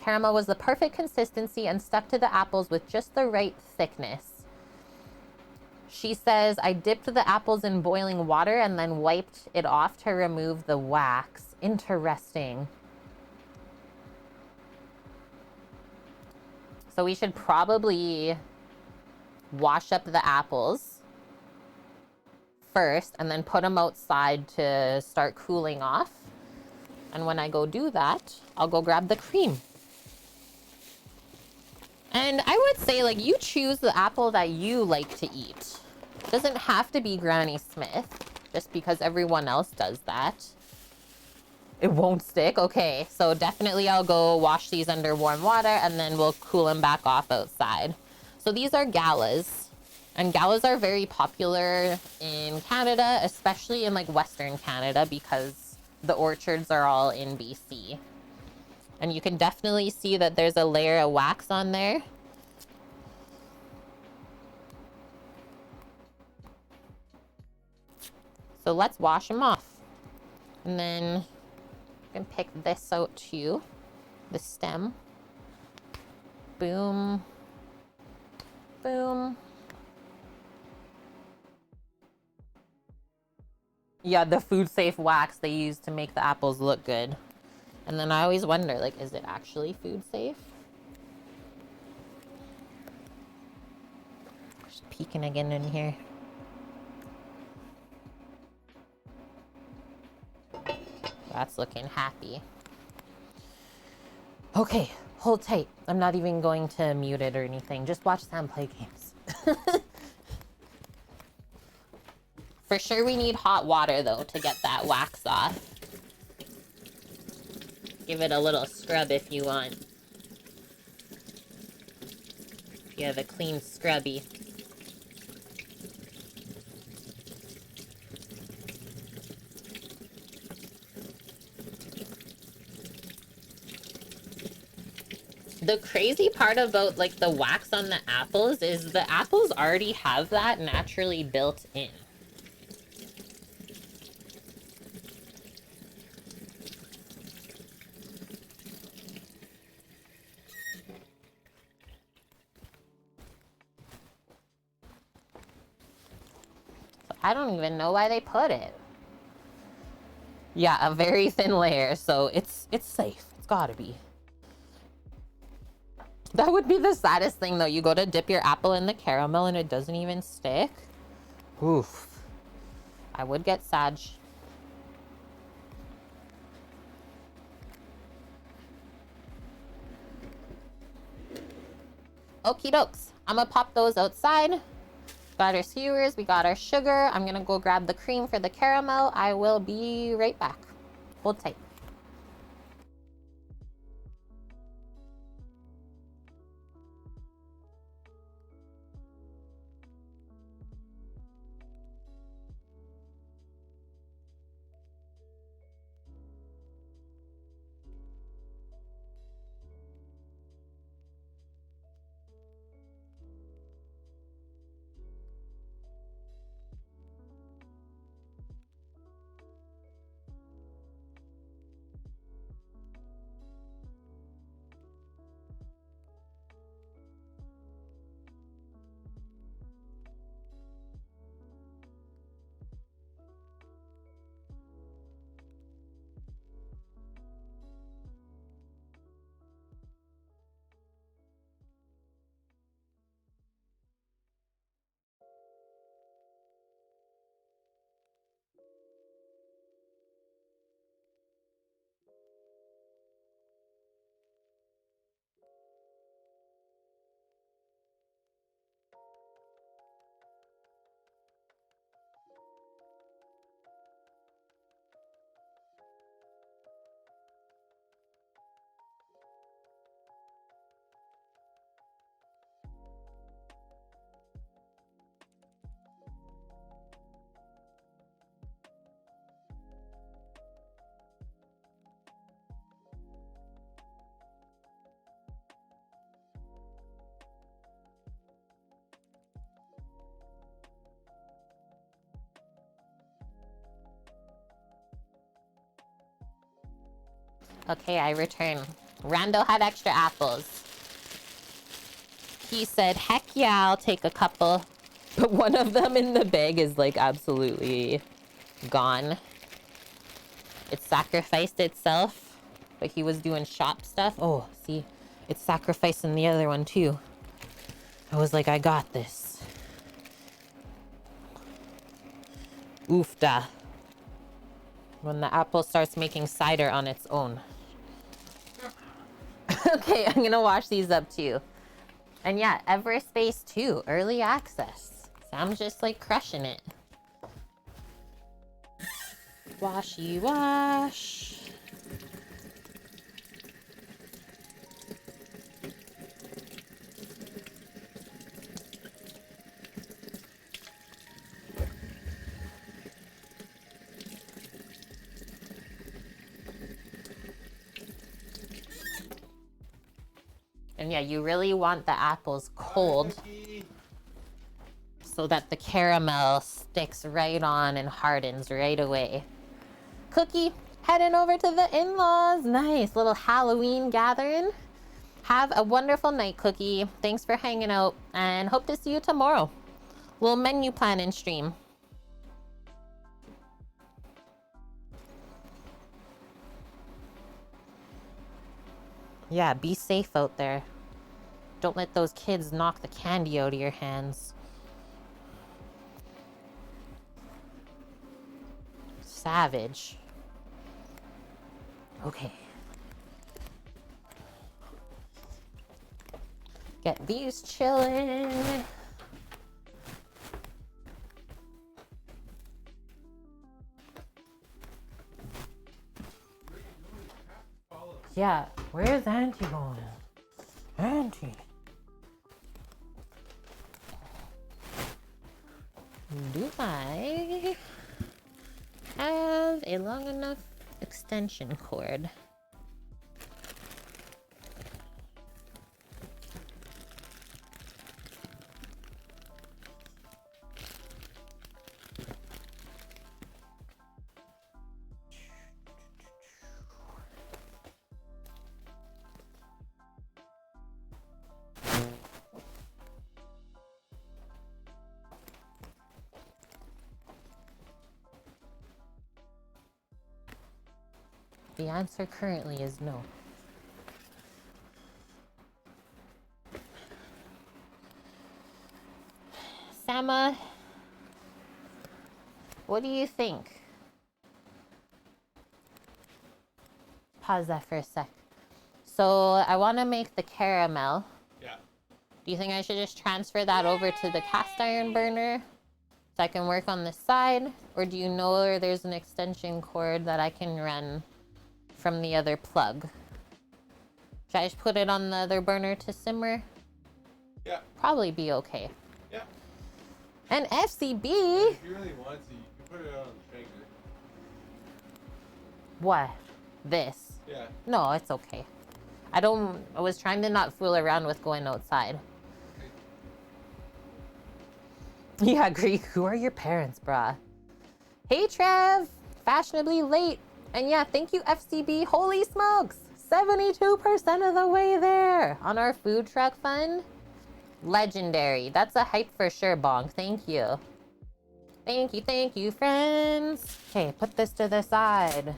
Caramel was the perfect consistency and stuck to the apples with just the right thickness. She says, I dipped the apples in boiling water and then wiped it off to remove the wax. Interesting. So we should probably wash up the apples first and then put them outside to start cooling off. And when I go do that, I'll go grab the cream. And I would say, like, you choose the apple that you like to eat. It doesn't have to be Granny Smith just because everyone else does that. It won't stick. Okay, so definitely I'll go wash these under warm water and then we'll cool them back off outside. So these are galas, and galas are very popular in Canada, especially in like Western Canada because the orchards are all in BC. And you can definitely see that there's a layer of wax on there. So let's wash them off. And then you can pick this out too, the stem. Boom. Boom. Yeah, the food safe wax they use to make the apples look good. And then I always wonder, like, is it actually food safe? Just peeking again in here. That's looking happy. Okay, hold tight. I'm not even going to mute it or anything. Just watch Sam play games. For sure we need hot water, though, to get that wax off. Give it a little scrub if you want. If you have a clean scrubby. The crazy part about, like, the wax on the apples is the apples already have that naturally built in. So I don't even know why they put it. Yeah, a very thin layer, so it's safe. It's gotta be. That would be the saddest thing, though. You go to dip your apple in the caramel and it doesn't even stick. Oof. I would get sad. Okie dokes. I'm gonna pop those outside. Got our skewers, we got our sugar. I'm gonna go grab the cream for the caramel. I will be right back. Hold tight. Okay, I return. Rando had extra apples. He said, heck yeah, I'll take a couple. But one of them in the bag is like absolutely gone. It sacrificed itself, but he was doing shop stuff. Oh, see, it's sacrificing the other one too. I was like, I got this. Oofda. When the apple starts making cider on its own. Okay, I'm gonna wash these up too. And yeah, Everspace 2, early access. Sam's just like crushing it. Washy wash. And yeah, you really want the apples cold so that the caramel sticks right on and hardens right away. Cookie, heading over to the in-laws. Nice little Halloween gathering. Have a wonderful night, Cookie. Thanks for hanging out and hope to see you tomorrow. Little menu plan and stream. Yeah, be safe out there. Don't let those kids knock the candy out of your hands. Savage. Okay. Get these chilling. Yeah, where's Auntie going? Auntie. Do I have a long enough extension cord? The answer currently is no. Sama, what do you think? Pause that for a sec. So I want to make the caramel. Yeah. Do you think I should just transfer that over to the cast iron burner so I can work on this side? Or do you know there's an extension cord that I can run from the other plug? Should I just put it on the other burner to simmer? Yeah. Probably be okay. Yeah. And FCB! If you really want to, you can put it on the shaker. What? This? Yeah. No, it's okay. I was trying to not fool around with going outside. Okay. Yeah, Greek, who are your parents, brah? Hey, Trev! Fashionably late. And yeah, thank you, FCB. Holy smokes! 72% of the way there on our food truck fund. Legendary. That's a hype for sure, Bonk. Thank you. Thank you, friends. Okay, put this to the side.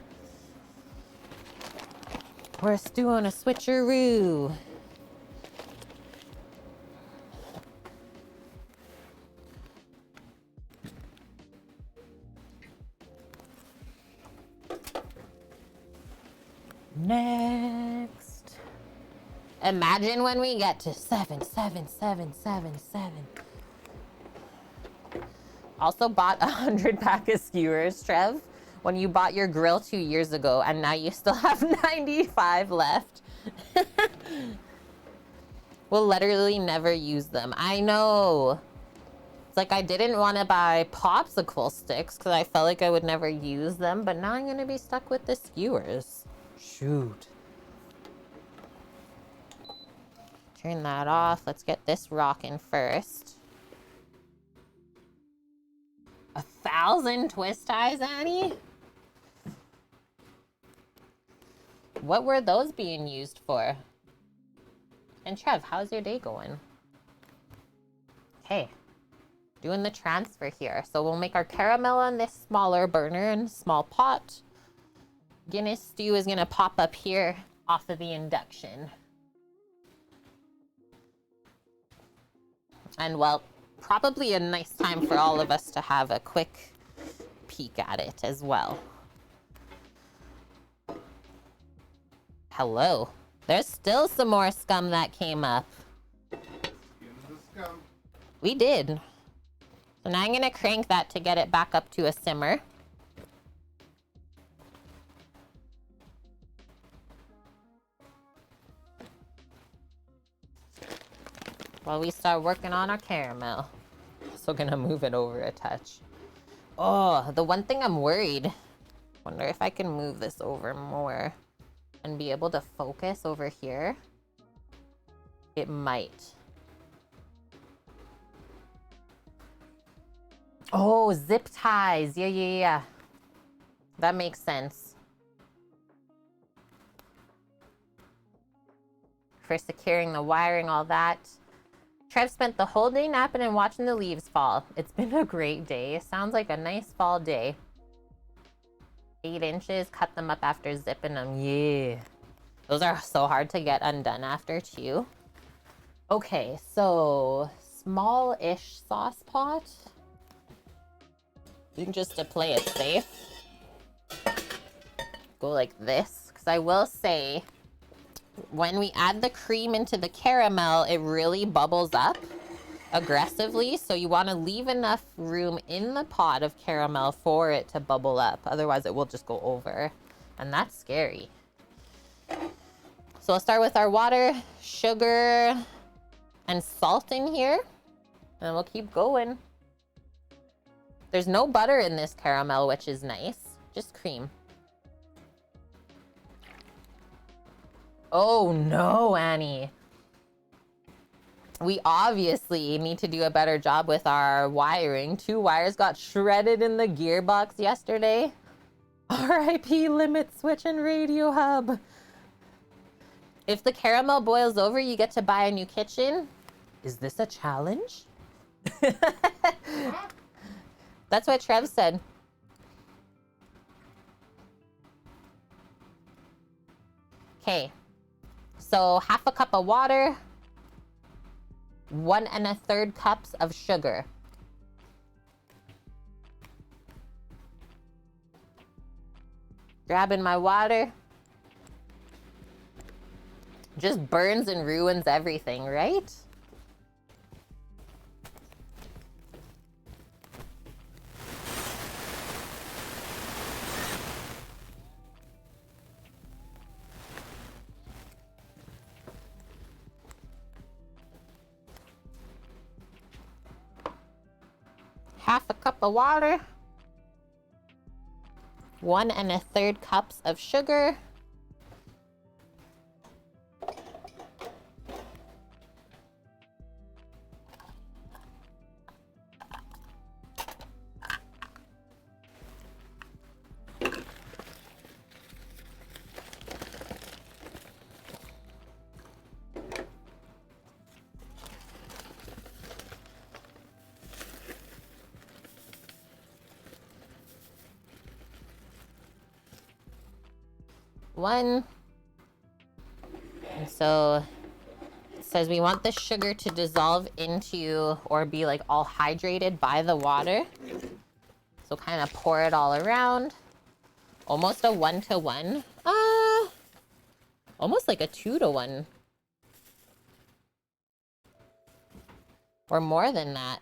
We're doing a switcheroo. Next. Imagine when we get to 77777. Also bought 100 pack of skewers, Trev, when you bought your grill 2 years ago, and now you still have 95 left. We'll literally never use them. I know. It's like I didn't want to buy popsicle sticks because I felt like I would never use them, but now I'm going to be stuck with the skewers. Shoot. Turn that off. Let's get this rocking first. 1,000 twist ties, Annie? What were those being used for? And Trev, how's your day going? Okay. Doing the transfer here. So we'll make our caramel on this smaller burner and small pot. Guinness stew is gonna pop up here off of the induction. And well, probably a nice time for all of us to have a quick peek at it as well. Hello. There's still some more scum that came up. We did. So now I'm gonna crank that to get it back up to a simmer. While we start working on our caramel. So gonna move it over a touch. Oh, the one thing I'm worried. Wonder if I can move this over more and be able to focus over here. It might. Oh, zip ties. Yeah. That makes sense. For securing the wiring, all that. Trev spent the whole day napping and watching the leaves fall. It's been a great day. Sounds like a nice fall day. 8 inches, cut them up after zipping them. Yeah. Those are so hard to get undone after too. Okay, so small-ish sauce pot. Just to play it safe. Go like this, because I will say, when we add the cream into the caramel, it really bubbles up aggressively, so you want to leave enough room in the pot of caramel for it to bubble up. Otherwise, it will just go over, and that's scary. So we'll start with our water, sugar, and salt in here, and we'll keep going. There's no butter in this caramel, which is nice. Just cream. Oh no, Annie. We obviously need to do a better job with our wiring. 2 wires got shredded in the gearbox yesterday. RIP limit switch and radio hub. If the caramel boils over, you get to buy a new kitchen. Is this a challenge? That's what Trev said. Okay. So 1/2 cup of water. 1 1/3 cups of sugar. Grabbing my water. Just burns and ruins everything, right? Half a cup of water. 1 1/3 cups of sugar. One. And so it says we want the sugar to dissolve into or be like all hydrated by the water. So kind of pour it all around. Almost a 1-to-1. Almost like a 2-to-1. Or more than that.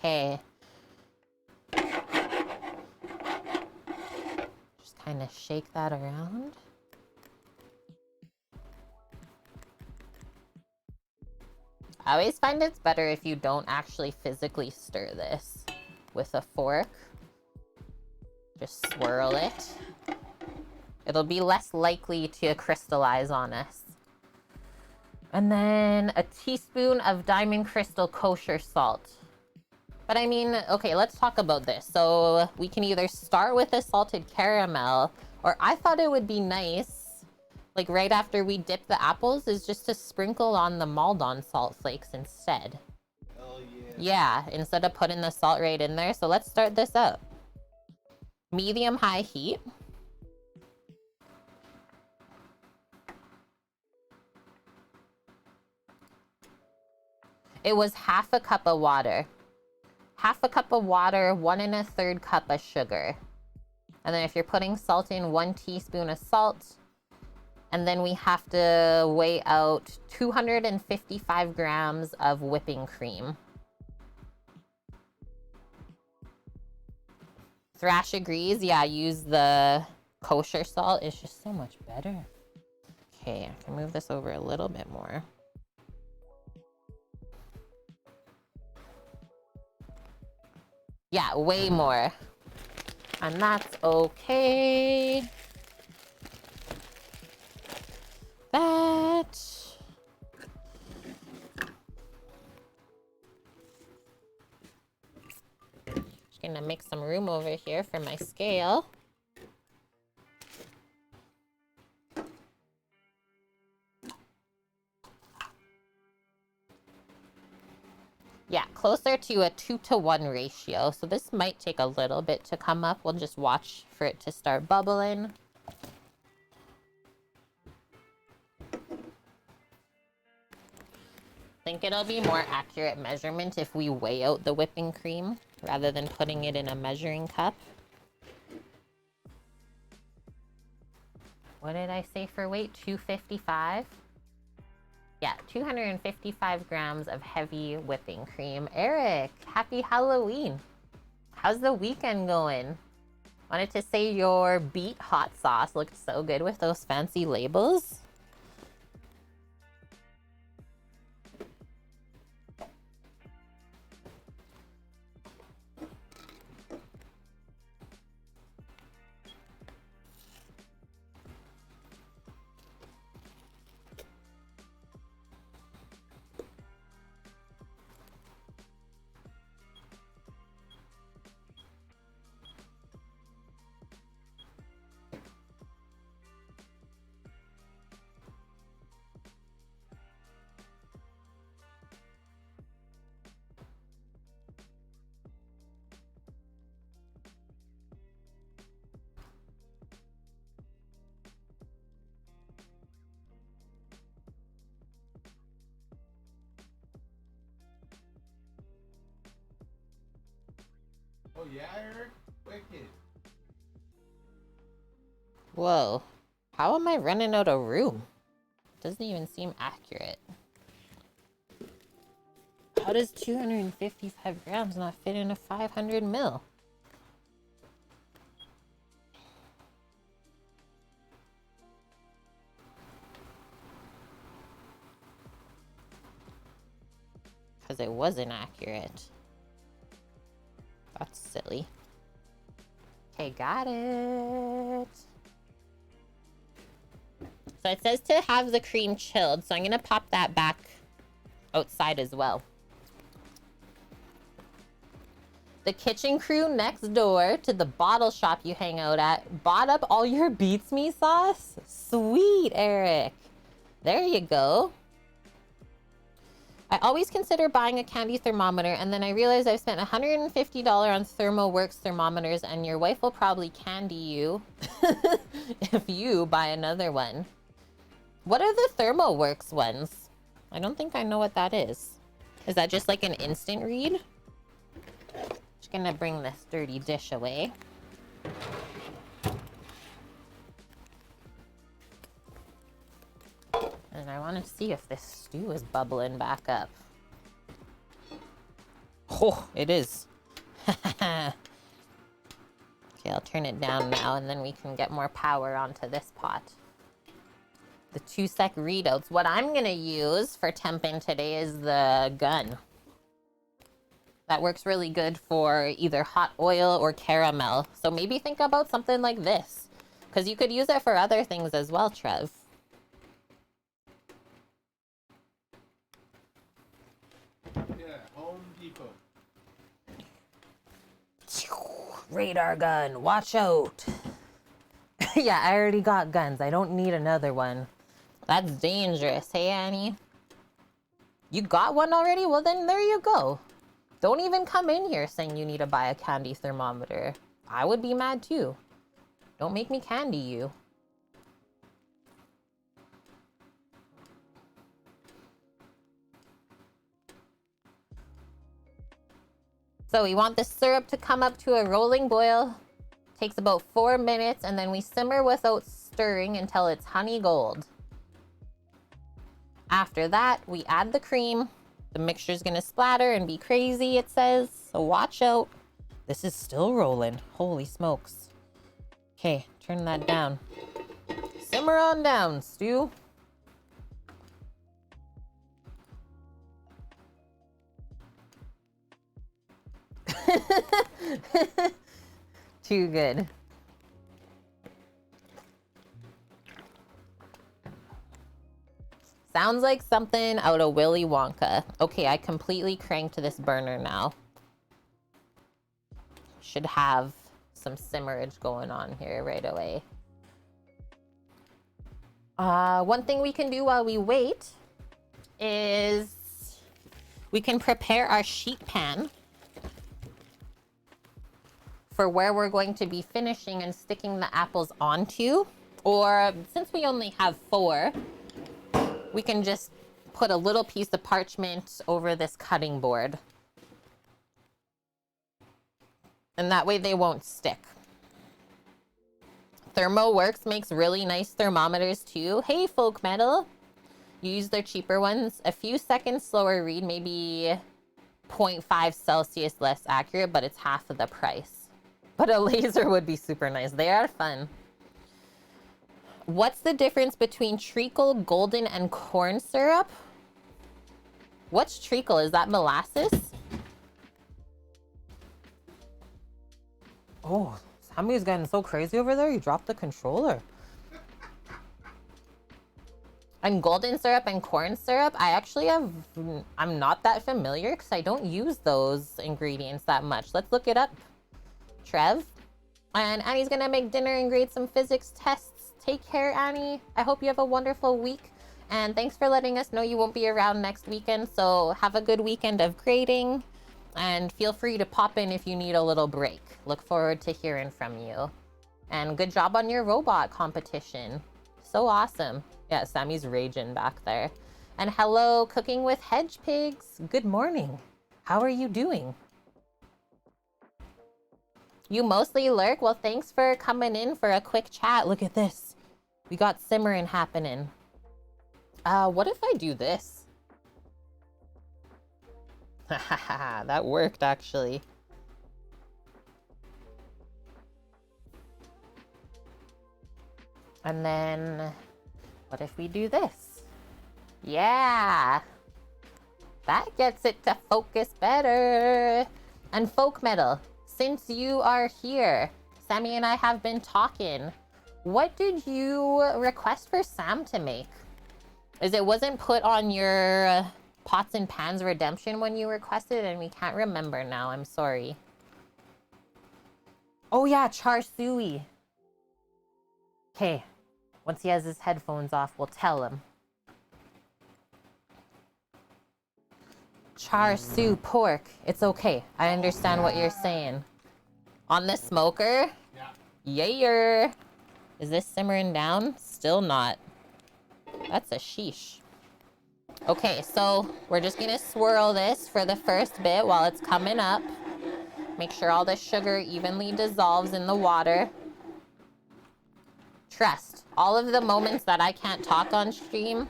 Okay. Just kind of shake that around. I always find it's better if you don't actually physically stir this with a fork. Just swirl it. It'll be less likely to crystallize on us. And then a teaspoon of Diamond Crystal kosher salt. But I mean, okay, let's talk about this. So we can either start with a salted caramel, or I thought it would be nice, like right after we dip the apples, is just to sprinkle on the Maldon salt flakes instead. Oh yeah. Yeah, instead of putting the salt right in there. So let's start this up. Medium-high heat. It was 1/2 cup of water. 1/2 cup of water, 1 1/3 cup of sugar. And then if you're putting salt in, 1 teaspoon of salt. And then we have to weigh out 255 grams of whipping cream. Thrash agrees. Yeah, use the kosher salt. It's just so much better. Okay, I can move this over a little bit more. Yeah, way more. And that's okay. That. Just gonna make some room over here for my scale. Yeah, closer to a 2-to-1 ratio. So this might take a little bit to come up. We'll just watch for it to start bubbling. I think it'll be more accurate measurement if we weigh out the whipping cream rather than putting it in a measuring cup. What did I say for weight? 255? Yeah, 255 grams of heavy whipping cream. Eric, happy Halloween. How's the weekend going? Wanted to say your beet hot sauce looked so good with those fancy labels. Oh yeah, Eric? Wicked. Whoa, how am I running out of room? Doesn't even seem accurate. How does 255 grams not fit in a 500 ml? Because it wasn't accurate. That's silly. Okay, got it. So it says to have the cream chilled, so I'm gonna pop that back outside as well. The kitchen crew next door to the bottle shop you hang out at bought up all your Beats Me sauce? Sweet, Eric. There you go. I always consider buying a candy thermometer, and then I realize I've spent $150 on ThermoWorks thermometers, and your wife will probably candy you if you buy another one. What are the ThermoWorks ones? I don't think I know what that is. Is that just like an instant read? Just gonna bring this dirty dish away. And I want to see if this stew is bubbling back up. Oh, it is. Okay, I'll turn it down now, and then we can get more power onto this pot. The 2-sec readouts. What I'm gonna use for temping today is the gun. That works really good for either hot oil or caramel. So maybe think about something like this, because you could use it for other things as well, Trev. Yeah, Home Depot. Radar gun, watch out. Yeah, I already got guns. I don't need another one. That's dangerous. Hey, Annie? You got one already? Well, then there you go. Don't even come in here saying you need to buy a candy thermometer. I would be mad too. Don't make me candy you. So we want the syrup to come up to a rolling boil. Takes about 4 minutes, and then we simmer without stirring until it's honey gold. After that, we add the cream. The mixture's gonna splatter and be crazy, it says, so watch out. This is still rolling. Holy smokes. Okay, turn that down. Simmer on down, Stu. Too good. Sounds like something out of Willy Wonka. Okay, I completely cranked this burner now. Should have some simmerage going on here right away. One thing we can do while we wait is we can prepare our sheet pan for where we're going to be finishing and sticking the apples onto. Or since we only have 4, we can just put a little piece of parchment over this cutting board. And that way they won't stick. ThermoWorks makes really nice thermometers too. Hey, Folk Metal. You use their cheaper ones. A few seconds slower read, maybe 0.5 Celsius less accurate, but it's half of the price. But a laser would be super nice. They are fun. What's the difference between treacle, golden, and corn syrup? What's treacle? Is that molasses? Oh, Sammy's getting so crazy over there. You dropped the controller. And golden syrup and corn syrup, I'm not that familiar because I don't use those ingredients that much. Let's look it up, Trev. And Annie's gonna make dinner and grade some physics tests. Take care, Annie. I hope you have a wonderful week. And thanks for letting us know you won't be around next weekend. So have a good weekend of grading. And feel free to pop in if you need a little break. Look forward to hearing from you. And good job on your robot competition. So awesome. Yeah, Sammy's raging back there. And hello, Cooking with Hedge Pigs. Good morning. How are you doing? You mostly lurk? Well, thanks for coming in for a quick chat. Look at this. We got simmering happening. What if I do this? That worked, actually. And then, what if we do this? Yeah! That gets it to focus better. And Folk Metal, since you are here, Sammy and I have been talking. What did you request for Sam to make? Is it wasn't put on your Pots and Pans Redemption when you requested, and we can't remember now. I'm sorry. Oh yeah, char suey. Okay, once he has his headphones off, we'll tell him. Char siu pork. It's okay. I understand what you're saying. On the smoker? Yeah. Yayer. Is this simmering down? Still not. That's a sheesh. Okay, so we're just gonna swirl this for the first bit while it's coming up. Make sure all the sugar evenly dissolves in the water. Trust, all of the moments that I can't talk on stream,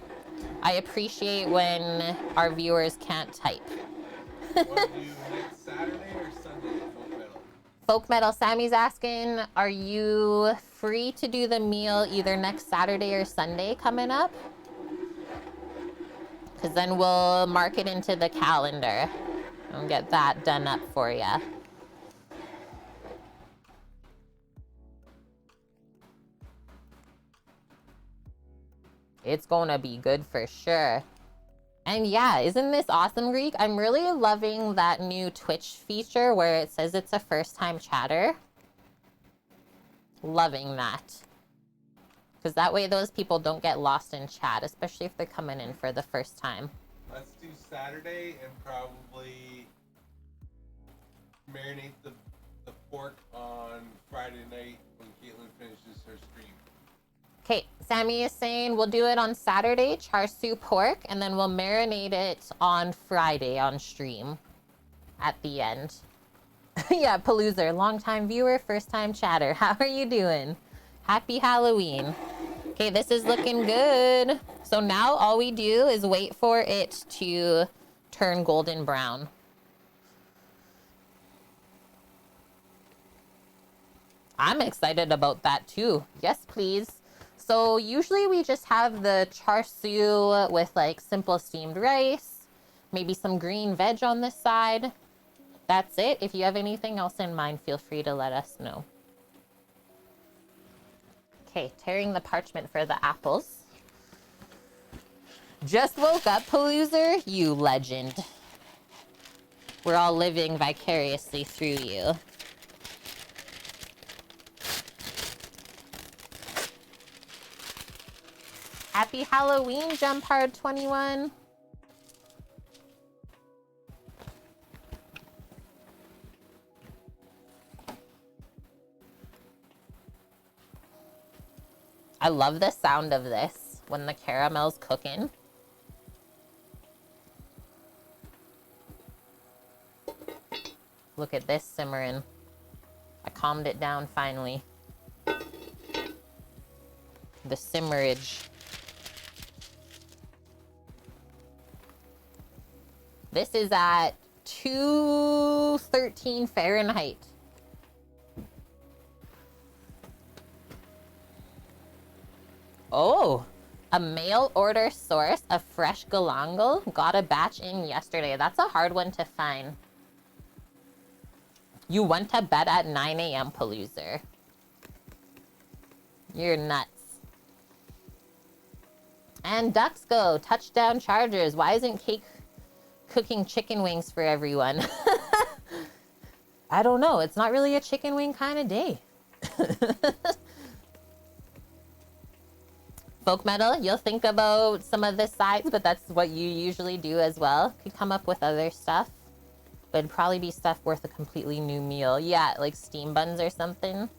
I appreciate when our viewers can't type. What do you next Saturday or Sunday, Folk Metal? Folk Metal, Sammy's asking, are you free to do the meal either next Saturday or Sunday coming up? Because then we'll mark it into the calendar and get that done up for you. It's gonna be good for sure. And yeah, isn't this awesome, Greek? I'm really loving that new Twitch feature where it says it's a first-time chatter. Loving that. Because that way those people don't get lost in chat, especially if they're coming in for the first time. Let's do Saturday and probably marinate the pork on Friday night when Caitlin finishes her stream. Okay, Sammy is saying we'll do it on Saturday, char siu pork, and then we'll marinate it on Friday on stream at the end. Yeah, Paloozer, long-time viewer, first-time chatter. How are you doing? Happy Halloween. Okay, this is looking good. So now all we do is wait for it to turn golden brown. I'm excited about that too. Yes, please. So usually we just have the char siu with like simple steamed rice, maybe some green veg on this side. That's it. If you have anything else in mind, feel free to let us know. Okay, tearing the parchment for the apples. Just woke up, Paloozer? You legend. We're all living vicariously through you. Happy Halloween, Jump Hard 21. I love the sound of this when the caramel's cooking. Look at this simmering. I calmed it down finally. The simmerage. This is at 213 Fahrenheit. Oh, a mail order source of fresh galangal. Got a batch in yesterday. That's a hard one to find. You went to bed at 9 a.m. Paloozer. You're nuts. And Ducks Go, touchdown Chargers. Why isn't Cake cooking chicken wings for everyone? I don't know. It's not really a chicken wing kind of day. Folk Metal, you'll think about some of the sides, but that's what you usually do as well. Could come up with other stuff, but it'd probably be stuff worth a completely new meal. Yeah, like steam buns or something.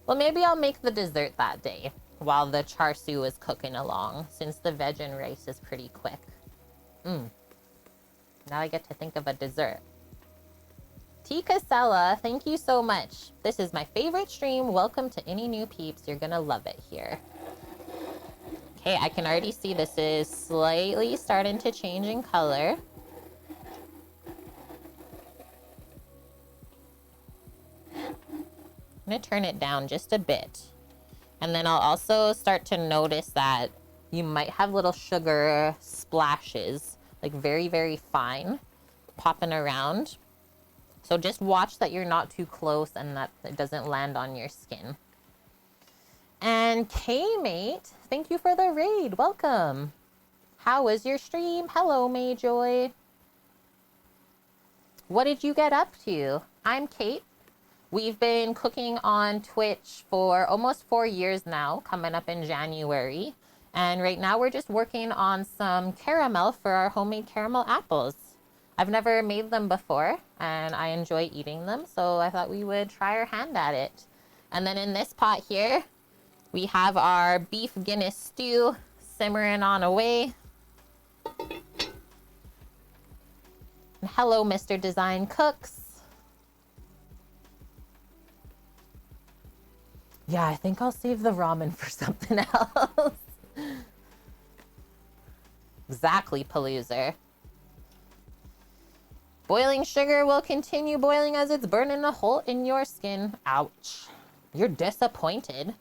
Well, maybe I'll make the dessert that day while the char siu is cooking along, since the veg and rice is pretty quick. Now I get to think of a dessert. T. Casella, thank you so much. This is my favorite stream. Welcome to any new peeps. You're gonna love it here. Okay, I can already see this is slightly starting to change in color. I'm gonna turn it down just a bit. And then I'll also start to notice that you might have little sugar splashes, like very, very fine, popping around. So just watch that you're not too close and that it doesn't land on your skin. And K-Mate, thank you for the raid. Welcome. How was your stream? Hello, Mayjoy. What did you get up to? I'm Kate. We've been cooking on Twitch for almost 4 years now, coming up in January. And right now we're just working on some caramel for our homemade caramel apples. I've never made them before and I enjoy eating them, so I thought we would try our hand at it. And then in this pot here, we have our beef Guinness stew simmering on away. And hello, Mr. Design Cooks. Yeah, I think I'll save the ramen for something else. Exactly, Paloozer. Boiling sugar will continue boiling as it's burning a hole in your skin. Ouch. You're disappointed.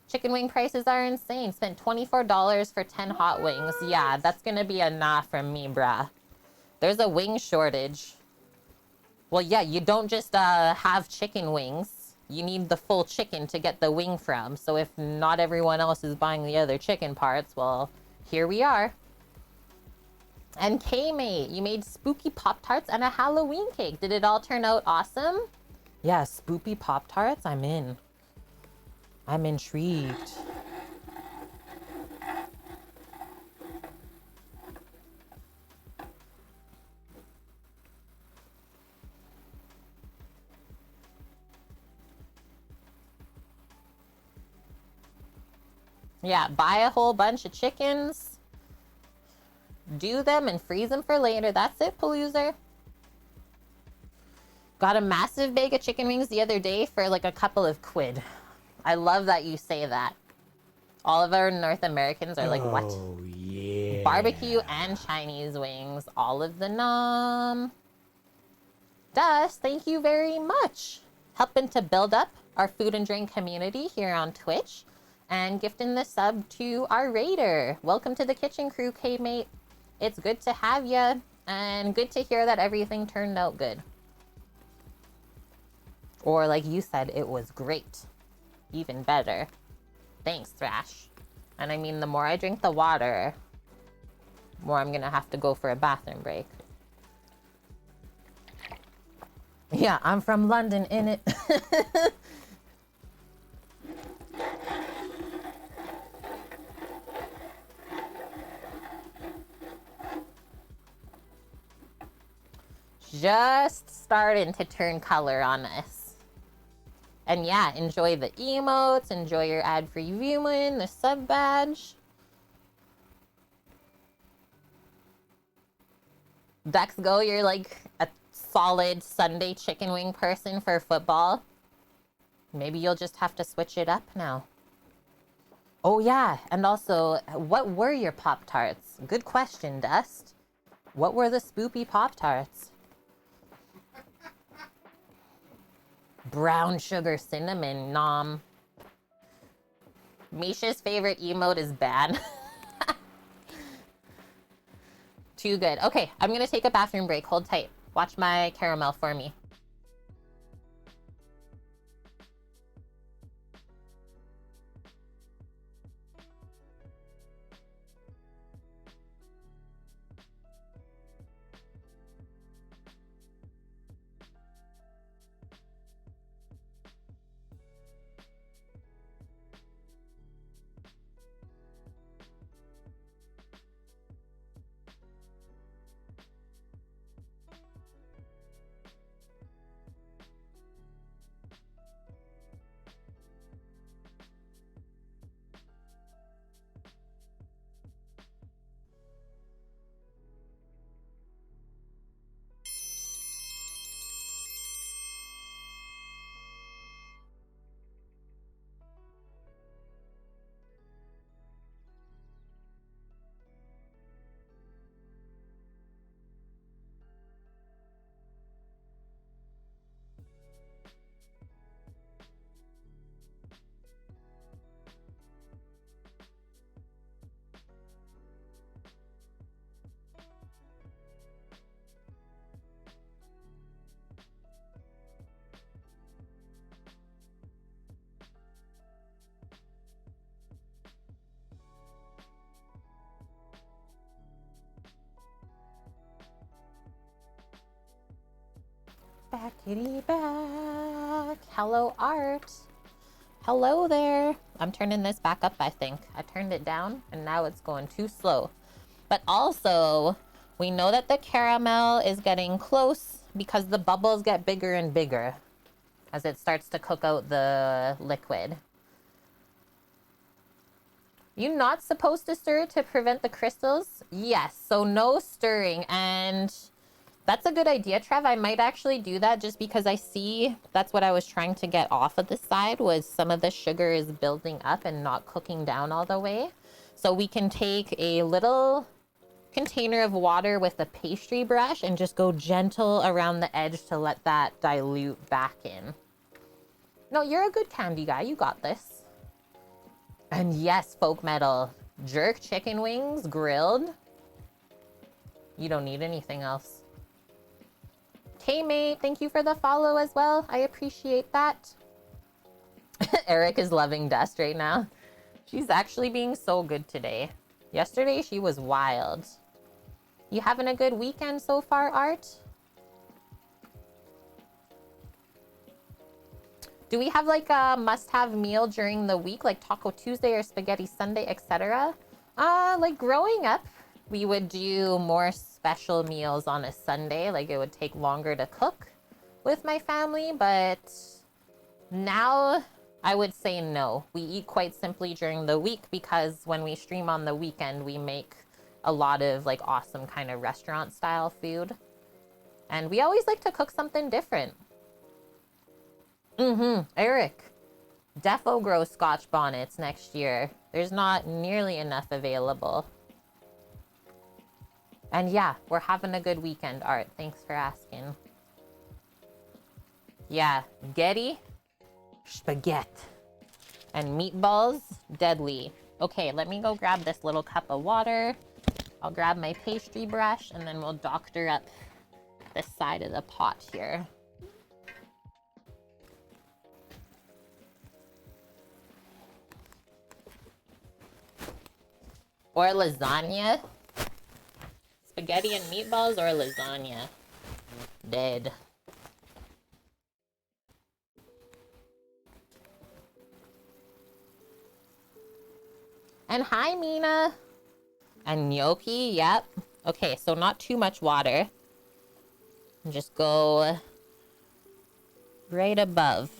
Chicken wing prices are insane. Spent $24 for 10 hot wings. Yeah, that's gonna be a nah from me, bruh. There's a wing shortage. Well, yeah, you don't just have chicken wings. You need the full chicken to get the wing from. So if not everyone else is buying the other chicken parts, well, here we are. And K-Mate, you made spooky Pop-Tarts and a Halloween cake. Did it all turn out awesome? Yeah, spooky Pop-Tarts, I'm in. I'm intrigued. Yeah, buy a whole bunch of chickens, do them and freeze them for later. That's it, Paloozer. Got a massive bag of chicken wings the other day for like a couple of quid. I love that you say that. All of our North Americans are like, what? Oh, yeah. Barbecue and Chinese wings. All of the nom. Dust, thank you very much. Helping to build up our food and drink community here on Twitch. And gifting the sub to our raider. Welcome to the kitchen crew, K-Mate. It's good to have ya. And good to hear that everything turned out good. Or like you said, it was great. Even better. Thanks, Thrash. And I mean, the more I drink the water, the more I'm gonna have to go for a bathroom break. Yeah, I'm from London, innit? Just starting to turn color on us. And yeah, enjoy the emotes, enjoy your ad-free viewing, the sub badge. Dex Go, you're like a solid Sunday chicken wing person for football. Maybe you'll just have to switch it up now. Oh yeah, and also, what were your Pop-Tarts? Good question, Dust. What were the spoopy Pop-Tarts? Brown sugar cinnamon, nom. Misha's favorite emote is bad. Too good. Okay, I'm gonna take a bathroom break. Hold tight. Watch my caramel for me. Backity back. Hello, Art. Hello there. I'm turning this back up, I think. I turned it down, and now it's going too slow. But also, we know that the caramel is getting close because the bubbles get bigger and bigger as it starts to cook out the liquid. You're not supposed to stir to prevent the crystals? Yes, so no stirring, and that's a good idea, Trev. I might actually do that just because I see that's what I was trying to get off of the side was some of the sugar is building up and not cooking down all the way. So we can take a little container of water with a pastry brush and just go gentle around the edge to let that dilute back in. No, you're a good candy guy. You got this. And yes, folk metal, jerk chicken wings grilled. You don't need anything else. K-Mate, thank you for the follow as well. I appreciate that. Eric is loving Dust right now. She's actually being so good today. Yesterday, she was wild. You having a good weekend so far, Art? Do we have like a must-have meal during the week, like Taco Tuesday or Spaghetti Sunday, etc.? Like growing up, we would do more special meals on a Sunday. Like it would take longer to cook with my family, but now I would say no. We eat quite simply during the week because when we stream on the weekend, we make a lot of like awesome kind of restaurant style food. And we always like to cook something different. Eric, defo grow Scotch bonnets next year. There's not nearly enough available. And yeah, we're having a good weekend, Art. Thanks for asking. Yeah, Getty, spaghetti, and meatballs, deadly. Okay, let me go grab this little cup of water. I'll grab my pastry brush, and then we'll doctor up the side of the pot here. Or lasagna. Spaghetti and meatballs or lasagna. Dead. And hi, Mina. And gnocchi, yep. Okay, so not too much water. Just go right above.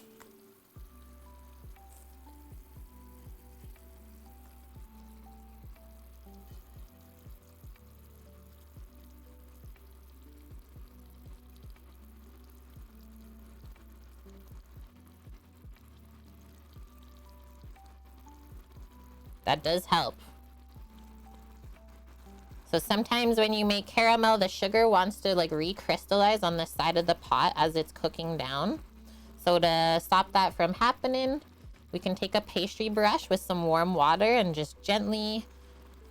That does help. So sometimes when you make caramel, the sugar wants to like recrystallize on the side of the pot as it's cooking down. So to stop that from happening, we can take a pastry brush with some warm water and just gently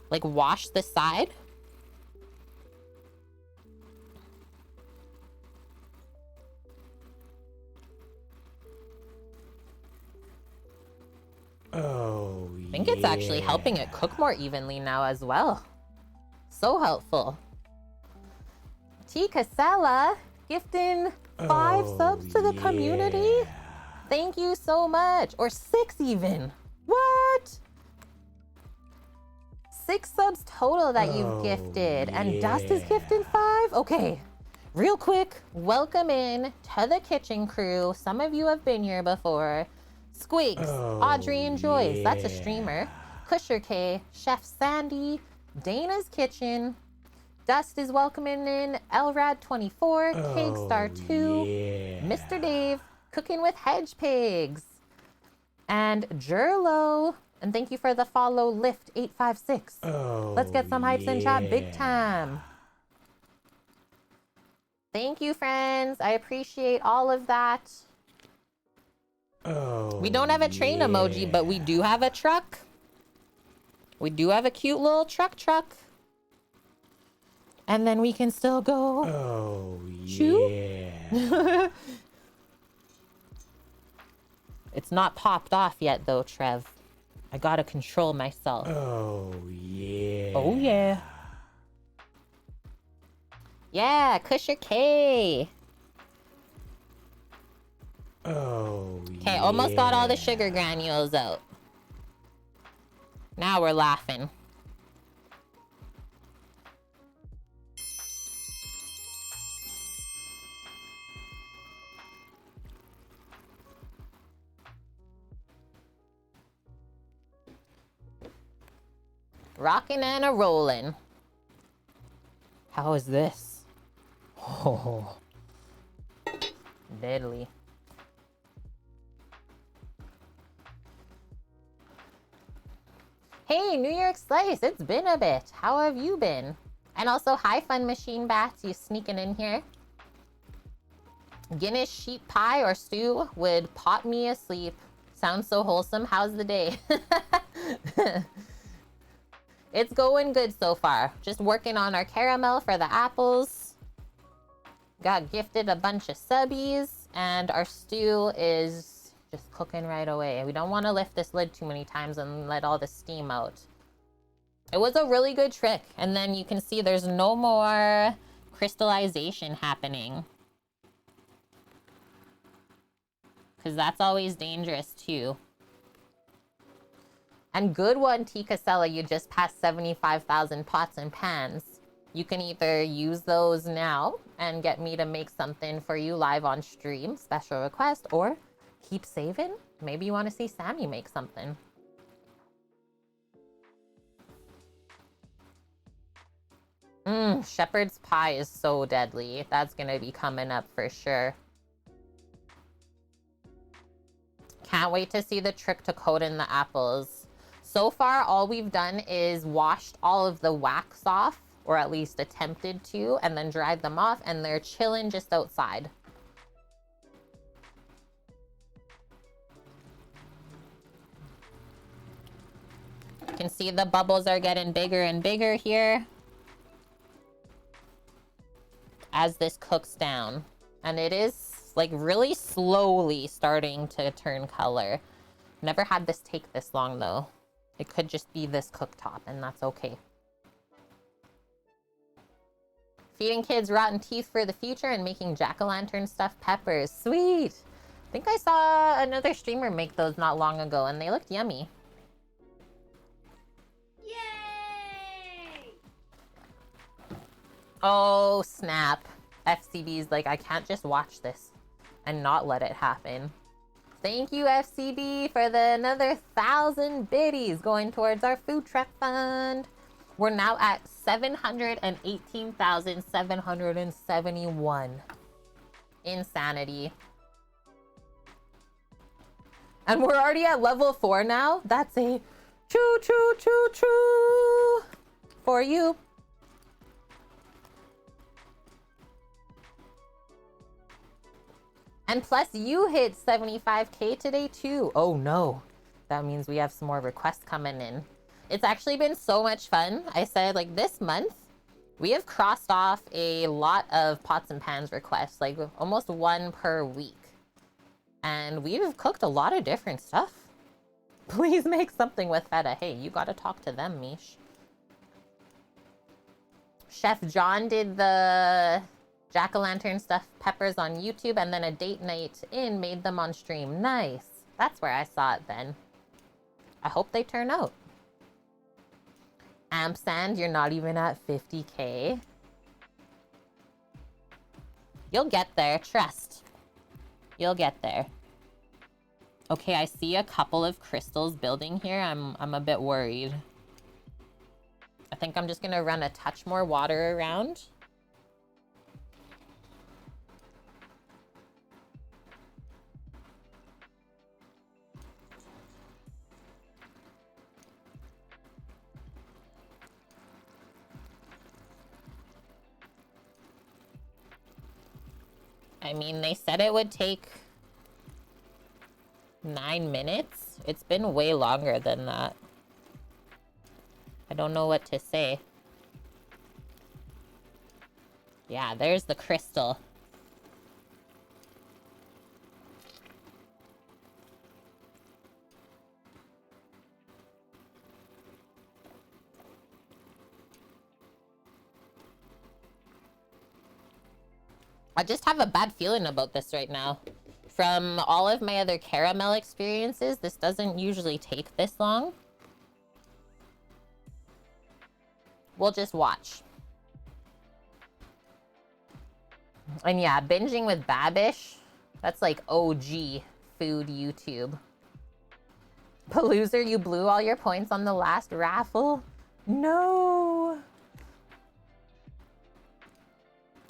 like wash the side. Oh, I think it's actually helping it cook more evenly now as well. So helpful. T. Casella gifting 5 subs to the community. Thank you so much. Or 6 even. What? 6 subs total that you've gifted. And Dust is gifting 5? Okay. Real quick, welcome in to the kitchen crew. Some of you have been here before. Squigs, Audrey and Joyce, that's a streamer. Kusher K, Chef Sandy, Dana's Kitchen. Dust is welcoming in Elrad24, Cagstar2, Mr. Dave, Cooking with Hedge Pigs, and Jerlo. And thank you for the follow, Lift856. Let's get some hypes in chat big time. Thank you, friends. I appreciate all of that. We don't have a train emoji, but we do have a truck. We do have a cute little truck. And then we can still go. It's not popped off yet, though, Trev. I gotta control myself. Oh, yeah. Yeah, Kusher K. Okay, almost got all the sugar granules out. Now we're laughing. Rockin' and a rollin'. How is this? Oh, deadly. Hey, New York Slice, it's been a bit. How have you been? And also, hi, Fun Machine Bats, you sneaking in here. Guinness sheep pie or stew would pop me asleep. Sounds so wholesome. How's the day? It's going good so far. Just working on our caramel for the apples. Got gifted a bunch of subbies, and our stew is just cooking right away. We don't want to lift this lid too many times and let all the steam out. It was a really good trick. And then you can see there's no more crystallization happening. Because that's always dangerous too. And good one, T. Casella, you just passed 75,000 pots and pans. You can either use those now and get me to make something for you live on stream, special request, or keep saving. Maybe you want to see Sammy make something. Shepherd's pie is so deadly. That's going to be coming up for sure. Can't wait to see the trick to coat in the apples. So far, all we've done is washed all of the wax off, or at least attempted to, and then dried them off, and they're chilling just outside. You can see the bubbles are getting bigger and bigger here as this cooks down. And it is like really slowly starting to turn color. Never had this take this long though. It could just be this cooktop, and that's okay. Feeding kids rotten teeth for the future and making jack-o'-lantern stuffed peppers. Sweet! I think I saw another streamer make those not long ago, and they looked yummy. Yay! Oh, snap. FCB's like, I can't just watch this and not let it happen. Thank you, FCB, for another 1,000 biddies going towards our food truck fund. We're now at 718,771. Insanity. And we're already at level 4 now. That's a Choo, choo, choo, choo. For you. And plus, you hit 75K today, too. Oh, no. That means we have some more requests coming in. It's actually been so much fun. I said, like, this month, we have crossed off a lot of pots and pans requests, like almost one per week. And we've cooked a lot of different stuff. Please make something with feta. Hey, you gotta talk to them, Mish. Chef John did the jack-o'-lantern stuffed peppers on YouTube, and then a date night in made them on stream. Nice. That's where I saw it then. I hope they turn out. Ampersand, you're not even at 50K. You'll get there, trust. You'll get there. Okay, I see a couple of crystals building here. I'm a bit worried. I think I'm just gonna run a touch more water around. I mean, they said it would take 9 minutes. It's been way longer than that. I don't know what to say. Yeah, there's the crystal. I just have a bad feeling about this right now. From all of my other caramel experiences, this doesn't usually take this long. We'll just watch. And yeah, binging with Babish, that's like OG food YouTube. Paloozer, you blew all your points on the last raffle? No.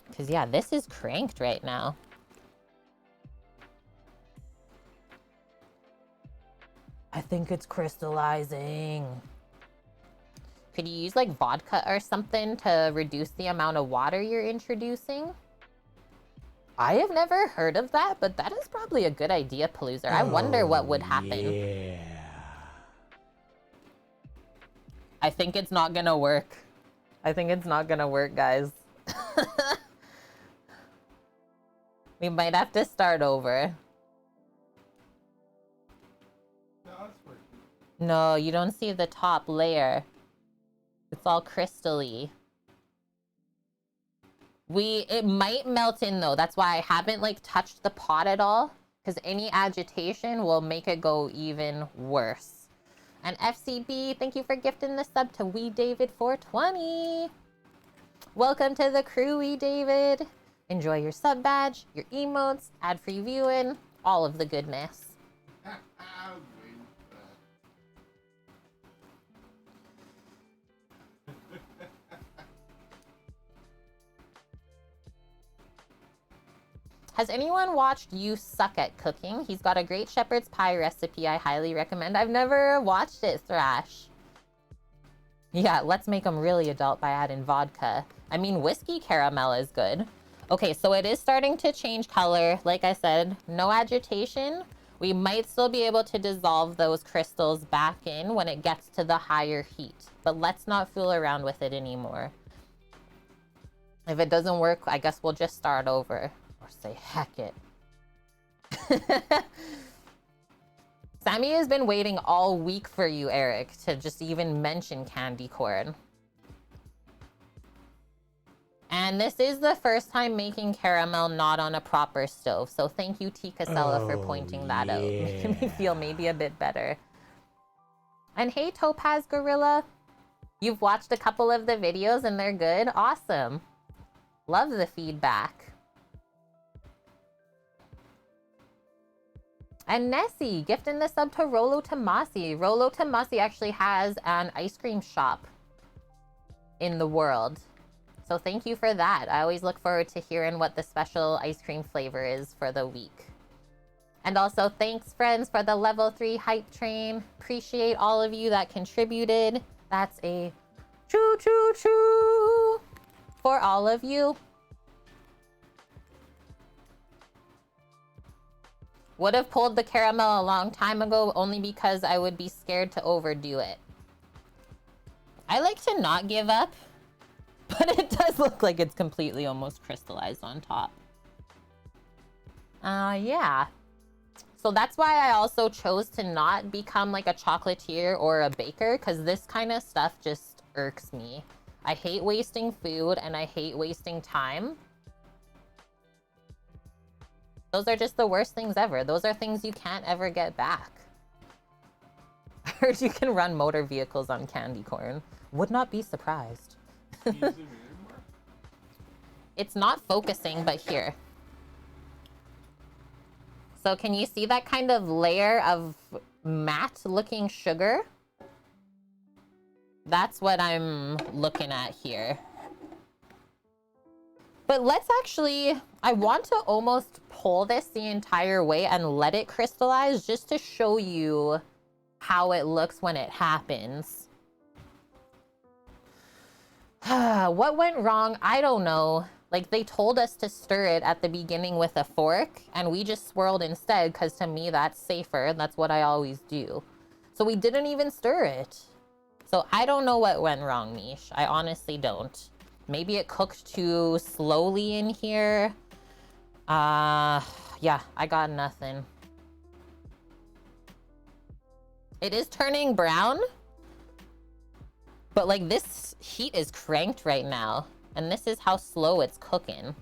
Because yeah, this is cranked right now. I think it's crystallizing. Could you use like vodka or something to reduce the amount of water you're introducing? I have never heard of that, but that is probably a good idea, Paloozer. I wonder what would happen. Yeah. I think it's not gonna work. I think it's not gonna work, guys. We might have to start over. No, it's working. No, you don't see the top layer. It's all crystal-y. It might melt in though. That's why I haven't like touched the pot at all, because any agitation will make it go even worse. And FCB, thank you for gifting the sub to Wee David 420. Welcome to the crew, Wee David. Enjoy your sub badge, your emotes, ad-free viewing, all of the goodness. Has anyone watched You Suck at Cooking? He's got a great shepherd's pie recipe I highly recommend. I've never watched it, Thrash. Yeah, let's make them really adult by adding vodka. I mean, whiskey caramel is good. Okay, so it is starting to change color. Like I said, no agitation. We might still be able to dissolve those crystals back in when it gets to the higher heat. But let's not fool around with it anymore. If it doesn't work, I guess we'll just start over. Or say, heck it. Sammy has been waiting all week for you, Eric, to just even mention candy corn. And this is the first time making caramel not on a proper stove. So thank you, T. Casella, for pointing that out. Making me feel maybe a bit better. And hey, Topaz Gorilla. You've watched a couple of the videos and they're good? Awesome. Love the feedback. And Nessie, gifting the sub to Rolo Tomasi. Rolo Tomasi actually has an ice cream shop in the world. So thank you for that. I always look forward to hearing what the special ice cream flavor is for the week. And also thanks friends for the level 3 hype train. Appreciate all of you that contributed. That's a choo choo choo for all of you. Would have pulled the caramel a long time ago only because I would be scared to overdo it. I like to not give up, but it does look like it's completely almost crystallized on top. Yeah. So that's why I also chose to not become like a chocolatier or a baker, because this kind of stuff just irks me. I hate wasting food and I hate wasting time. Those are just the worst things ever. Those are things you can't ever get back. I heard you can run motor vehicles on candy corn. Would not be surprised. It's not focusing, but here. So can you see that kind of layer of matte looking sugar? That's what I'm looking at here. But let's actually, I want to almost pull this the entire way and let it crystallize just to show you how it looks when it happens. What went wrong? I don't know. Like they told us to stir it at the beginning with a fork and we just swirled instead because to me that's safer. That's what I always do. So we didn't even stir it. So I don't know what went wrong, Mish. I honestly don't. Maybe it cooked too slowly in here. Yeah, I got nothing. It is turning brown. But like this heat is cranked right now. And this is how slow it's cooking.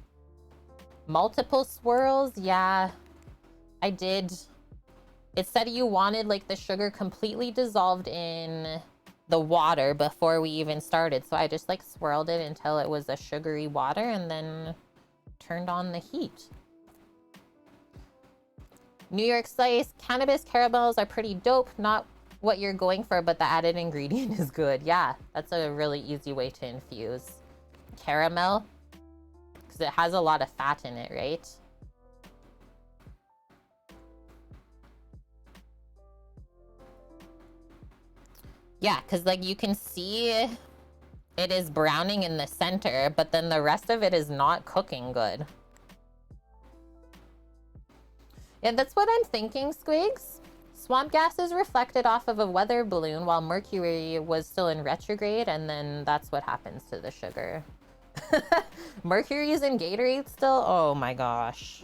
Multiple swirls, yeah. I did. It said you wanted like the sugar completely dissolved in the water before we even started. So I just like swirled it until it was a sugary water and then turned on the heat. New York slice cannabis caramels are pretty dope. Not what you're going for, but the added ingredient is good. Yeah, that's a really easy way to infuse caramel because it has a lot of fat in it, right? Yeah, because like you can see it is browning in the center, but then the rest of it is not cooking good. Yeah, that's what I'm thinking, Squigs. Swamp gas is reflected off of a weather balloon while Mercury was still in retrograde, and then that's what happens to the sugar. Mercury's in Gatorade still? Oh my gosh.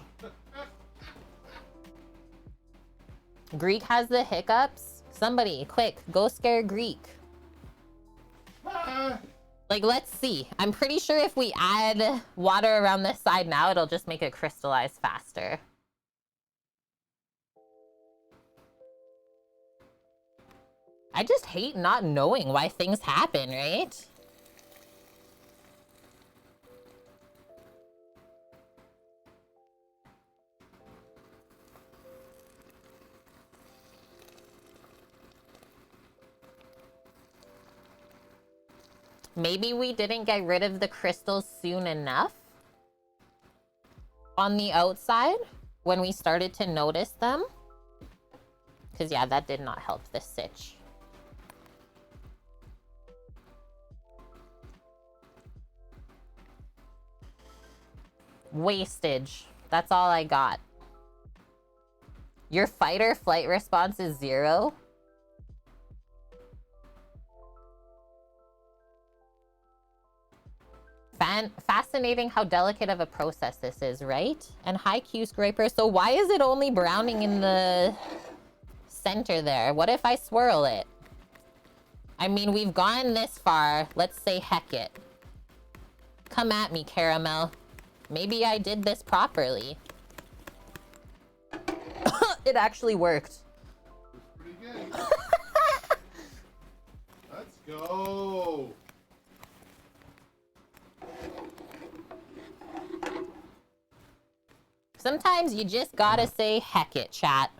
Greek has the hiccups. Somebody, quick, go scare Greek. Like, let's see. I'm pretty sure if we add water around this side now, it'll just make it crystallize faster. I just hate not knowing why things happen, right? Maybe we didn't get rid of the crystals soon enough on the outside when we started to notice them. Because yeah, that did not help the sitch. Wastage. That's all I got. Your fight or flight response is 0. Fascinating how delicate of a process this is, right? And hi, Q Scraper. So why is it only browning in the center there? What if I swirl it? I mean, we've gone this far. Let's say heck it. Come at me, caramel. Maybe I did this properly. It actually worked. That's pretty good. Let's go. Sometimes you just gotta say heck it, chat.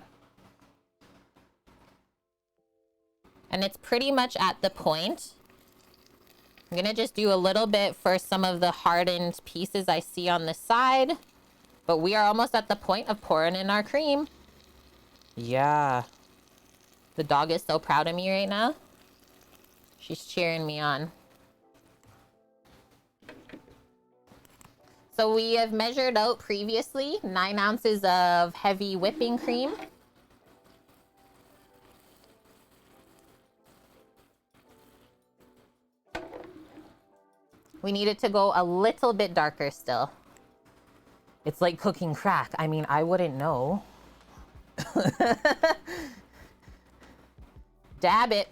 And it's pretty much at the point. I'm gonna just do a little bit for some of the hardened pieces I see on the side. But we are almost at the point of pouring in our cream. Yeah. The dog is so proud of me right now. She's cheering me on. So we have measured out previously 9 ounces of heavy whipping cream. We need it to go a little bit darker still. It's like cooking crack. I mean, I wouldn't know. Dab it.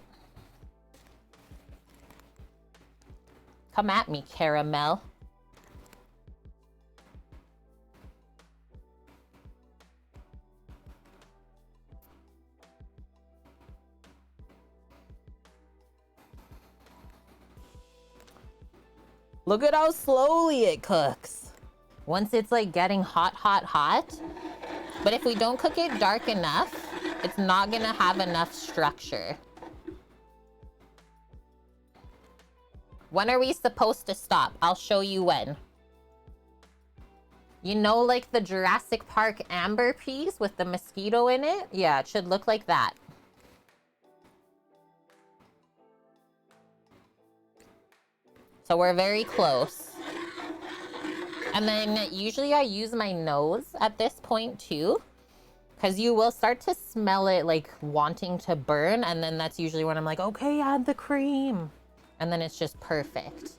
Come at me, caramel. Look at how slowly it cooks. Once it's like getting hot, hot, hot. But if we don't cook it dark enough, it's not gonna have enough structure. When are we supposed to stop? I'll show you when. You know, like the Jurassic Park amber piece with the mosquito in it? Yeah, it should look like that. So we're very close. And then usually I use my nose at this point too, because you will start to smell it like wanting to burn. And then that's usually when I'm like, okay, add the cream. And then it's just perfect.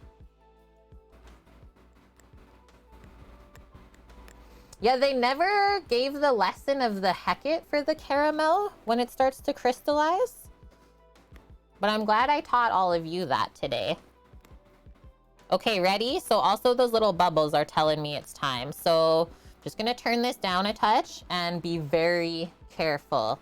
Yeah, they never gave the lesson of the Hecket for the caramel when it starts to crystallize. But I'm glad I taught all of you that today. Okay, ready? So also those little bubbles are telling me it's time. So just gonna turn this down a touch and be very careful.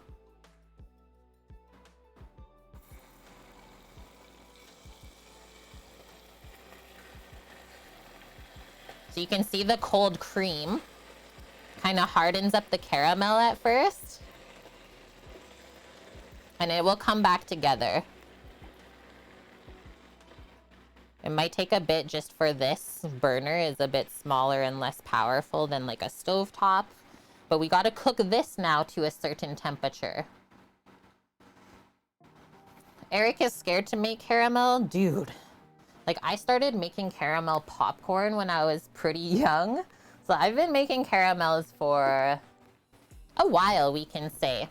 So you can see the cold cream kind of hardens up the caramel at first. And it will come back together. It might take a bit just for this burner is a bit smaller and less powerful than like a stovetop. But we got to cook this now to a certain temperature. Eric is scared to make caramel. Dude, like I started making caramel popcorn when I was pretty young. So I've been making caramels for a while, we can say.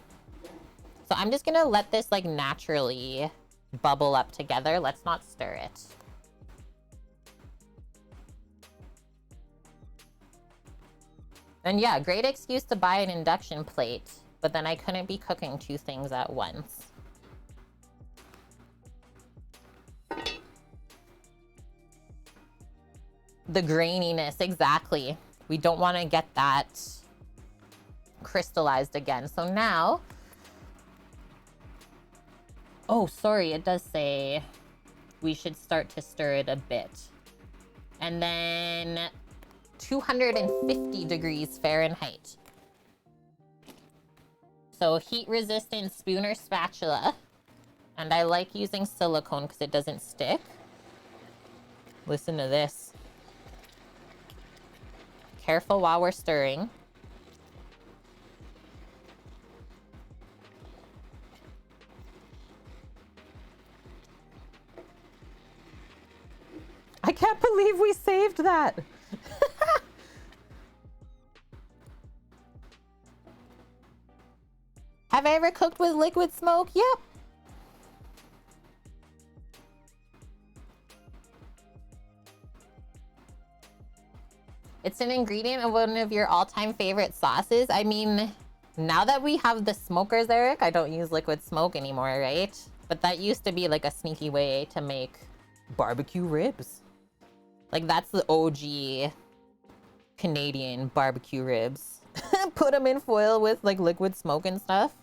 So I'm just going to let this like naturally bubble up together. Let's not stir it. And yeah, great excuse to buy an induction plate, but then I couldn't be cooking 2 things at once. The graininess, exactly. We don't want to get that crystallized again. So now, oh, sorry, it does say we should start to stir it a bit. And then 250 degrees Fahrenheit. So heat resistant spoon or spatula. And I like using silicone because it doesn't stick. Listen to this. Careful while we're stirring. I can't believe we saved that. Have I ever cooked with liquid smoke? Yep. It's an ingredient of one of your all-time favorite sauces. I mean, now that we have the smokers, Eric, I don't use liquid smoke anymore, right? But that used to be like a sneaky way to make barbecue ribs. Like that's the OG Canadian barbecue ribs. Put them in foil with like liquid smoke and stuff.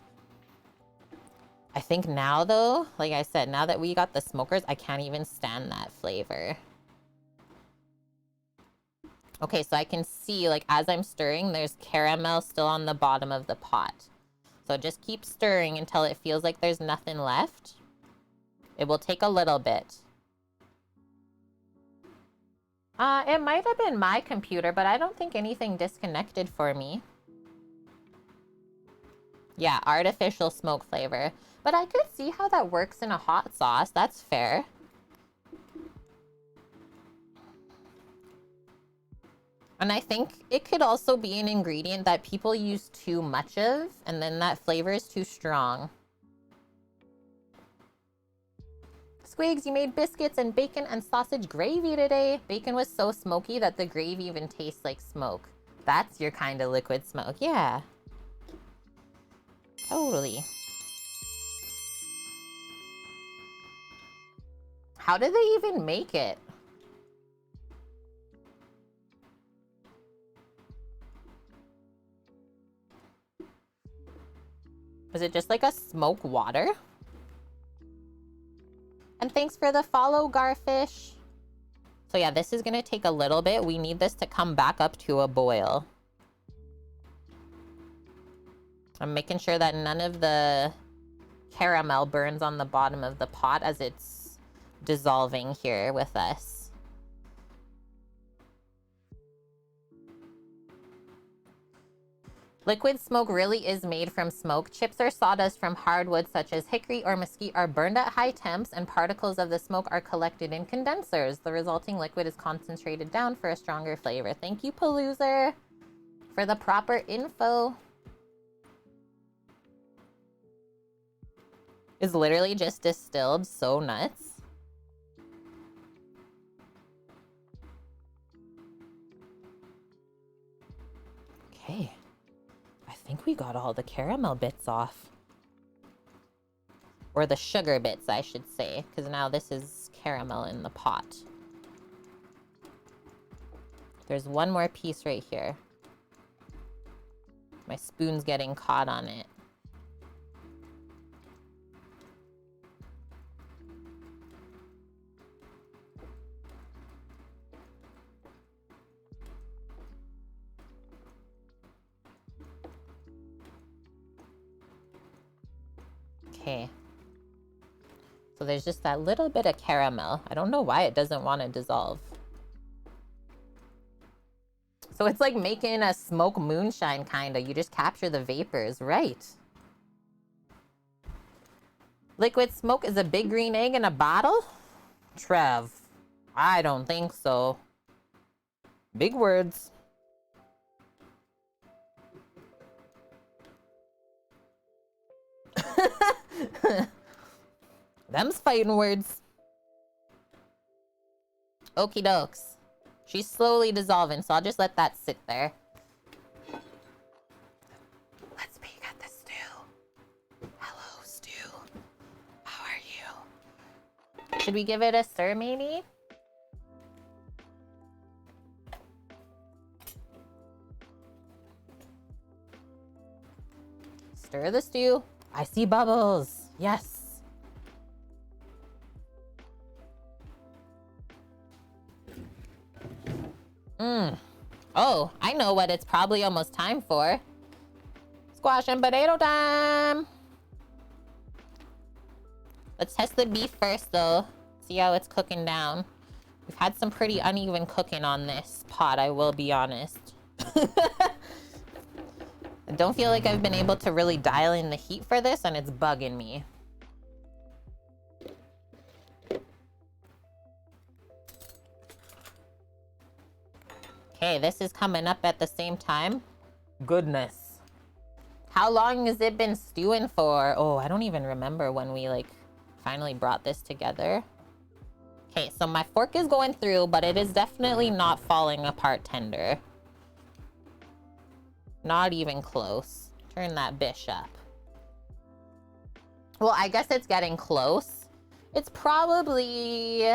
I think now though, like I said, now that we got the smokers, I can't even stand that flavor. Okay, so I can see like as I'm stirring, there's caramel still on the bottom of the pot. So just keep stirring until it feels like there's nothing left. It will take a little bit. It might have been my computer, but I don't think anything disconnected for me. Yeah, artificial smoke flavor. But I could see how that works in a hot sauce. That's fair. And I think it could also be an ingredient that people use too much of, and then that flavor is too strong. Squigs, you made biscuits and bacon and sausage gravy today. Bacon was so smoky that the gravy even tastes like smoke. That's your kind of liquid smoke. Yeah. Totally. How did they even make it? Was it just like a smoke water? And thanks for the follow, Garfish. So yeah, this is gonna take a little bit. We need this to come back up to a boil. I'm making sure that none of the caramel burns on the bottom of the pot as it's dissolving here with us. Liquid smoke really is made from smoke. Chips or sawdust from hardwood such as hickory or mesquite are burned at high temps, and particles of the smoke are collected in condensers. The resulting liquid is concentrated down for a stronger flavor. Thank you, Paloozer, for the proper info. Is literally just distilled. So nuts. Okay. I think we got all the caramel bits off. Or the sugar bits, I should say, because now this is caramel in the pot. There's one more piece right here. My spoon's getting caught on it. Okay. So there's just that little bit of caramel. I don't know why it doesn't want to dissolve. So it's like making a smoke moonshine, kind of. You just capture the vapors, right? Liquid smoke is a big green egg in a bottle? Trev, I don't think so. Big words. Them's fighting words. Okie dokes. She's slowly dissolving, so I'll just let that sit there. Let's peek at the stew. Hello, stew. How are you? Should we give it a stir, maybe? Stir the stew. I see bubbles. Yes. Oh, I know what it's probably almost time for. Squash and potato time. Let's test the beef first, though. See how it's cooking down. We've had some pretty uneven cooking on this pot, I will be honest. I don't feel like I've been able to really dial in the heat for this, and it's bugging me. Okay, this is coming up at the same time. Goodness. How long has it been stewing for? Oh, I don't even remember when we, like, finally brought this together. Okay, so my fork is going through, but it is definitely not falling apart tender. Not even close. Turn that bish up. Well, I guess it's getting close. It's probably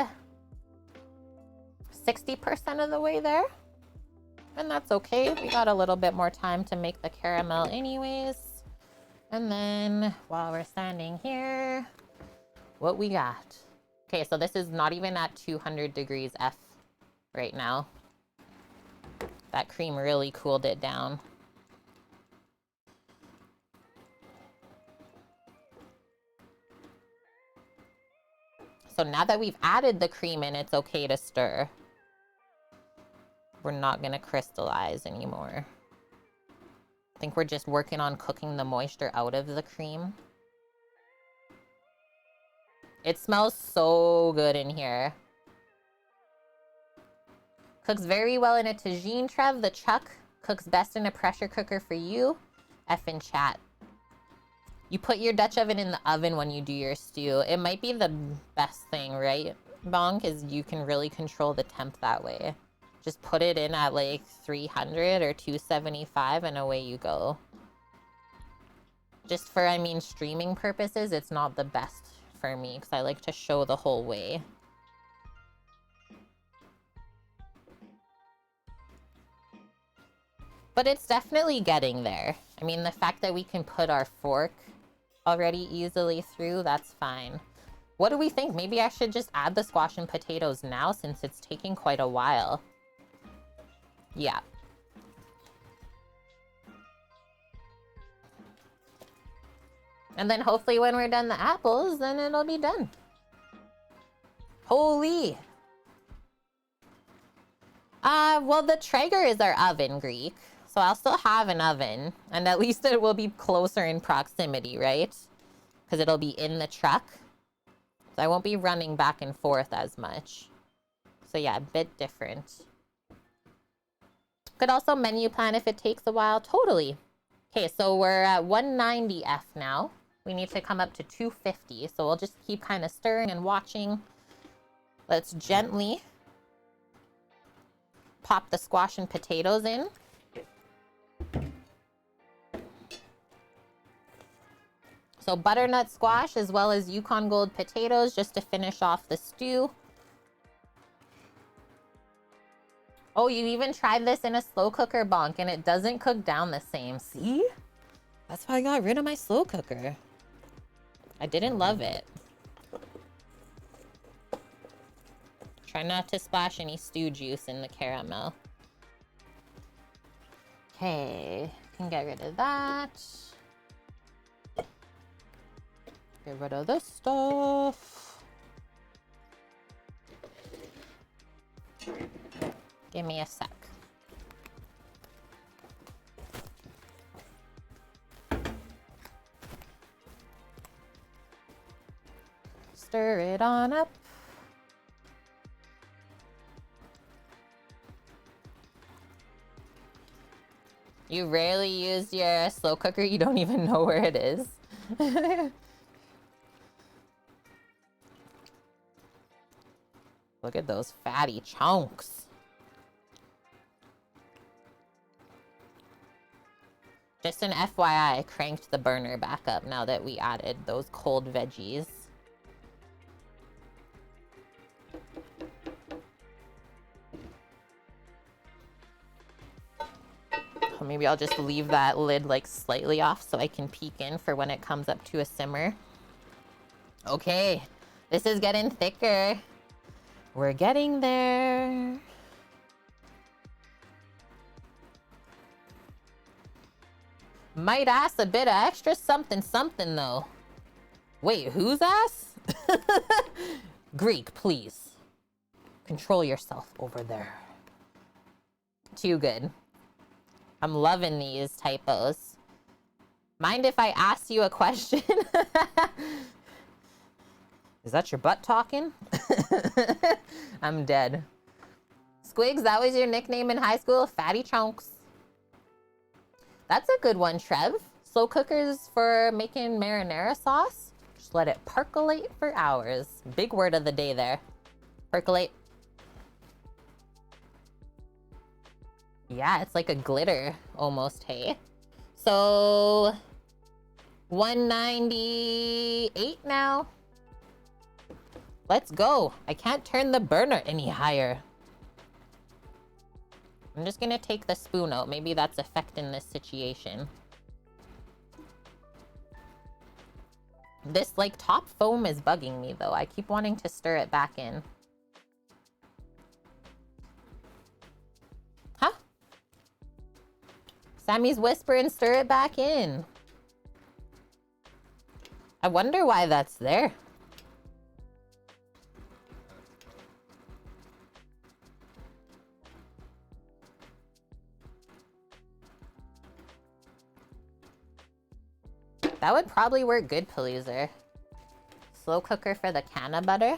60% of the way there. And that's okay. We got a little bit more time to make the caramel anyways. And then while we're standing here, what we got? Okay, so this is not even at 200 degrees F right now. That cream really cooled it down. So now that we've added the cream in, it's okay to stir. We're not gonna crystallize anymore. I think we're just working on cooking the moisture out of the cream. It smells so good in here. Cooks very well in a tagine, Trev. The chuck cooks best in a pressure cooker for you. F in chat. You put your Dutch oven in the oven when you do your stew. It might be the best thing, right, Bonk? Is you can really control the temp that way. Just put it in at like 300 or 275 and away you go. Just for, I mean, streaming purposes, it's not the best for me because I like to show the whole way. But it's definitely getting there. I mean, the fact that we can put our fork already easily through, that's fine. What do we think? Maybe I should just add the squash and potatoes now since it's taking quite a while. Yeah. And then hopefully when we're done the apples, then it'll be done. Holy! Well, the Traeger is our oven, Greek. So I'll still have an oven. And at least it will be closer in proximity, right? Because it'll be in the truck. So I won't be running back and forth as much. So yeah, a bit different. Could also menu plan if it takes a while. Totally. Okay, so we're at 190 F now. We need to come up to 250. So we'll just keep kind of stirring and watching. Let's gently pop the squash and potatoes in. So butternut squash as well as Yukon Gold potatoes just to finish off the stew. Oh, you even tried this in a slow cooker, Bonk, and it doesn't cook down the same. See? That's why I got rid of my slow cooker. I didn't love it. Try not to splash any stew juice in the caramel. Okay, can get rid of that. Get rid of this stuff. Give me a sec. Stir it on up. You rarely use your slow cooker, you don't even know where it is. Look at those fatty chunks. Just an FYI, I cranked the burner back up now that we added those cold veggies. Or maybe I'll just leave that lid like slightly off so I can peek in for when it comes up to a simmer. Okay, this is getting thicker. We're getting there. Might ask a bit of extra something something though. Wait, whose ass? Greek, please. Control yourself over there. Too good. I'm loving these typos. Mind if I ask you a question? Is that your butt talking? I'm dead. Squigs, that was your nickname in high school? Fatty chunks. That's a good one, Trev. Slow cookers for making marinara sauce. Just let it percolate for hours. Big word of the day there. Percolate. Yeah, it's like a glitter almost, hey? So 198 now. Let's go. I can't turn the burner any higher. I'm just gonna take the spoon out. Maybe that's affecting this situation. This like top foam is bugging me though. I keep wanting to stir it back in. Huh? Sammy's whispering, stir it back in. I wonder why that's there. That would probably work good, Palooza. Slow cooker for the canna butter.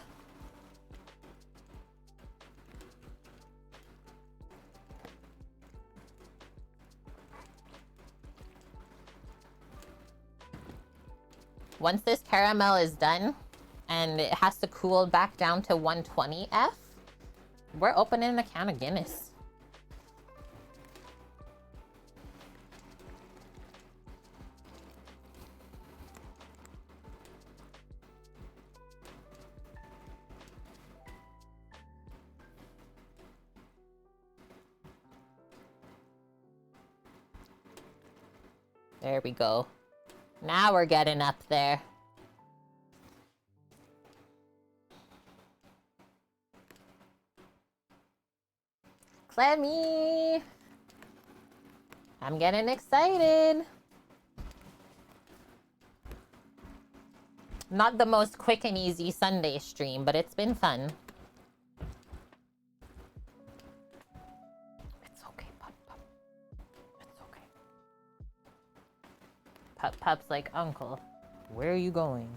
Once this caramel is done and it has to cool back down to 120 F, we're opening a can of Guinness. There we go. Now we're getting up there. Clemmy! I'm getting excited. Not the most quick and easy Sunday stream, but it's been fun. It's okay, Pup Pup. It's okay. Pup Pup's like, Uncle, where are you going?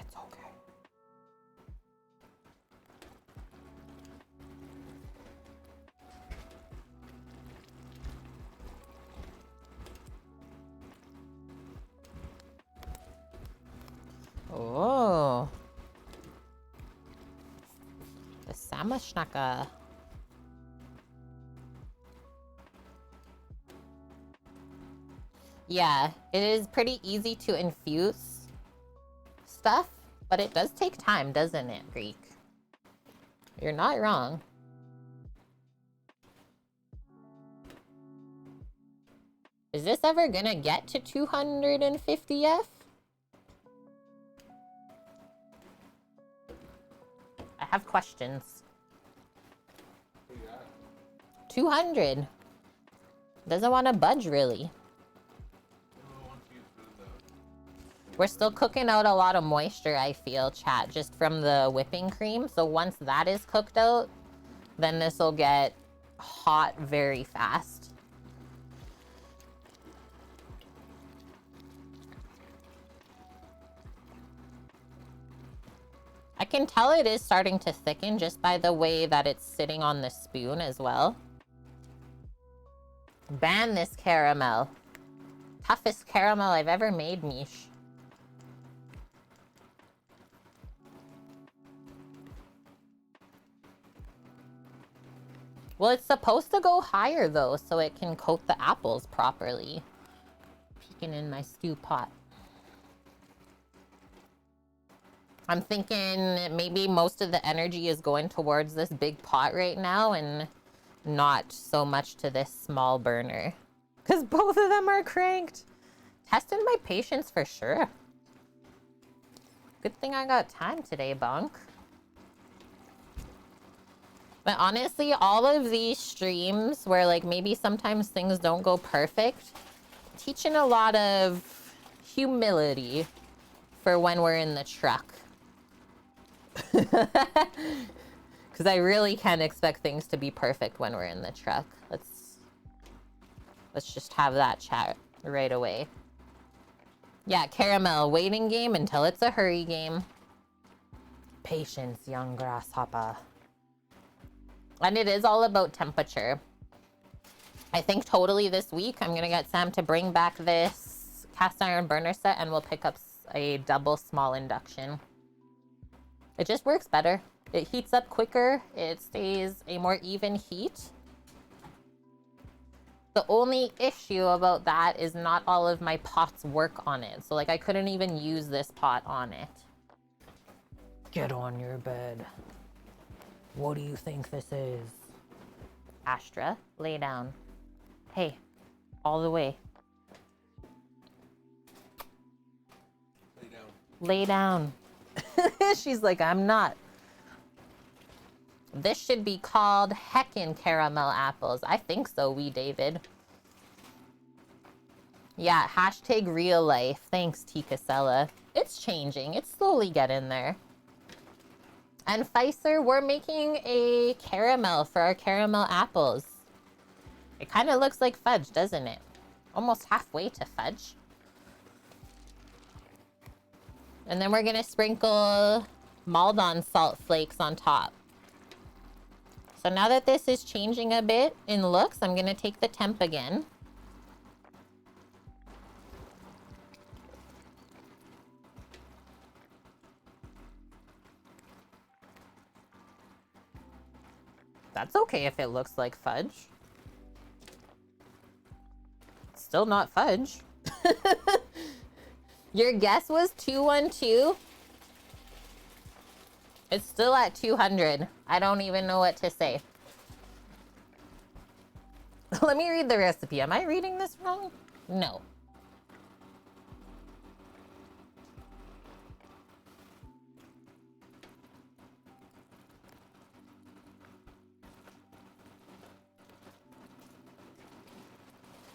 It's okay. Oh. The Samashnaka. Yeah, it is pretty easy to infuse stuff, but it does take time, doesn't it, Greek? You're not wrong. Is this ever gonna get to 250 F? I have questions. 200. Doesn't want to budge, really. We're still cooking out a lot of moisture, I feel, chat, just from the whipping cream. So once that is cooked out, then this will get hot very fast. I can tell it is starting to thicken just by the way that it's sitting on the spoon as well. Ban this caramel. Toughest caramel I've ever made, Mish. Well, it's supposed to go higher though, so it can coat the apples properly. Peeking in my stew pot. I'm thinking maybe most of the energy is going towards this big pot right now and not so much to this small burner. Because both of them are cranked. Testing my patience for sure. Good thing I got time today, Bonk. But honestly, all of these streams where like maybe sometimes things don't go perfect, teaching a lot of humility for when we're in the truck. Because I really can't expect things to be perfect when we're in the truck. Let's just have that chat right away. Yeah, caramel, waiting game until it's a hurry game. Patience, young grasshopper. And it is all about temperature. I think totally this week I'm gonna get Sam to bring back this cast iron burner set and we'll pick up a double small induction. It just works better. It heats up quicker. It stays a more even heat. The only issue about that is not all of my pots work on it. So like I couldn't even use this pot on it. Get on your bed. What do you think this is? Astra, lay down. Hey, all the way. Lay down. Lay down. She's like, I'm not. This should be called heckin' caramel apples. I think so, wee David. Yeah, hashtag real life. Thanks, Tikasella. It's changing. It's slowly getting there. And Pfizer, we're making a caramel for our caramel apples. It kind of looks like fudge, doesn't it? Almost halfway to fudge. And then we're gonna sprinkle Maldon salt flakes on top. So now that this is changing a bit in looks, I'm gonna take the temp again. That's okay if it looks like fudge. It's still not fudge. Your guess was 212? It's still at 200. I don't even know what to say. Let me read the recipe. Am I reading this wrong? No.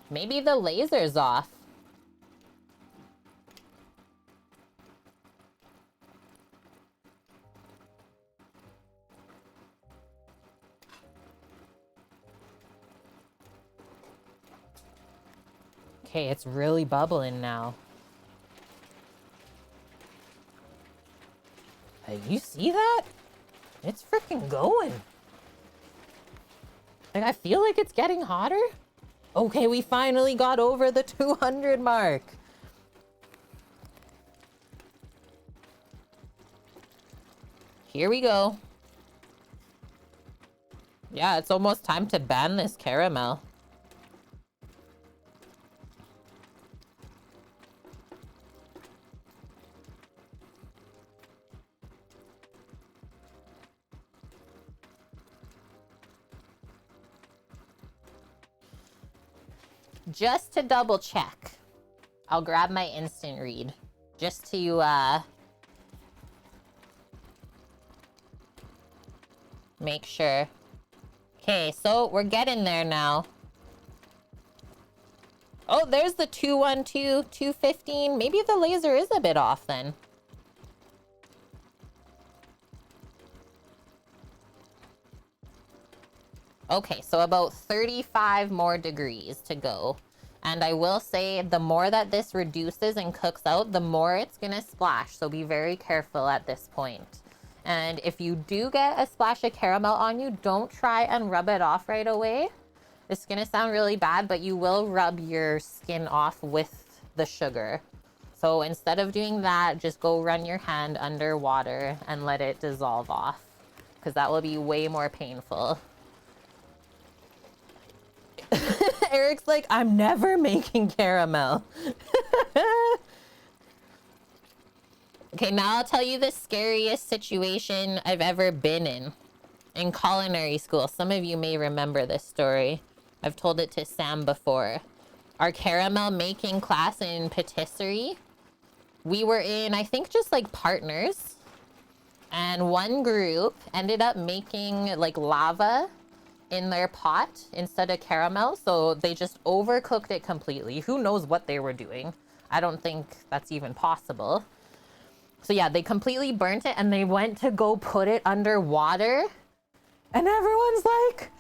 Maybe the laser's off. Okay, it's really bubbling now. Hey, you see that? It's freaking going. Like, I feel like it's getting hotter. Okay, we finally got over the 200 mark. Here we go. Yeah, it's almost time to ban this caramel. Just to double check, I'll grab my instant read just to make sure. Okay, so we're getting there now. Oh, there's the 212, 215. Maybe the laser is a bit off then. Okay, so about 35 more degrees to go. And I will say the more that this reduces and cooks out, the more it's gonna splash. So be very careful at this point. And if you do get a splash of caramel on you, don't try and rub it off right away. It's gonna sound really bad, but you will rub your skin off with the sugar. So instead of doing that, just go run your hand under water and let it dissolve off, because that will be way more painful. Eric's like, I'm never making caramel. Okay, now I'll tell you the scariest situation I've ever been in culinary school. Some of you may remember this story. I've told it to Sam before. Our caramel making class in patisserie, we were in, I think, just like partners. And one group ended up making like lava in their pot instead of caramel, so they just overcooked it completely. Who knows what they were doing? I don't think that's even possible. So yeah, they completely burnt it and they went to go put it under water, and everyone's like,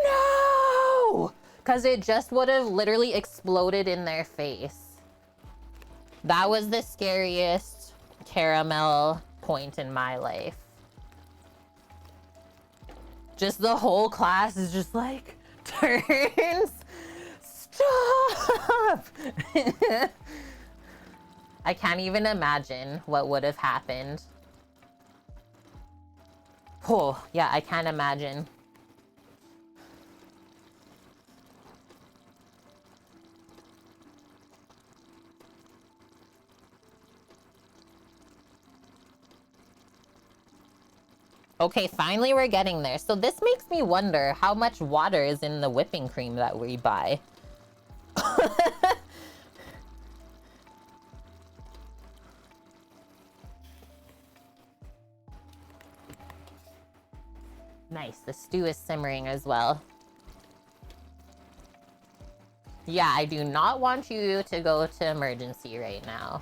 no, because it just would have literally exploded in their face. That was the scariest caramel point in my life. Just the whole class is just like, turns, stop. I can't even imagine what would have happened. Oh, yeah, I can't imagine. Okay, finally we're getting there. So this makes me wonder how much water is in the whipping cream that we buy. Nice, the stew is simmering as well. Yeah, I do not want you to go to emergency right now.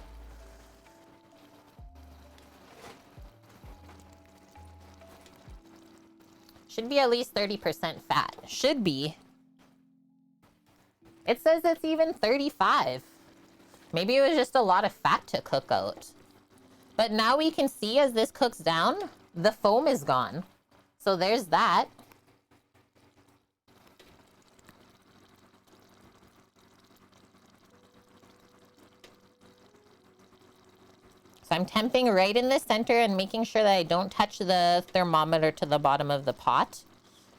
Should be at least 30% fat. Should be. It says it's even 35. Maybe it was just a lot of fat to cook out. But now we can see as this cooks down, the foam is gone. So there's that. So I'm temping right in the center and making sure that I don't touch the thermometer to the bottom of the pot,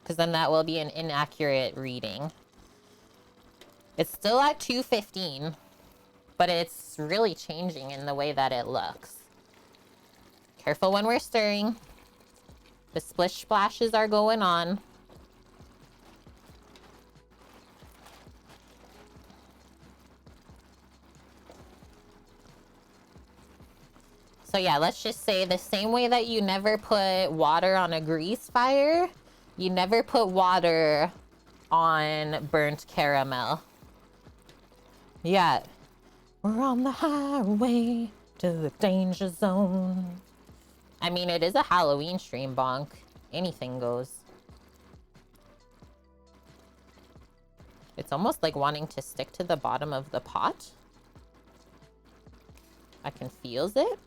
because then that will be an inaccurate reading. It's still at 215, but it's really changing in the way that it looks. Careful when we're stirring. The splish splashes are going on. So yeah, let's just say the same way that you never put water on a grease fire, you never put water on burnt caramel. Yeah. We're on the highway to the danger zone. I mean, it is a Halloween stream, bonk. Anything goes. It's almost like wanting to stick to the bottom of the pot. I can feels it.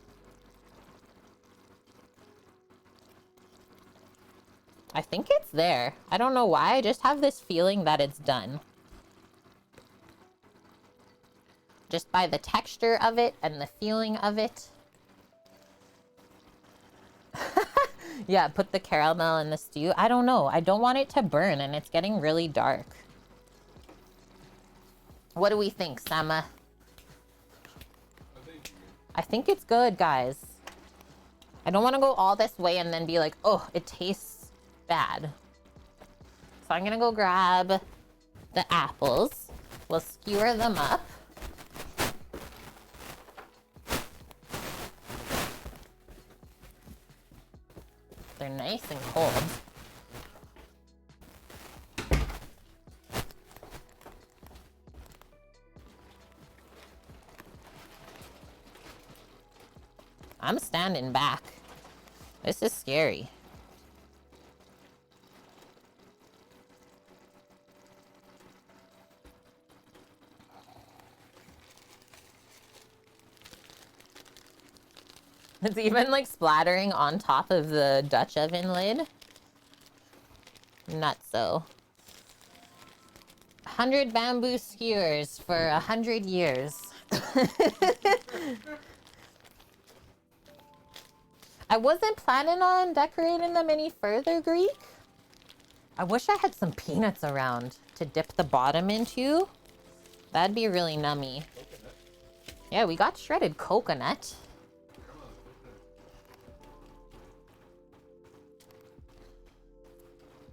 I think it's there. I don't know why. I just have this feeling that it's done. Just by the texture of it and the feeling of it. Yeah, put the caramel in the stew. I don't know. I don't want it to burn, and it's getting really dark. What do we think, Sama? I think it's good, guys. I don't want to go all this way and then be like, oh, it tastes bad. So I'm gonna go grab the apples. We'll skewer them up. They're nice and cold. I'm standing back. This is scary. It's even like splattering on top of the Dutch oven lid. Nutso. 100 bamboo skewers for 100 years. I wasn't planning on decorating them any further, Greek. I wish I had some peanuts around to dip the bottom into. That'd be really nummy. Yeah, we got shredded coconut.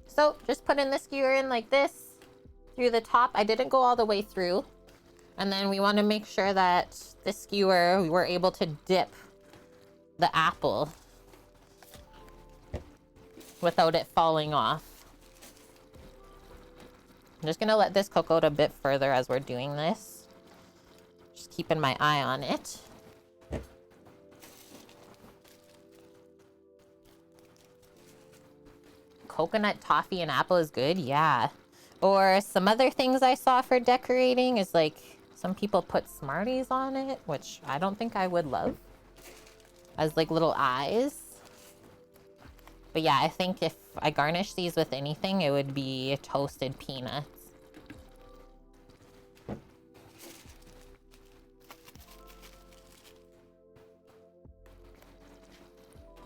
So just put in the skewer in like this through the top. I didn't go all the way through. And then we want to make sure that the skewer, we were able to dip the apple without it falling off. I'm just gonna let this cook out a bit further as we're doing this. Just keeping my eye on it. Coconut, toffee, and apple is good, yeah. Or some other things I saw for decorating is like some people put Smarties on it, which I don't think I would love, as like little eyes. But yeah, I think if I garnish these with anything, it would be toasted peanuts.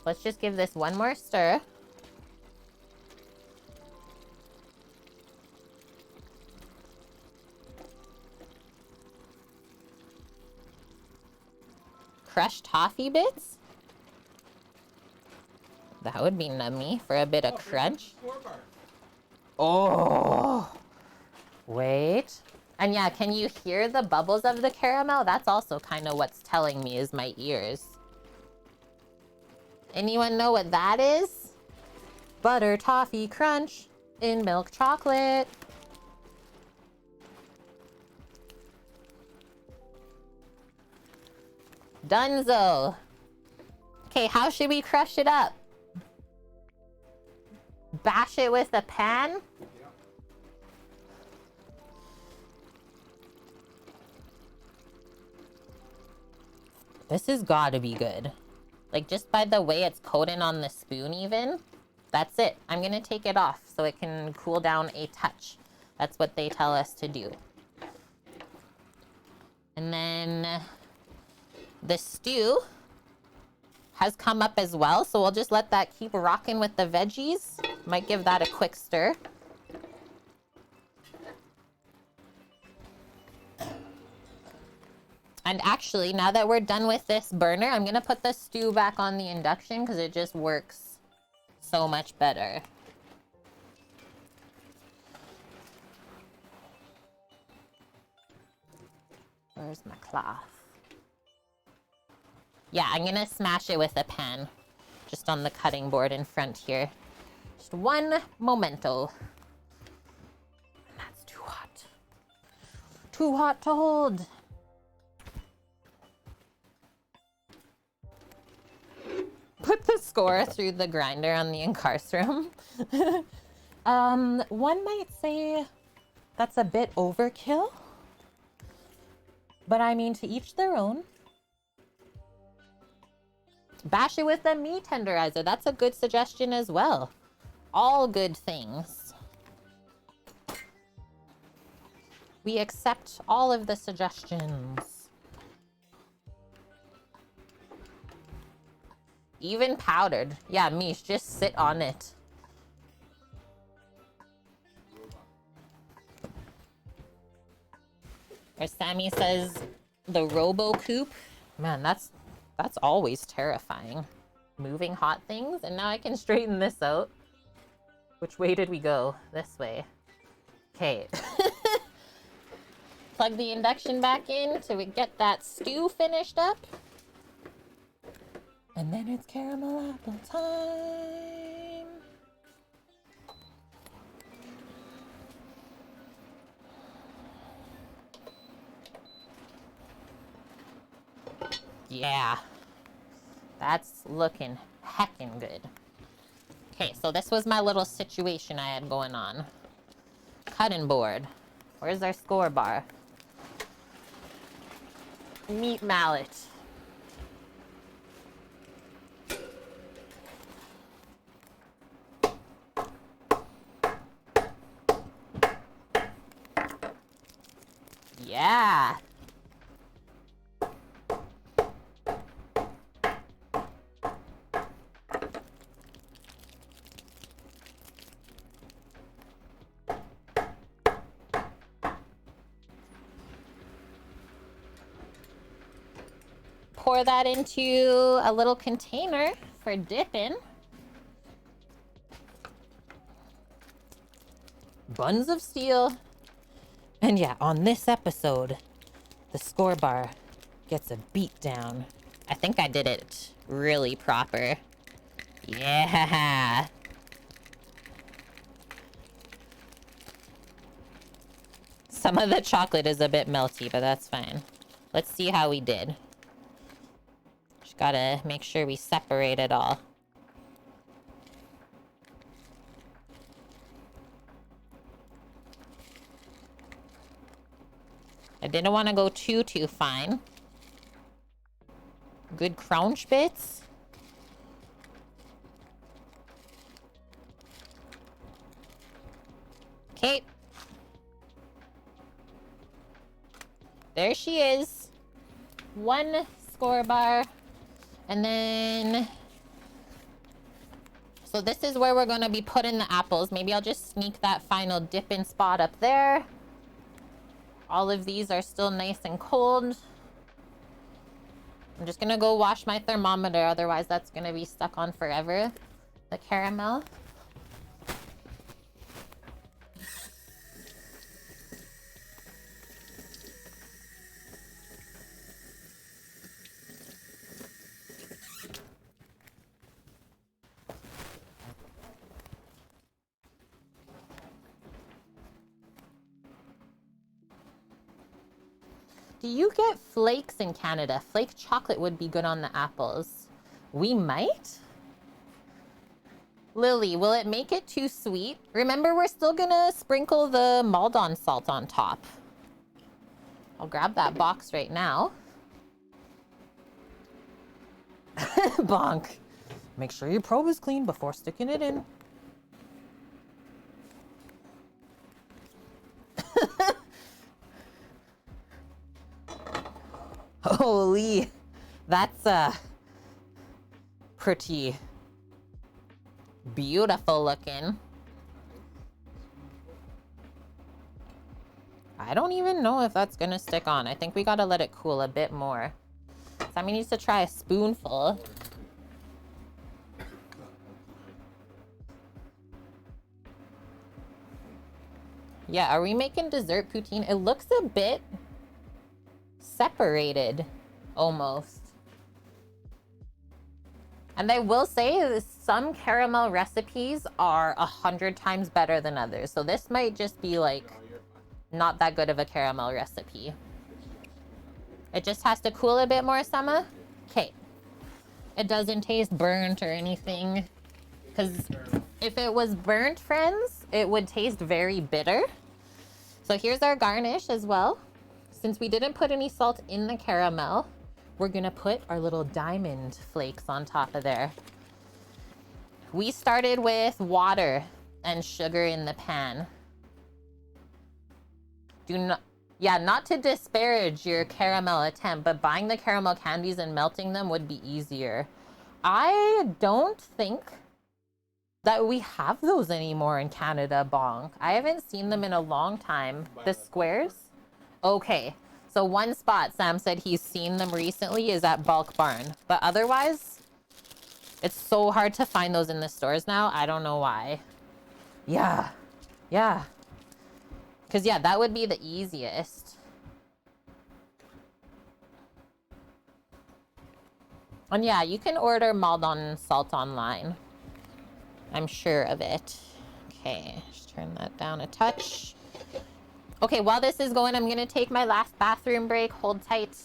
Let's just give this one more stir. Crushed toffee bits? That would be nummy for a bit of crunch. Oh, wait. And yeah, can you hear the bubbles of the caramel? That's also kind of what's telling me is my ears. Anyone know what that is? Butter toffee crunch in milk chocolate. Dunzo. Okay, how should we crush it up? Bash it with a pan? This has got to be good. Like just by the way it's coated on the spoon even. That's it. I'm gonna take it off so it can cool down a touch. That's what they tell us to do. And then the stew has come up as well, so we'll just let that keep rocking with the veggies. Might give that a quick stir. And actually, now that we're done with this burner, I'm gonna put the stew back on the induction because it just works so much better. Where's my cloth? Yeah, I'm gonna smash it with a pan. Just on the cutting board in front here. Just one momento. That's too hot. Too hot to hold. Put the score through the grinder on the Incarcerum. One might say that's a bit overkill. But I mean, to each their own. Bash it with a meat tenderizer. That's a good suggestion as well. All good things. We accept all of the suggestions. Even powdered. Yeah, Mish, just sit on it. Or Sammy says the Robo Coop. Man, that's always terrifying. Moving hot things, and now I can straighten this out. Which way did we go? This way. Okay. Plug the induction back in so we get that stew finished up. And then it's caramel apple time. Yeah. That's looking heckin' good. Okay, so this was my little situation I had going on. Cutting board. Where's our score bar? Meat mallet. Yeah. Pour that into a little container for dipping. Buns of steel. And yeah, on this episode, the score bar gets a beat down. I think I did it really proper. Yeah. Some of the chocolate is a bit melty, but that's fine. Let's see how we did. Just gotta make sure we separate it all. I didn't want to go too fine. Good crunch bits. Okay. There she is. One score bar. And then... So this is where we're going to be putting the apples. Maybe I'll just sneak that final dip-in spot up there. All of these are still nice and cold. I'm just gonna go wash my thermometer, otherwise that's gonna be stuck on forever. The caramel. Do you get flakes in Canada? Flake chocolate would be good on the apples. We might? Lily, will it make it too sweet? Remember, we're still gonna sprinkle the Maldon salt on top. I'll grab that box right now. Bonk. Make sure your probe is clean before sticking it in. Holy, that's pretty beautiful looking. I don't even know if that's gonna stick on. I think we gotta let it cool a bit more. Sammy needs to try a spoonful. Yeah, are we making dessert poutine? It looks a bit separated, almost. And I will say some caramel recipes are 100 times better than others. So this might just be like not that good of a caramel recipe. It just has to cool a bit more, Sama. Okay. It doesn't taste burnt or anything. Because if it was burnt, friends, it would taste very bitter. So here's our garnish as well. Since we didn't put any salt in the caramel, we're gonna put our little diamond flakes on top of there. We started with water and sugar in the pan. Do not, yeah, not to disparage your caramel attempt, but buying the caramel candies and melting them would be easier. I don't think that we have those anymore in Canada, Bonk. I haven't seen them in a long time. The squares? Okay. So one spot Sam said he's seen them recently is at Bulk Barn. But otherwise, it's so hard to find those in the stores now. I don't know why. Yeah. Yeah. Because, yeah, that would be the easiest. And, yeah, you can order Maldon salt online. I'm sure of it. Okay, just turn that down a touch. Okay, while this is going, I'm going to take my last bathroom break. Hold tight.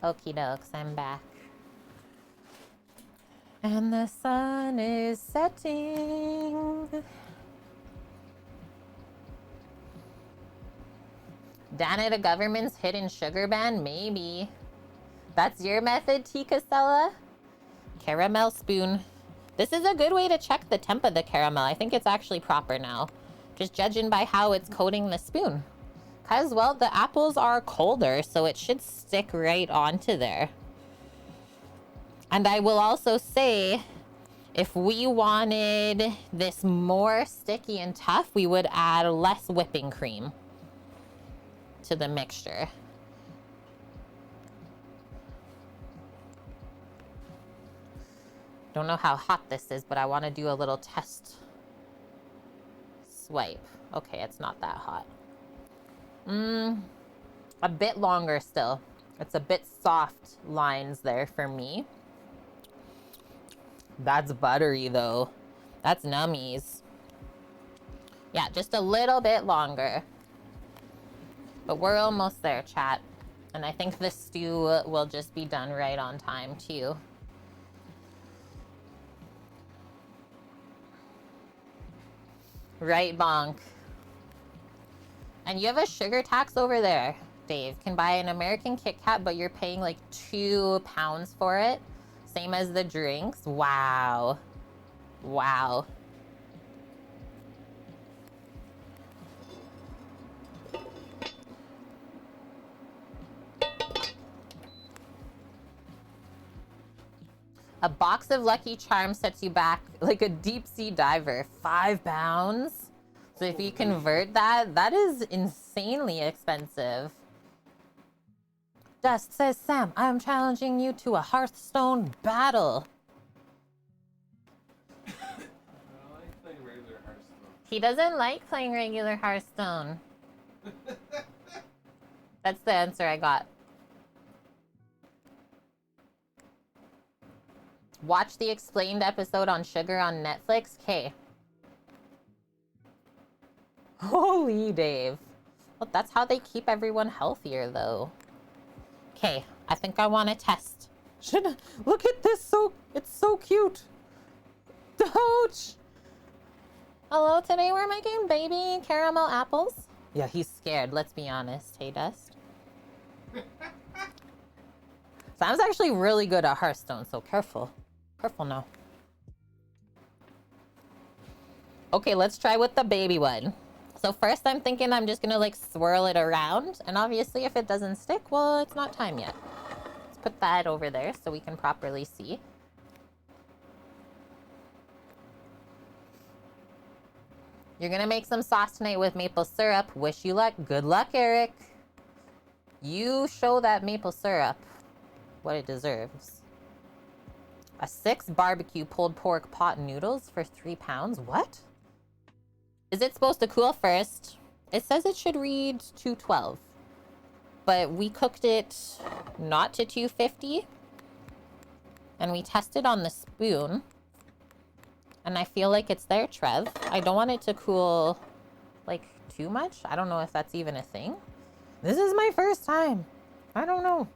Okie dokes, I'm back. And the sun is setting. Dana, the government's hidden sugar ban? Maybe. That's your method, Tikasella? Caramel spoon. This is a good way to check the temp of the caramel. I think it's actually proper now. Just judging by how it's coating the spoon. Because, well, the apples are colder, so it should stick right onto there. And I will also say, if we wanted this more sticky and tough, we would add less whipping cream to the mixture. Don't know how hot this is, but I want to do a little test swipe. Okay, it's not that hot. A bit longer still. It's a bit soft lines there for me. That's buttery though. That's nummies. Yeah, just a little bit longer. But we're almost there, chat. And I think the stew will just be done right on time too. Right, bonk. And you have a sugar tax over there, Dave. Can buy an American Kit Kat, but you're paying like £2 for it. Same as the drinks. Wow. Wow. A box of Lucky Charms sets you back like a deep sea diver. £5. So if you convert that, that is insanely expensive. Dust says, Sam, I'm challenging you to a Hearthstone battle. I like playing regular Hearthstone. He doesn't like playing regular Hearthstone. That's the answer I got. Watch the explained episode on sugar on Netflix. Okay. Holy Dave. Well, that's how they keep everyone healthier, though. Okay, I think I want to test. Look at this, it's so cute. Ouch. Hello, today we're making baby caramel apples. Yeah, he's scared, let's be honest. Hey, Dust. Sam's actually really good at Hearthstone, so careful. Careful now. Okay, let's try with the baby one. So first I'm thinking I'm just gonna like swirl it around, and obviously if it doesn't stick, well, it's not time yet. Let's put that over there so we can properly see. You're gonna make some sauce tonight with maple syrup. Wish you luck. Good luck, Eric. You show that maple syrup what it deserves. A 6 barbecue pulled pork pot noodles for £3. What? Is it supposed to cool first? It says it should read 212. But we cooked it not to 250. And we tested on the spoon. And I feel like it's there, Trev. I don't want it to cool like too much. I don't know if that's even a thing. This is my first time. I don't know.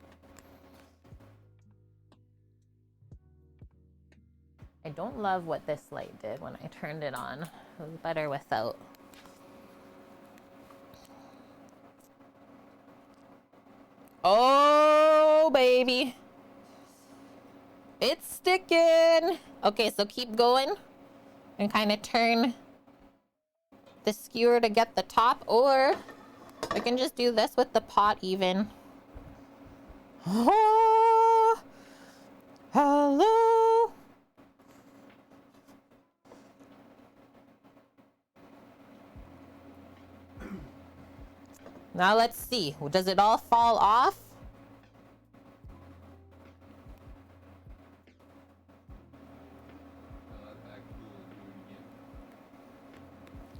I don't love what this light did when I turned it on. It was better without. Oh, baby. It's sticking. Okay, so keep going and kind of turn the skewer to get the top, or we can just do this with the pot even. Oh, hello. Now let's see. Does it all fall off?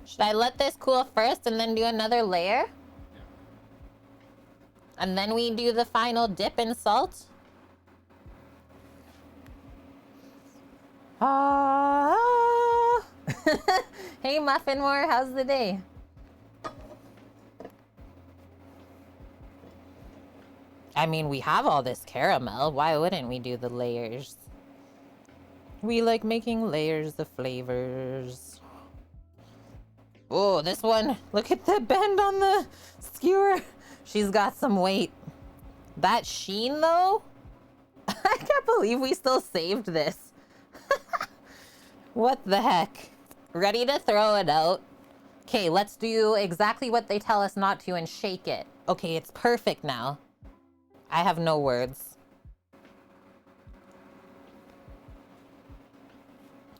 Should I let this cool first and then do another layer? Yeah. And then we do the final dip in salt? Ah. Hey, Muffin War, how's the day? I mean, we have all this caramel. Why wouldn't we do the layers? We like making layers of flavors. Oh, this one. Look at the bend on the skewer. She's got some weight. That sheen, though? I can't believe we still saved this. What the heck? Ready to throw it out? Okay, let's do exactly what they tell us not to and shake it. Okay, it's perfect now. I have no words.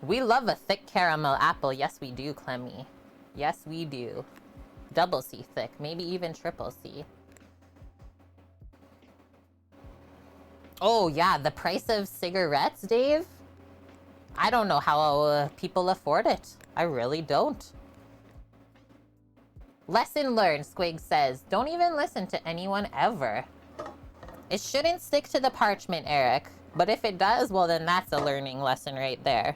We love a thick caramel apple. Yes, we do, Clemmy. Yes, we do. Double C thick, maybe even triple C. Oh, yeah, the price of cigarettes, Dave? I don't know how people afford it. I really don't. Lesson learned, Squig says. Don't even listen to anyone ever. It shouldn't stick to the parchment, Eric. But if it does, well, then that's a learning lesson right there.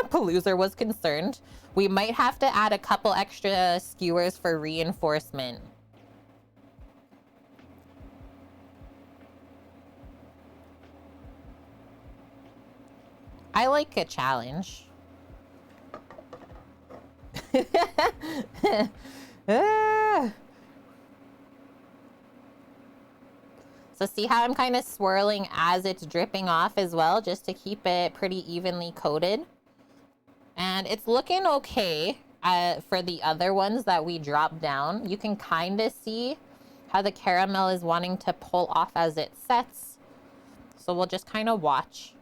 Paloozer was concerned. We might have to add a couple extra skewers for reinforcement. I like a challenge. So see how I'm kind of swirling as it's dripping off as well, just to keep it pretty evenly coated. And it's looking okay for the other ones that we dropped down. You can kind of see how the caramel is wanting to pull off as it sets. So we'll just kind of watch.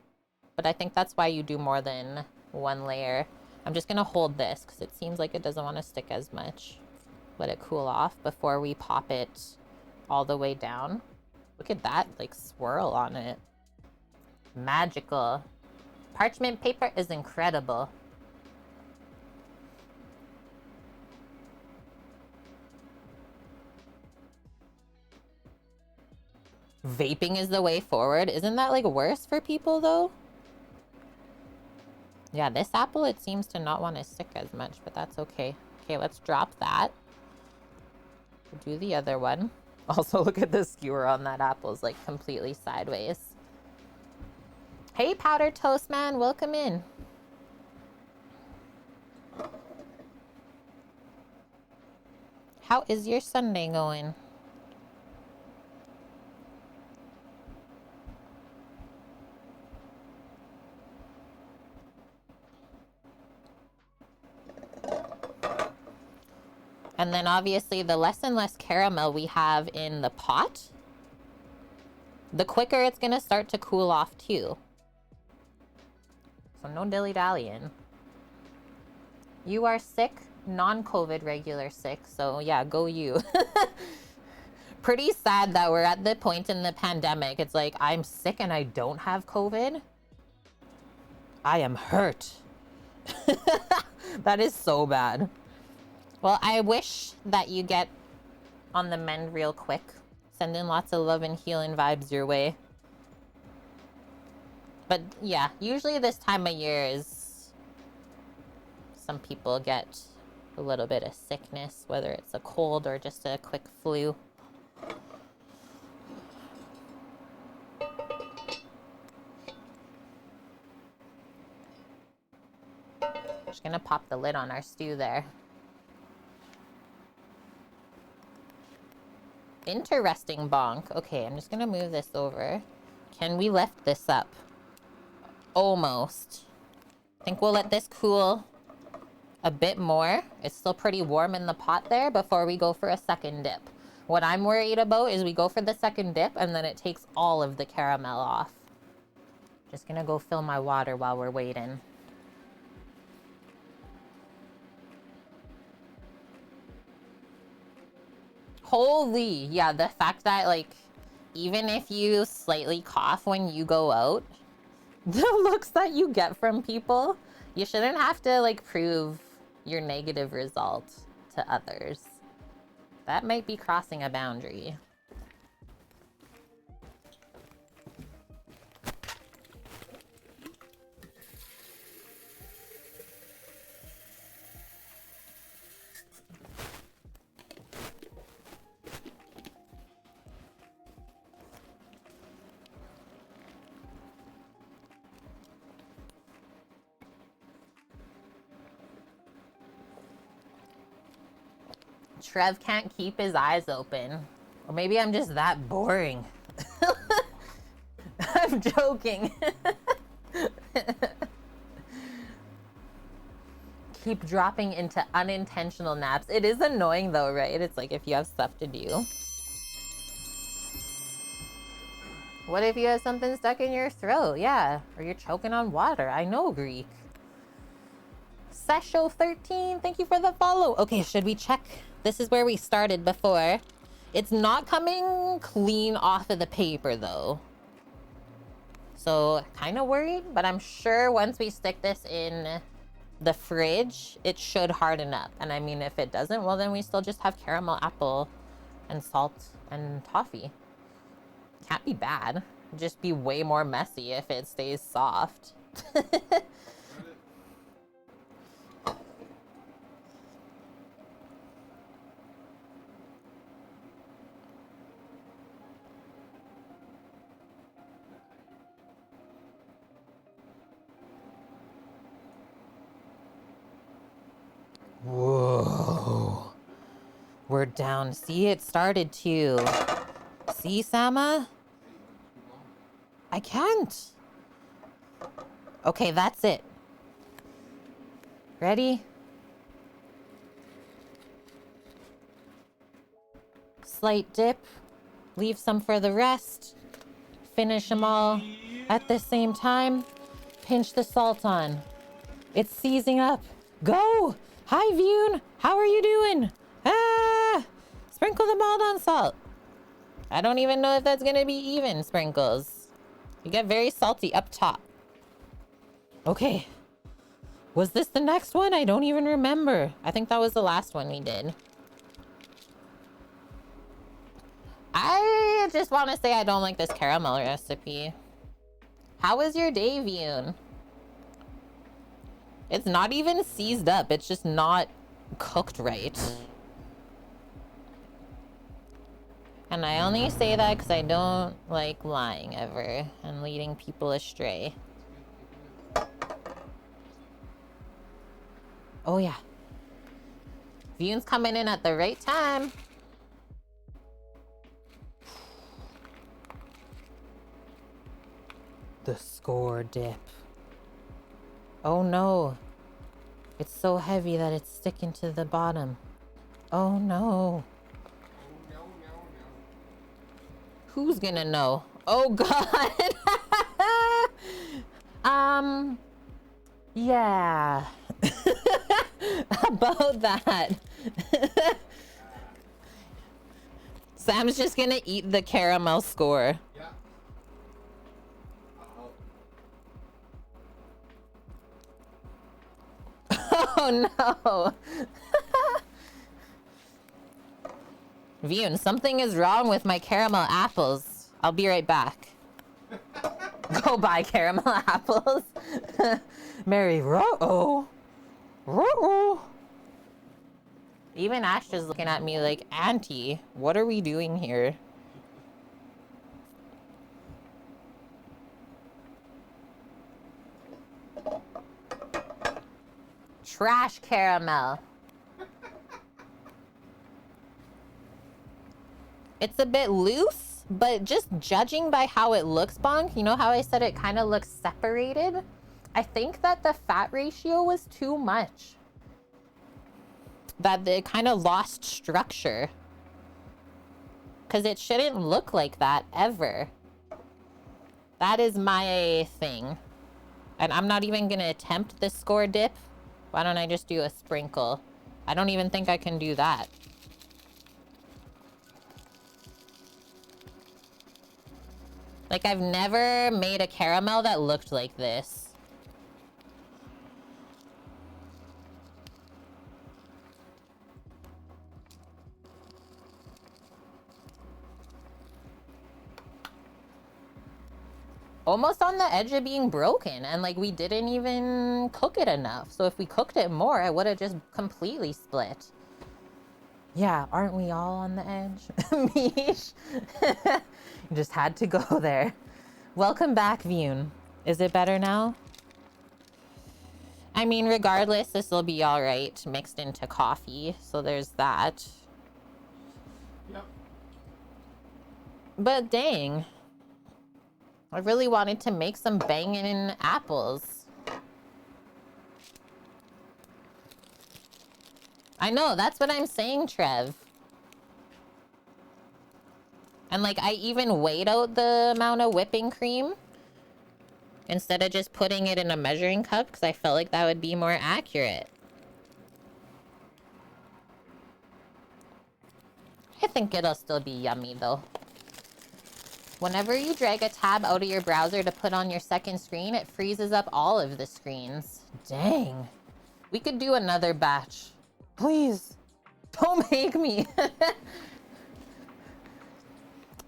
But I think that's why you do more than one layer. I'm just going to hold this because it seems like it doesn't want to stick as much. Let it cool off before we pop it all the way down. Look at that, like, swirl on it. Magical. Parchment paper is incredible. Vaping is the way forward. Isn't that, like, worse for people, though? Yeah, this apple, it seems to not want to stick as much, but that's okay. Okay, let's drop that. We'll do the other one. Also, look at the skewer on that apple. It's like completely sideways. Hey, Powdered Toast Man, welcome in. How is your Sunday going? And then obviously the less and less caramel we have in the pot, the quicker it's gonna start to cool off too. So no dilly-dallying. You are sick, non-COVID regular sick, so yeah, go you. Pretty sad that we're at the point in the pandemic. It's like, I'm sick and I don't have COVID. I am hurt. That is so bad. Well, I wish that you get on the mend real quick. Sending lots of love and healing vibes your way. But yeah, usually this time of year is... some people get a little bit of sickness, whether it's a cold or just a quick flu. Just gonna pop the lid on our stew there. Interesting bonk. Okay, I'm just gonna move this over. Can we lift this up? Almost. I think we'll let this cool a bit more. It's still pretty warm in the pot there before we go for a second dip. What I'm worried about is we go for the second dip and then it takes all of the caramel off. Just gonna go fill my water while we're waiting. Holy, yeah, the fact that, like, even if you slightly cough when you go out, the looks that you get from people, you shouldn't have to, like, prove your negative result to others. That might be crossing a boundary. Trev can't keep his eyes open. Or maybe I'm just that boring. I'm joking. Keep dropping into unintentional naps. It is annoying though, right? It's like if you have stuff to do. What if you have something stuck in your throat? Yeah. Or you're choking on water. I know, Greek. Sesho13, thank you for the follow. Okay, should we check? This is where we started before. It's not coming clean off of the paper, though. So kind of worried, but I'm sure once we stick this in the fridge, it should harden up. And I mean, if it doesn't, well, then we still just have caramel apple and salt and toffee. Can't be bad. Just be way more messy if it stays soft. Whoa. We're down. See, it started to. See, Sama? I can't. Okay, that's it. Ready? Slight dip. Leave some for the rest. Finish them all at the same time. Pinch the salt on. It's seizing up. Go! Hi, Vune. How are you doing? Ah! Sprinkle the Maldon salt. I don't even know if that's gonna be even sprinkles. You get very salty up top. Okay. Was this the next one? I don't even remember. I think that was the last one we did. I just want to say I don't like this caramel recipe. How was your day, Vune? It's not even seized up. It's just not cooked right. And I only say that because I don't like lying ever and leading people astray. Oh, yeah. Vune's coming in at the right time. The score dip. Oh no. It's so heavy that it's sticking to the bottom. Oh no. Who's gonna know? Oh god. Yeah. About that. Sam's just gonna eat the caramel score. Yeah. Oh no. Vune, something is wrong with my caramel apples. I'll be right back. Go buy caramel apples. Mary, ruh-oh. Ruh-oh. Even Ash is looking at me like, Auntie, what are we doing here? Trash caramel. It's a bit loose, but just judging by how it looks, Bonk, you know how I said it kind of looks separated? I think that the fat ratio was too much. That it kind of lost structure. Because it shouldn't look like that ever. That is my thing. And I'm not even going to attempt the score dip. Why don't I just do a sprinkle? I don't even think I can do that. Like, I've never made a caramel that looked like this. Almost on the edge of being broken, and like we didn't even cook it enough. So if we cooked it more, I would have just completely split. Yeah, aren't we all on the edge? Mish. Just had to go there. Welcome back, Vune. Is it better now? I mean, regardless, this will be all right mixed into coffee. So there's that. Yep. But dang. I really wanted to make some banging apples. I know, that's what I'm saying, Trev. And like, I even weighed out the amount of whipping cream instead of just putting it in a measuring cup because I felt like that would be more accurate. I think it'll still be yummy though. Whenever you drag a tab out of your browser to put on your second screen, it freezes up all of the screens. Dang. We could do another batch. Please, don't make me.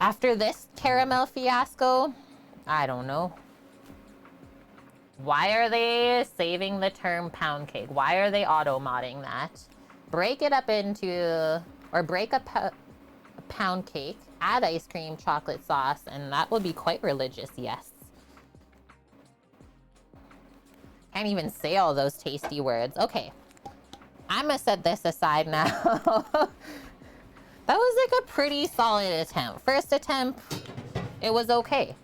After this caramel fiasco, I don't know. Why are they saving the term pound cake? Why are they auto-modding that? Break it up into, or break a pound cake, add ice cream, chocolate sauce, and that would be quite religious, yes. Can't even say all those tasty words. Okay, I'm gonna set this aside now. That was like a pretty solid attempt. First attempt, it was okay.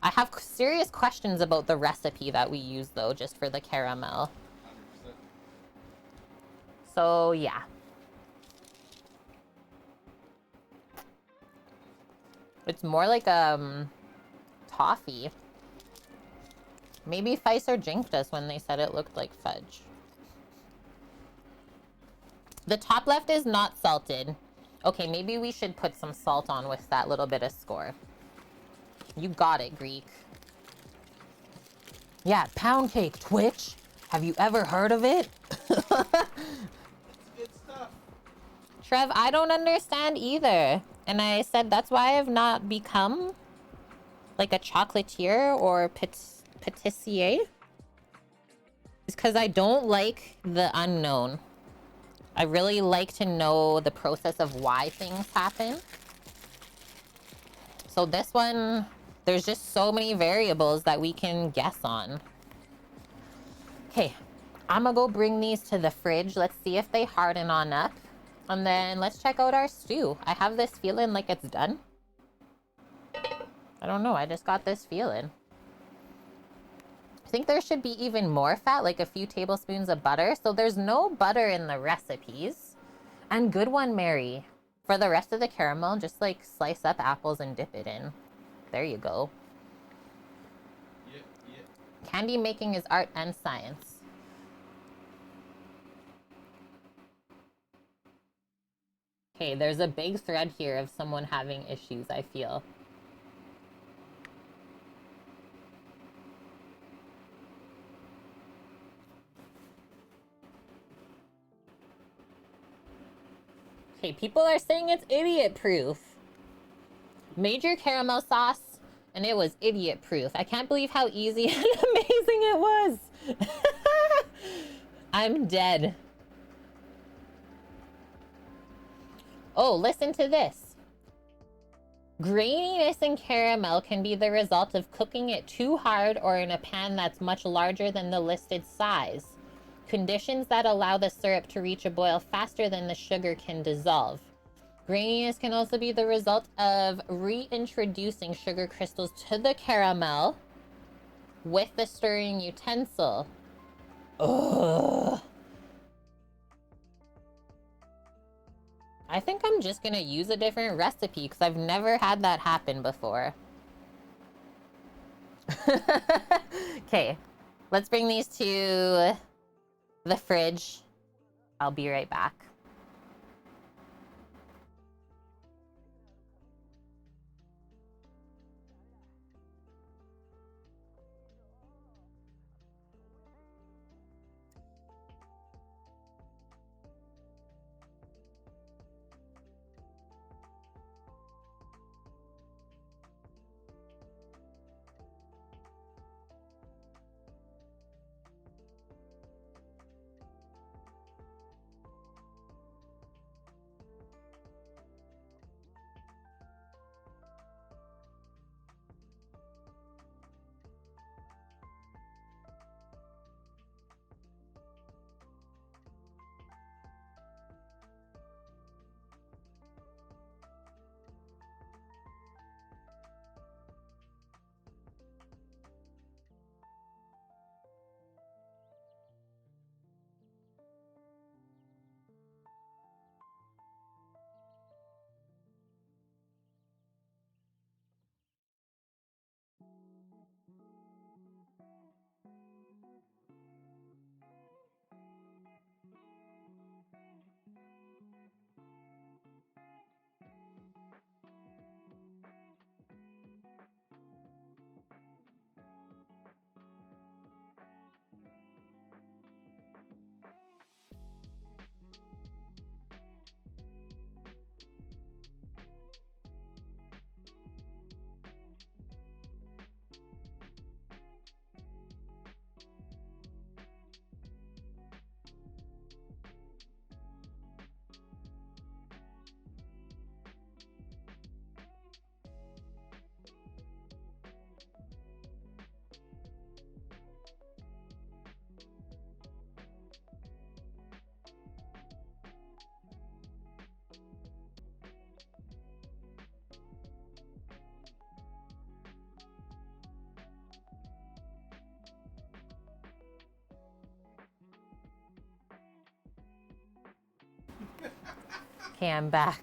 I have serious questions about the recipe that we used though, just for the caramel. 100%. So yeah. It's more like toffee. Maybe Pfizer jinked us when they said it looked like fudge. The top left is not salted. Okay, maybe we should put some salt on with that little bit of score. You got it, Greek. Yeah, pound cake, Twitch. Have you ever heard of it? It's good stuff. Trev, I don't understand either. And I said that's why I've not become like a chocolatier or patissier. It's because I don't like the unknown. I really like to know the process of why things happen. So this one, there's just so many variables that we can guess on. Okay, I'm gonna go bring these to the fridge. Let's see if they harden on up. And then let's check out our stew. I have this feeling like it's done. I don't know, I just got this feeling. I think there should be even more fat, like a few tablespoons of butter. So there's no butter in the recipes. And good one, Mary. For the rest of the caramel, just like slice up apples and dip it in. There you go. Yep. Candy making is art and science. Okay, there's a big thread here of someone having issues, I feel. Okay, people are saying it's idiot proof. Major caramel sauce, and it was idiot proof. I can't believe how easy and amazing it was. I'm dead. Oh, listen to this. Graininess in caramel can be the result of cooking it too hard or in a pan that's much larger than the listed size. Conditions that allow the syrup to reach a boil faster than the sugar can dissolve. Graininess can also be the result of reintroducing sugar crystals to the caramel with the stirring utensil. Ugh. I think I'm just gonna use a different recipe because I've never had that happen before. Okay, let's bring these to the fridge. I'll be right back. Okay, I'm back.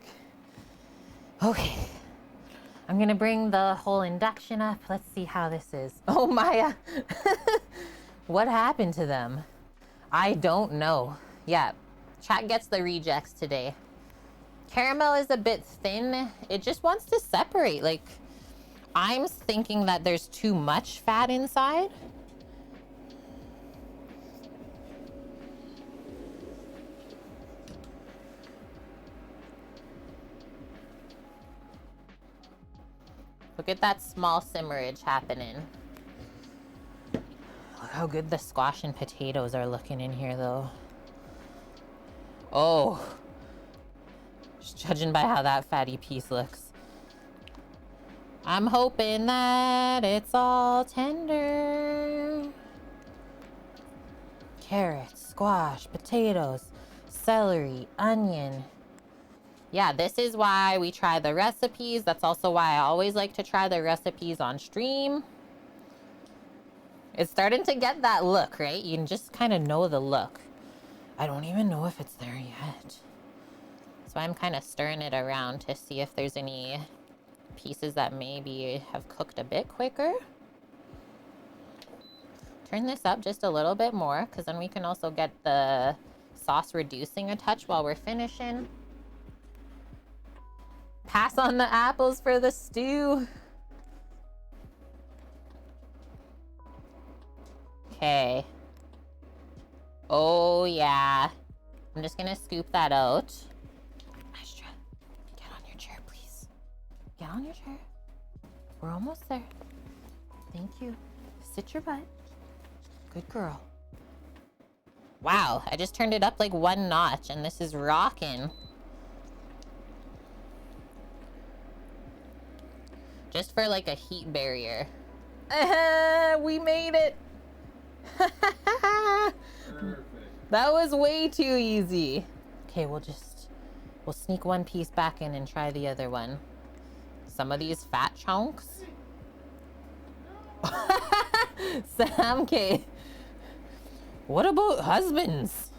Okay. I'm gonna bring the whole induction up. Let's see how this is. Oh, Maya. What happened to them? I don't know. Yeah, chat gets the rejects today. Caramel is a bit thin. It just wants to separate. Like, I'm thinking that there's too much fat inside. Look at that small simmerage happening. Look how good the squash and potatoes are looking in here, though. Oh. Just judging by how that fatty piece looks. I'm hoping that it's all tender. Carrots, squash, potatoes, celery, onion. Yeah, this is why we try the recipes. That's also why I always like to try the recipes on stream. It's starting to get that look, right? You can just kind of know the look. I don't even know if it's there yet. So I'm kind of stirring it around to see if there's any pieces that maybe have cooked a bit quicker. Turn this up just a little bit more, because then we can also get the sauce reducing a touch while we're finishing. Pass on the apples for the stew. Okay. Oh, yeah. I'm just gonna scoop that out. Astra, get on your chair, please. Get on your chair. We're almost there. Thank you. Sit your butt. Good girl. Wow, I just turned it up like one notch and this is rocking. Just for like a heat barrier. We made it. Perfect. That was way too easy. Okay, we'll sneak one piece back in and try the other one. Some of these fat chunks. Sam K. What about husbands?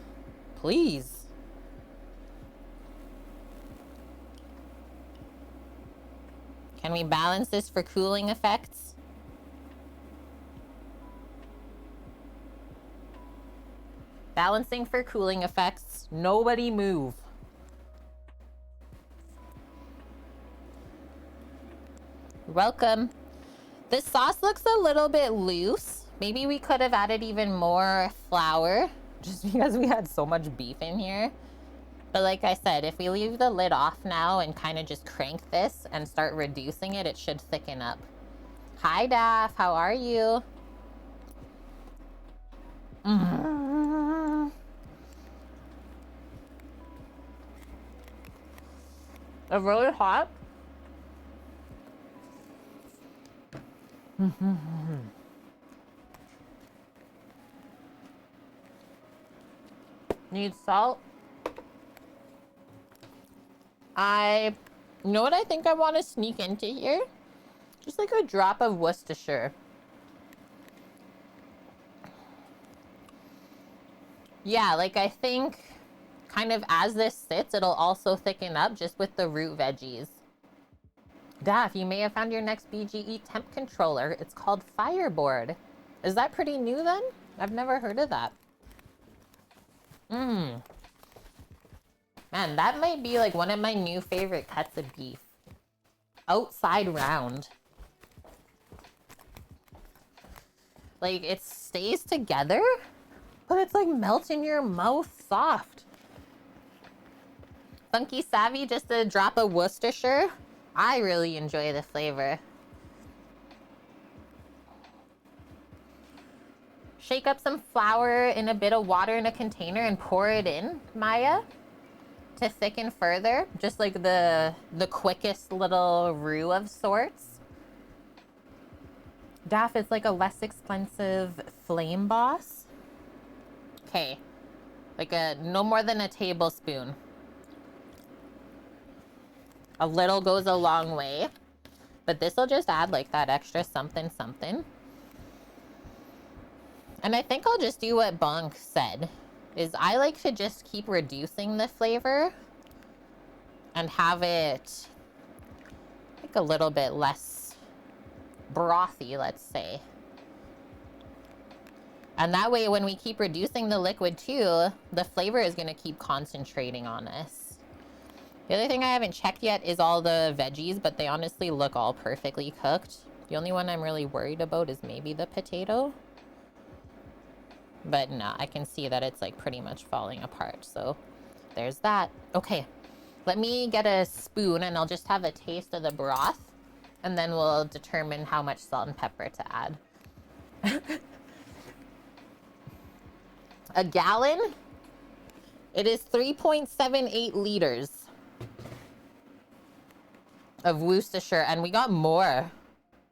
Please. Can we balance this for cooling effects? Balancing for cooling effects. Nobody move. Welcome. This sauce looks a little bit loose. Maybe we could have added even more flour just because we had so much beef in here. But like I said, if we leave the lid off now and kind of just crank this and start reducing it, it should thicken up. Hi, Daph. How are you? It's really hot. Need salt. You know what I think I want to sneak into here? Just like a drop of Worcestershire. Yeah, like I think kind of as this sits, it'll also thicken up just with the root veggies. Daff, you may have found your next BGE temp controller. It's called Fireboard. Is that pretty new then? I've never heard of that. Man, that might be like one of my new favorite cuts of beef. Outside round. Like, it stays together, but it's like melts in your mouth soft. Funky Savvy, just a drop of Worcestershire. I really enjoy the flavor. Shake up some flour in a bit of water in a container and pour it in, Maya, to thicken further. Just like the quickest little roux of sorts. Daff, it's like a less expensive Flame Boss. Okay, like no more than a tablespoon. A little goes a long way, but this will just add like that extra something something. And I think I'll just do what Bonk said, is I like to just keep reducing the flavor and have it like a little bit less brothy, let's say. And that way, when we keep reducing the liquid too, the flavor is going to keep concentrating on us. The other thing I haven't checked yet is all the veggies, but they honestly look all perfectly cooked. The only one I'm really worried about is maybe the potato. But no, I can see that it's like pretty much falling apart. So there's that. Okay, let me get a spoon and I'll just have a taste of the broth. And then we'll determine how much salt and pepper to add. A gallon? It is 3.78 liters of Worcestershire, and we got more.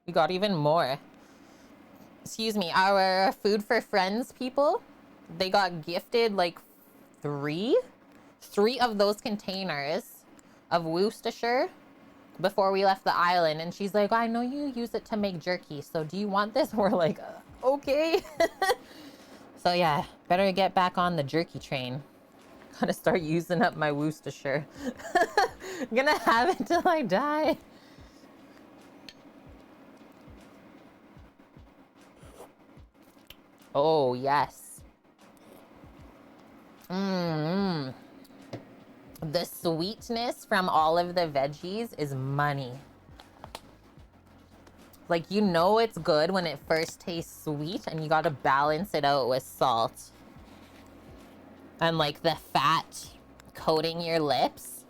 We got even more. Excuse me, our Food for Friends people, they got gifted like three of those containers of Worcestershire before we left the island. And she's like, I know you use it to make jerky, so do you want this? We're like, okay. So yeah, better get back on the jerky train. Gotta start using up my Worcestershire. I'm gonna have it till I die. Oh, yes. The sweetness from all of the veggies is money. Like, you know it's good when it first tastes sweet, and you gotta balance it out with salt. And like the fat coating your lips.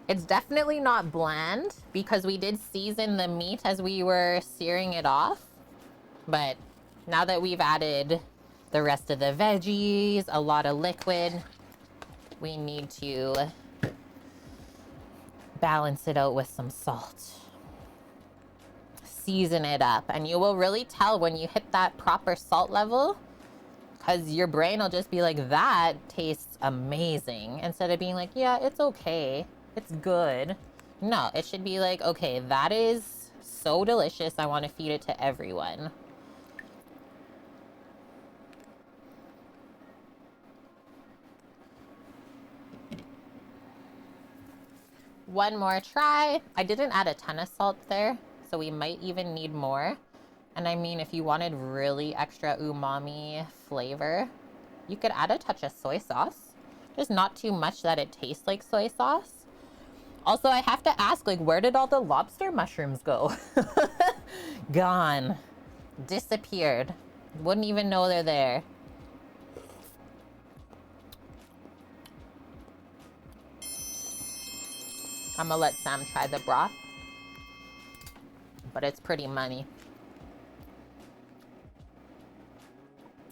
It's definitely not bland because we did season the meat as we were searing it off. But now that we've added the rest of the veggies, a lot of liquid, we need to balance it out with some salt. Season it up, and you will really tell when you hit that proper salt level, because your brain will just be like, that tastes amazing, instead of being like, yeah, it's okay, it's good. No, it should be like, okay, that is so delicious, I want to feed it to everyone. One more try. I didn't add a ton of salt there, so we might even need more. And I mean, if you wanted really extra umami flavor, you could add a touch of soy sauce. Just not too much that it tastes like soy sauce. Also, I have to ask, like, where did all the lobster mushrooms go? Gone. Disappeared. Wouldn't even know they're there. I'm gonna let Sam try the broth. But it's pretty money.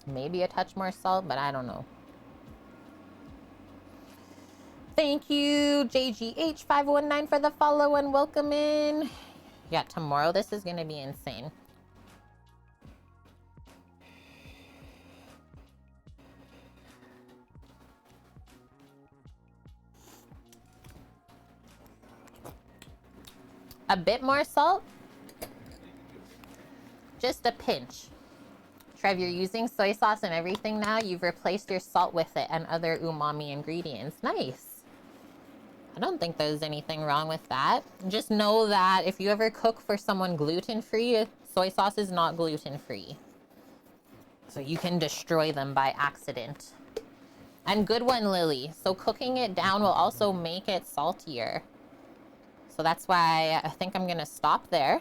Maybe a touch more salt, but I don't know. Thank you, JGH519, for the follow and welcome in. Yeah, tomorrow this is gonna be insane. A bit more salt? Just a pinch. Trev, you're using soy sauce and everything now. You've replaced your salt with it and other umami ingredients. Nice. I don't think there's anything wrong with that. Just know that if you ever cook for someone gluten-free, soy sauce is not gluten-free. So you can destroy them by accident. And good one, Lily. So cooking it down will also make it saltier. So that's why I think I'm gonna stop there.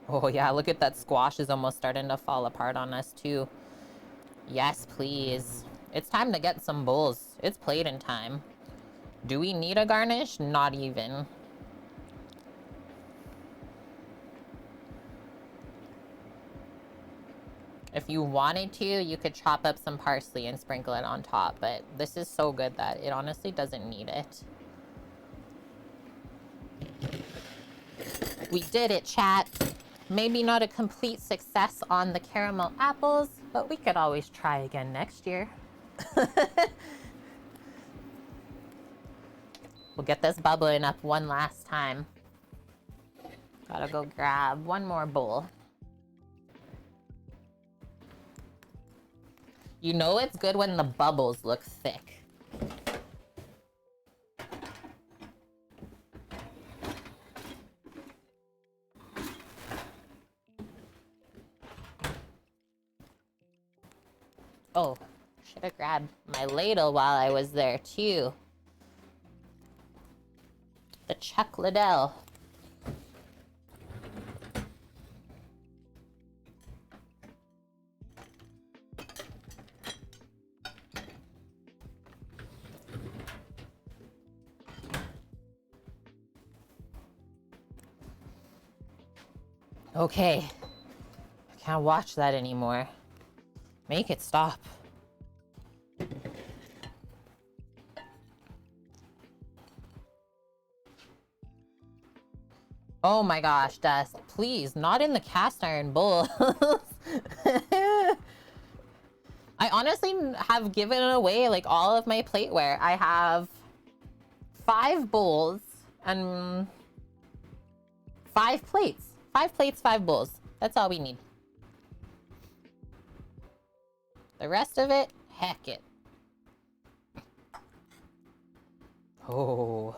Oh yeah, look at that squash is almost starting to fall apart on us too. Yes, please. It's time to get some bowls. It's plating time. Do we need a garnish? Not even. If you wanted to, you could chop up some parsley and sprinkle it on top, but this is so good that it honestly doesn't need it. We did it, chat. Maybe not a complete success on the caramel apples, but we could always try again next year. We'll get this bubbling up one last time. Gotta go grab one more bowl. You know it's good when the bubbles look thick. Oh, should have grabbed my ladle while I was there too. The Chuck Liddell. Okay. I can't watch that anymore. Make it stop. Oh my gosh, Dust. Please, not in the cast iron bowl. I honestly have given away like all of my plateware. I have 5 bowls and 5 plates. 5 plates, 5 bowls. That's all we need. The rest of it, heck it. Oh.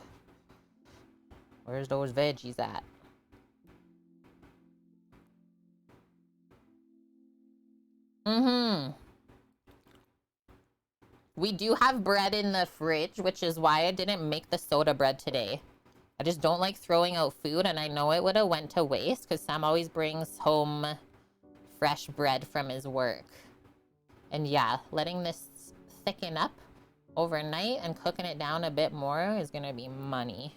Where's those veggies at? Mm-hmm. We do have bread in the fridge, which is why I didn't make the soda bread today. I just don't like throwing out food, and I know it would have went to waste because Sam always brings home fresh bread from his work. And yeah, letting this thicken up overnight and cooking it down a bit more is gonna be money.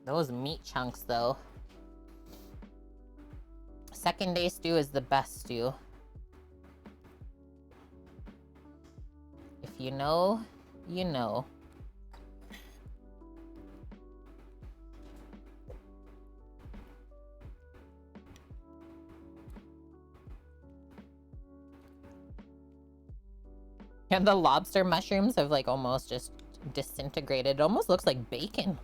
Those meat chunks, though. Second day stew is the best stew. If you know, you know. And the lobster mushrooms have like almost just disintegrated. It almost looks like bacon.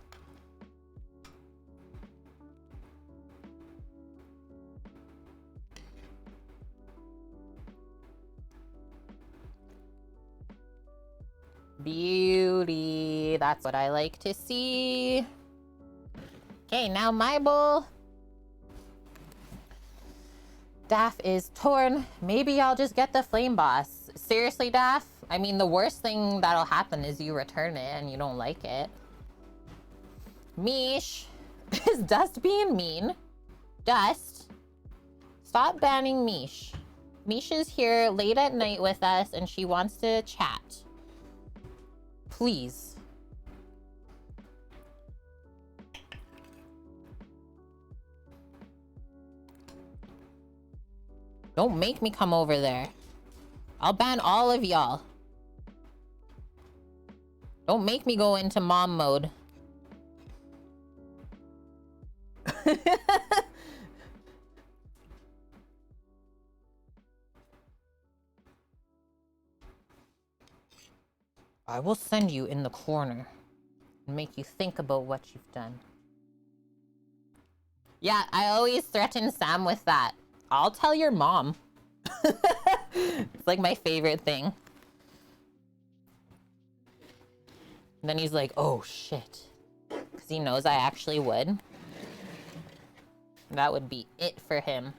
Beauty. That's what I like to see. Okay, now my bowl. Daff is torn. Maybe I'll just get the Flame Boss. Seriously, Daff? I mean, the worst thing that'll happen is you return it and you don't like it. Mish. Is Dust being mean? Dust. Stop banning Mish. Mish is here late at night with us and she wants to chat. Please. Don't make me come over there. I'll ban all of y'all. Don't make me go into mom mode. I will send you in the corner and make you think about what you've done. Yeah, I always threaten Sam with that. I'll tell your mom. It's like my favorite thing. And then he's like, oh shit. Because he knows I actually would. That would be it for him.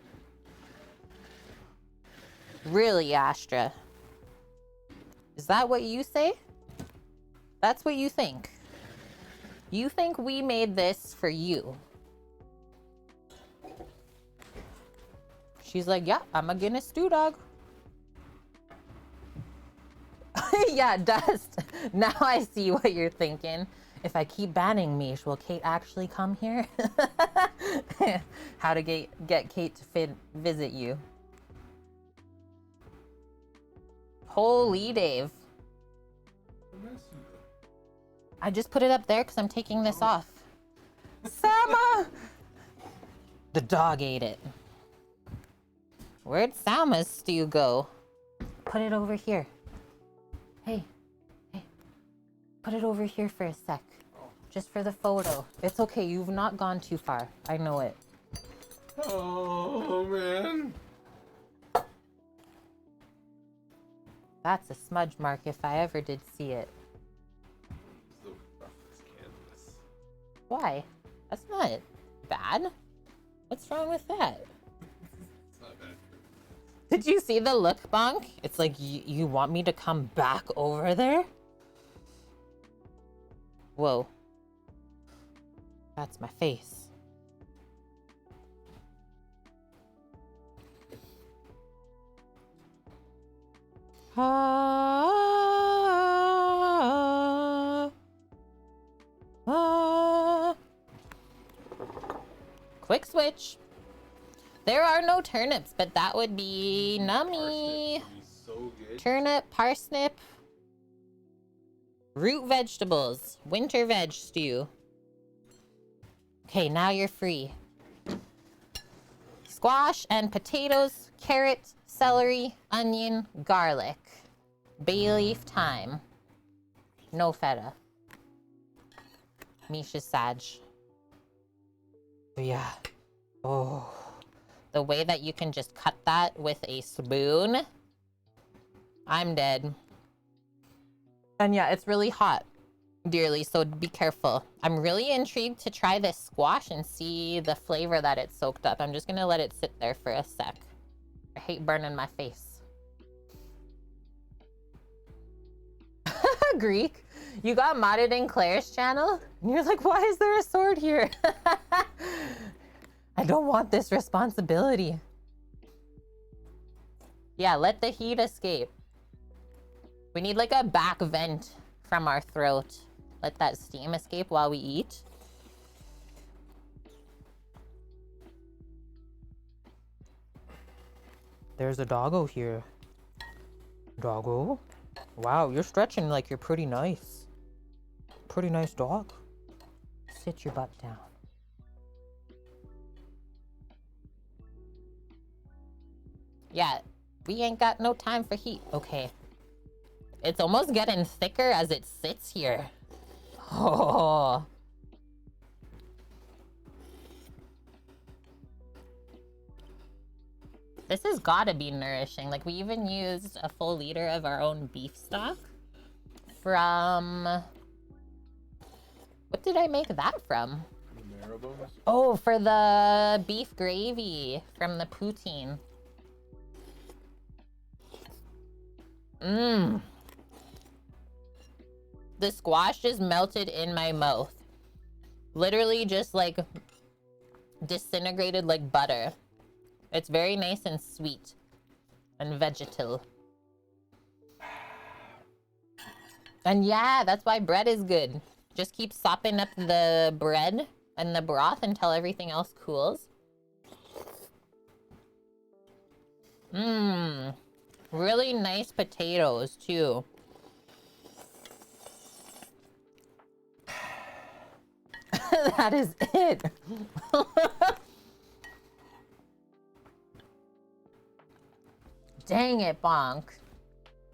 Really, Astra? Is that what you say? That's what you think. You think we made this for you. She's like, yeah, I'm a Guinness stew dog. Yeah, Dust. Now I see what you're thinking. If I keep banning Mish, will Kate actually come here? How to get Kate to visit you. Holy Dave. I just put it up there because I'm taking this off. Sama! The dog ate it. Where'd Sama's stew go? Put it over here. Hey. Put it over here for a sec. Just for the photo. It's okay, you've not gone too far. I know it. Oh, man. That's a smudge mark if I ever did see it. So rough as canvas. Why? That's not bad. What's wrong with that? It's not bad. Did you see the look, Bonk? It's like, you want me to come back over there? Whoa. That's my face. Quick switch. There are no turnips, but that would be nummy. Parsnip would be so good. Turnip, parsnip, root vegetables, winter veg stew. Okay, now you're free. Squash and potatoes, carrot, celery, onion, garlic. Bay leaf thyme. No feta. Misha's Sag. Yeah. Oh. The way that you can just cut that with a spoon. I'm dead. And yeah, it's really hot, dearly, so be careful. I'm really intrigued to try this squash and see the flavor that it's soaked up. I'm just gonna let it sit there for a sec. I hate burning my face. Greek, you got modded in Claire's channel? And you're like, why is there a sword here? I don't want this responsibility. Yeah, let the heat escape. We need like a back vent from our throat. Let that steam escape while we eat. There's a doggo here. Doggo? Wow, you're stretching like you're pretty nice. Pretty nice dog. Sit your butt down. Yeah, we ain't got no time for heat. Okay. It's almost getting thicker as it sits here. Oh. This has gotta be nourishing. Like, we even used a full liter of our own beef stock from... What did I make that from? The marrow bones? Oh, for the beef gravy from the poutine. Mmm. The squash just melted in my mouth. Literally just like disintegrated like butter. It's very nice and sweet and vegetal. And yeah, that's why bread is good. Just keep sopping up the bread and the broth until everything else cools. Mmm. Really nice potatoes too. That is it. Dang it, Bonk.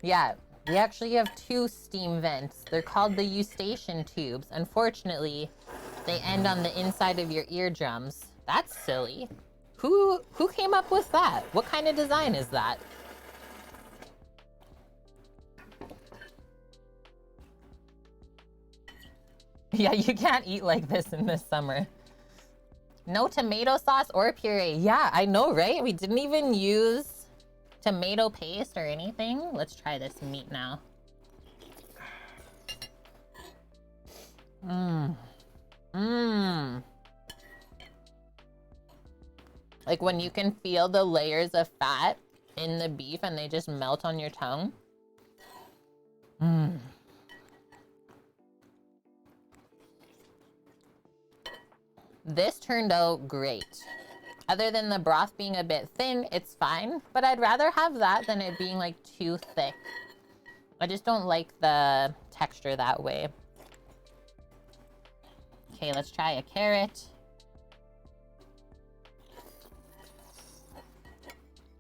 Yeah, we actually have 2 steam vents. They're called the eustachian tubes. Unfortunately, they end on the inside of your eardrums. That's silly. Who came up with that? What kind of design is that? Yeah, you can't eat like this in the summer. No tomato sauce or puree. Yeah, I know, right? We didn't even use tomato paste or anything. Let's try this meat now. Mmm. Mmm. Like when you can feel the layers of fat in the beef and they just melt on your tongue. Mmm. This turned out great. Other than the broth being a bit thin, it's fine, but I'd rather have that than it being like too thick. I just don't like the texture that way. Okay, let's try a carrot.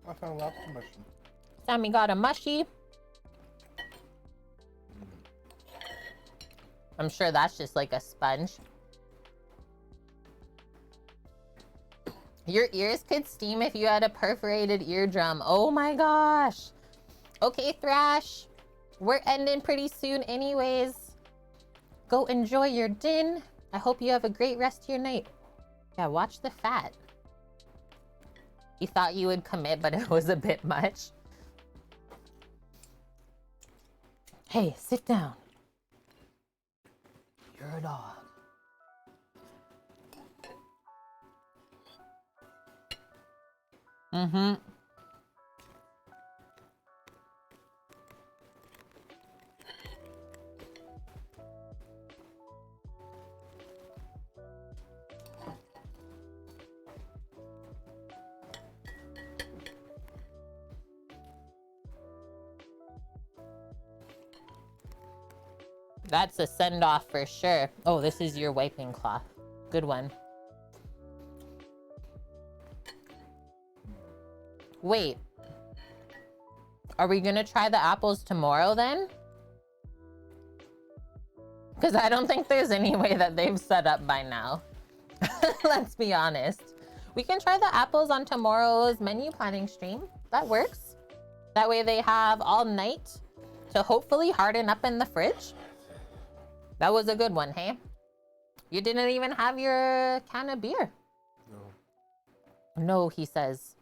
I found lobster mushroom. Sammy got a mushy. I'm sure that's just like a sponge. Your ears could steam if you had a perforated eardrum. Oh my gosh. Okay, Thrash. We're ending pretty soon anyways. Go enjoy your din. I hope you have a great rest of your night. Yeah, watch the fat. You thought you would commit, but it was a bit much. Hey, sit down. You're a dog. Mm-hmm. That's a send-off for sure. Oh, this is your wiping cloth. Good one. Wait. Are we gonna try the apples tomorrow then? Because I don't think there's any way that they've set up by now. Let's be honest. We can try the apples on tomorrow's menu planning stream. That works. That way they have all night to hopefully harden up in the fridge. That was a good one, hey? You didn't even have your can of beer. No. No, he says.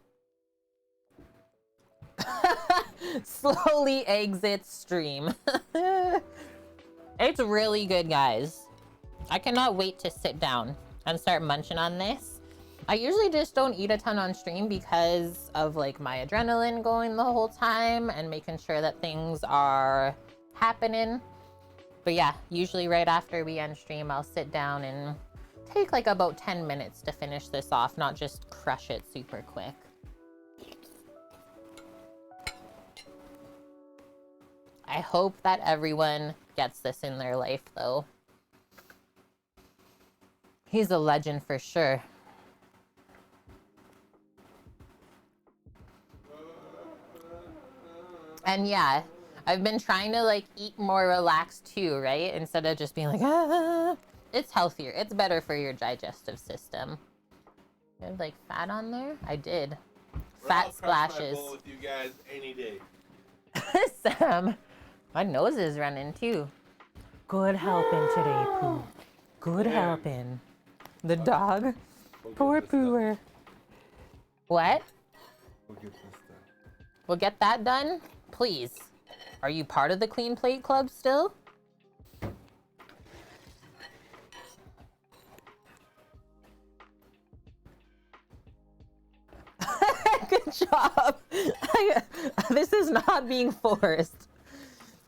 Slowly exits stream. It's really good, guys. I cannot wait to sit down and start munching on this. I usually just don't eat a ton on stream because of like my adrenaline going the whole time and making sure that things are happening. But yeah, usually right after we end stream, I'll sit down and take like about 10 minutes to finish this off, not just crush it super quick. I hope that everyone gets this in their life though. He's a legend for sure. And yeah, I've been trying to like eat more relaxed too, right? Instead of just being like, ah. It's healthier. It's better for your digestive system. You have like fat on there? I did. Fat splashes. I'll with you guys any day. Sam, my nose is running too. Good helping today, Pooh. Good helping. The dog. Poor Pooer. What? We'll get this done. We'll get that done? Please. Are you part of the Clean Plate Club still? Good job. This is not being forced.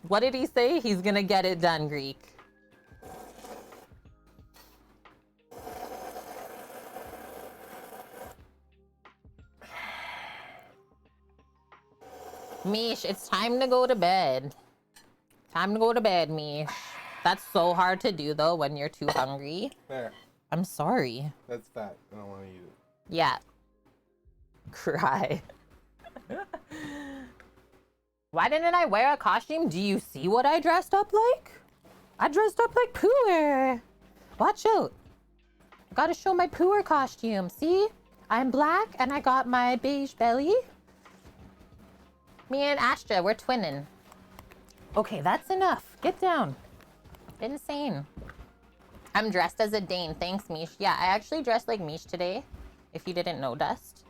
What did he say? He's gonna get it done, Greek. Mish, it's time to go to bed. Time to go to bed, Mish. That's so hard to do though when you're too hungry. There. I'm sorry. That's fat. I don't want to eat it. Yeah. Cry. Why didn't I wear a costume? Do you see what I dressed up like? I dressed up like Pooer. Watch out. Gotta show my Pooer costume. See? I'm black and I got my beige belly. Me and Astra, we're twinning. Okay, that's enough. Get down. Insane. I'm dressed as a Dane. Thanks, Mish. Yeah, I actually dressed like Mish today, if you didn't know, Dust.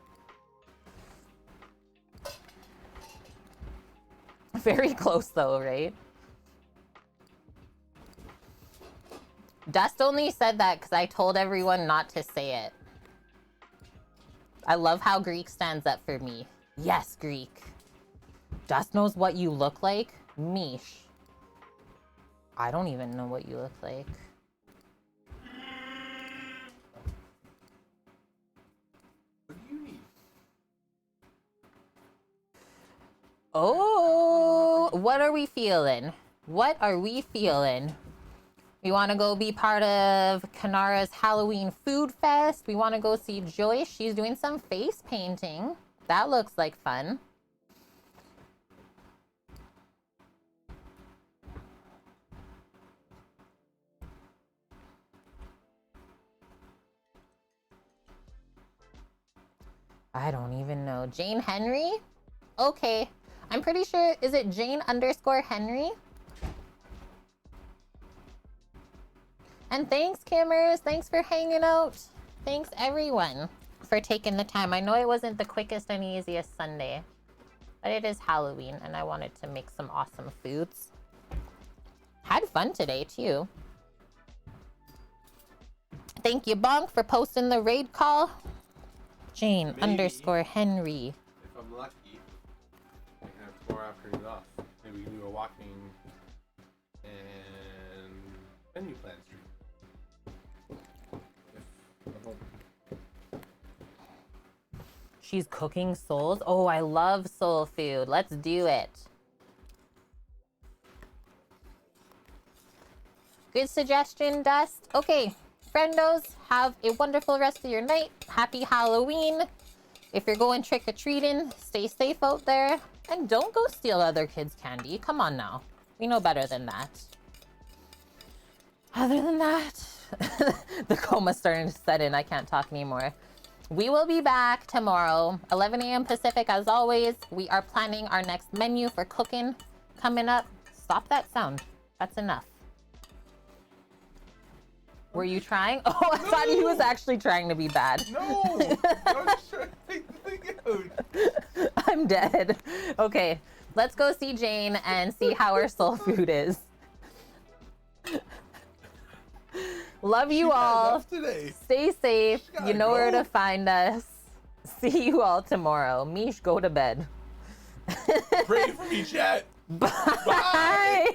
Very close though, right? Dust only said that because I told everyone not to say it. I love how Greek stands up for me. Yes, Greek. Dust knows what you look like. Mish. I don't even know what you look like. What do you need? Oh, what are we feeling? What are we feeling? We want to go be part of Kanara's Halloween Food Fest. We want to go see Joyce. She's doing some face painting. That looks like fun. I don't even know. Jane Henry? Okay. I'm pretty sure, is it Jane _ Henry? And thanks, Kimmers. Thanks for hanging out. Thanks, everyone, for taking the time. I know it wasn't the quickest and easiest Sunday, but it is Halloween, and I wanted to make some awesome foods. Had fun today, too. Thank you, Bonk, for posting the raid call. Jane _Henry. If I'm lucky, I can have tomorrow afternoon off. Maybe we can do a walking and menu plan stream. If I'm home. She's cooking souls. Oh, I love soul food. Let's do it. Good suggestion, Dust. Okay, friendos, have a wonderful rest of your night. Happy Halloween. If you're going trick-or-treating, stay safe out there. And don't go steal other kids' candy. Come on now. We know better than that. Other than that, the coma's starting to set in. I can't talk anymore. We will be back tomorrow, 11 a.m. Pacific, as always. We are planning our next menu for cooking coming up. Stop that sound. That's enough. Were you trying? Oh, I thought he was actually trying to be bad. No! I was just trying to take the thing out. I'm dead. Okay, let's go see Jane and see how her soul food is. Love you all. Today. Stay safe. You know where to go. find us. See you all tomorrow. Mish, go to bed. Pray for me, chat. Bye.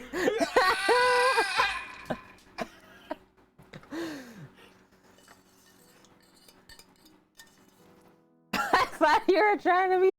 I thought you were trying to be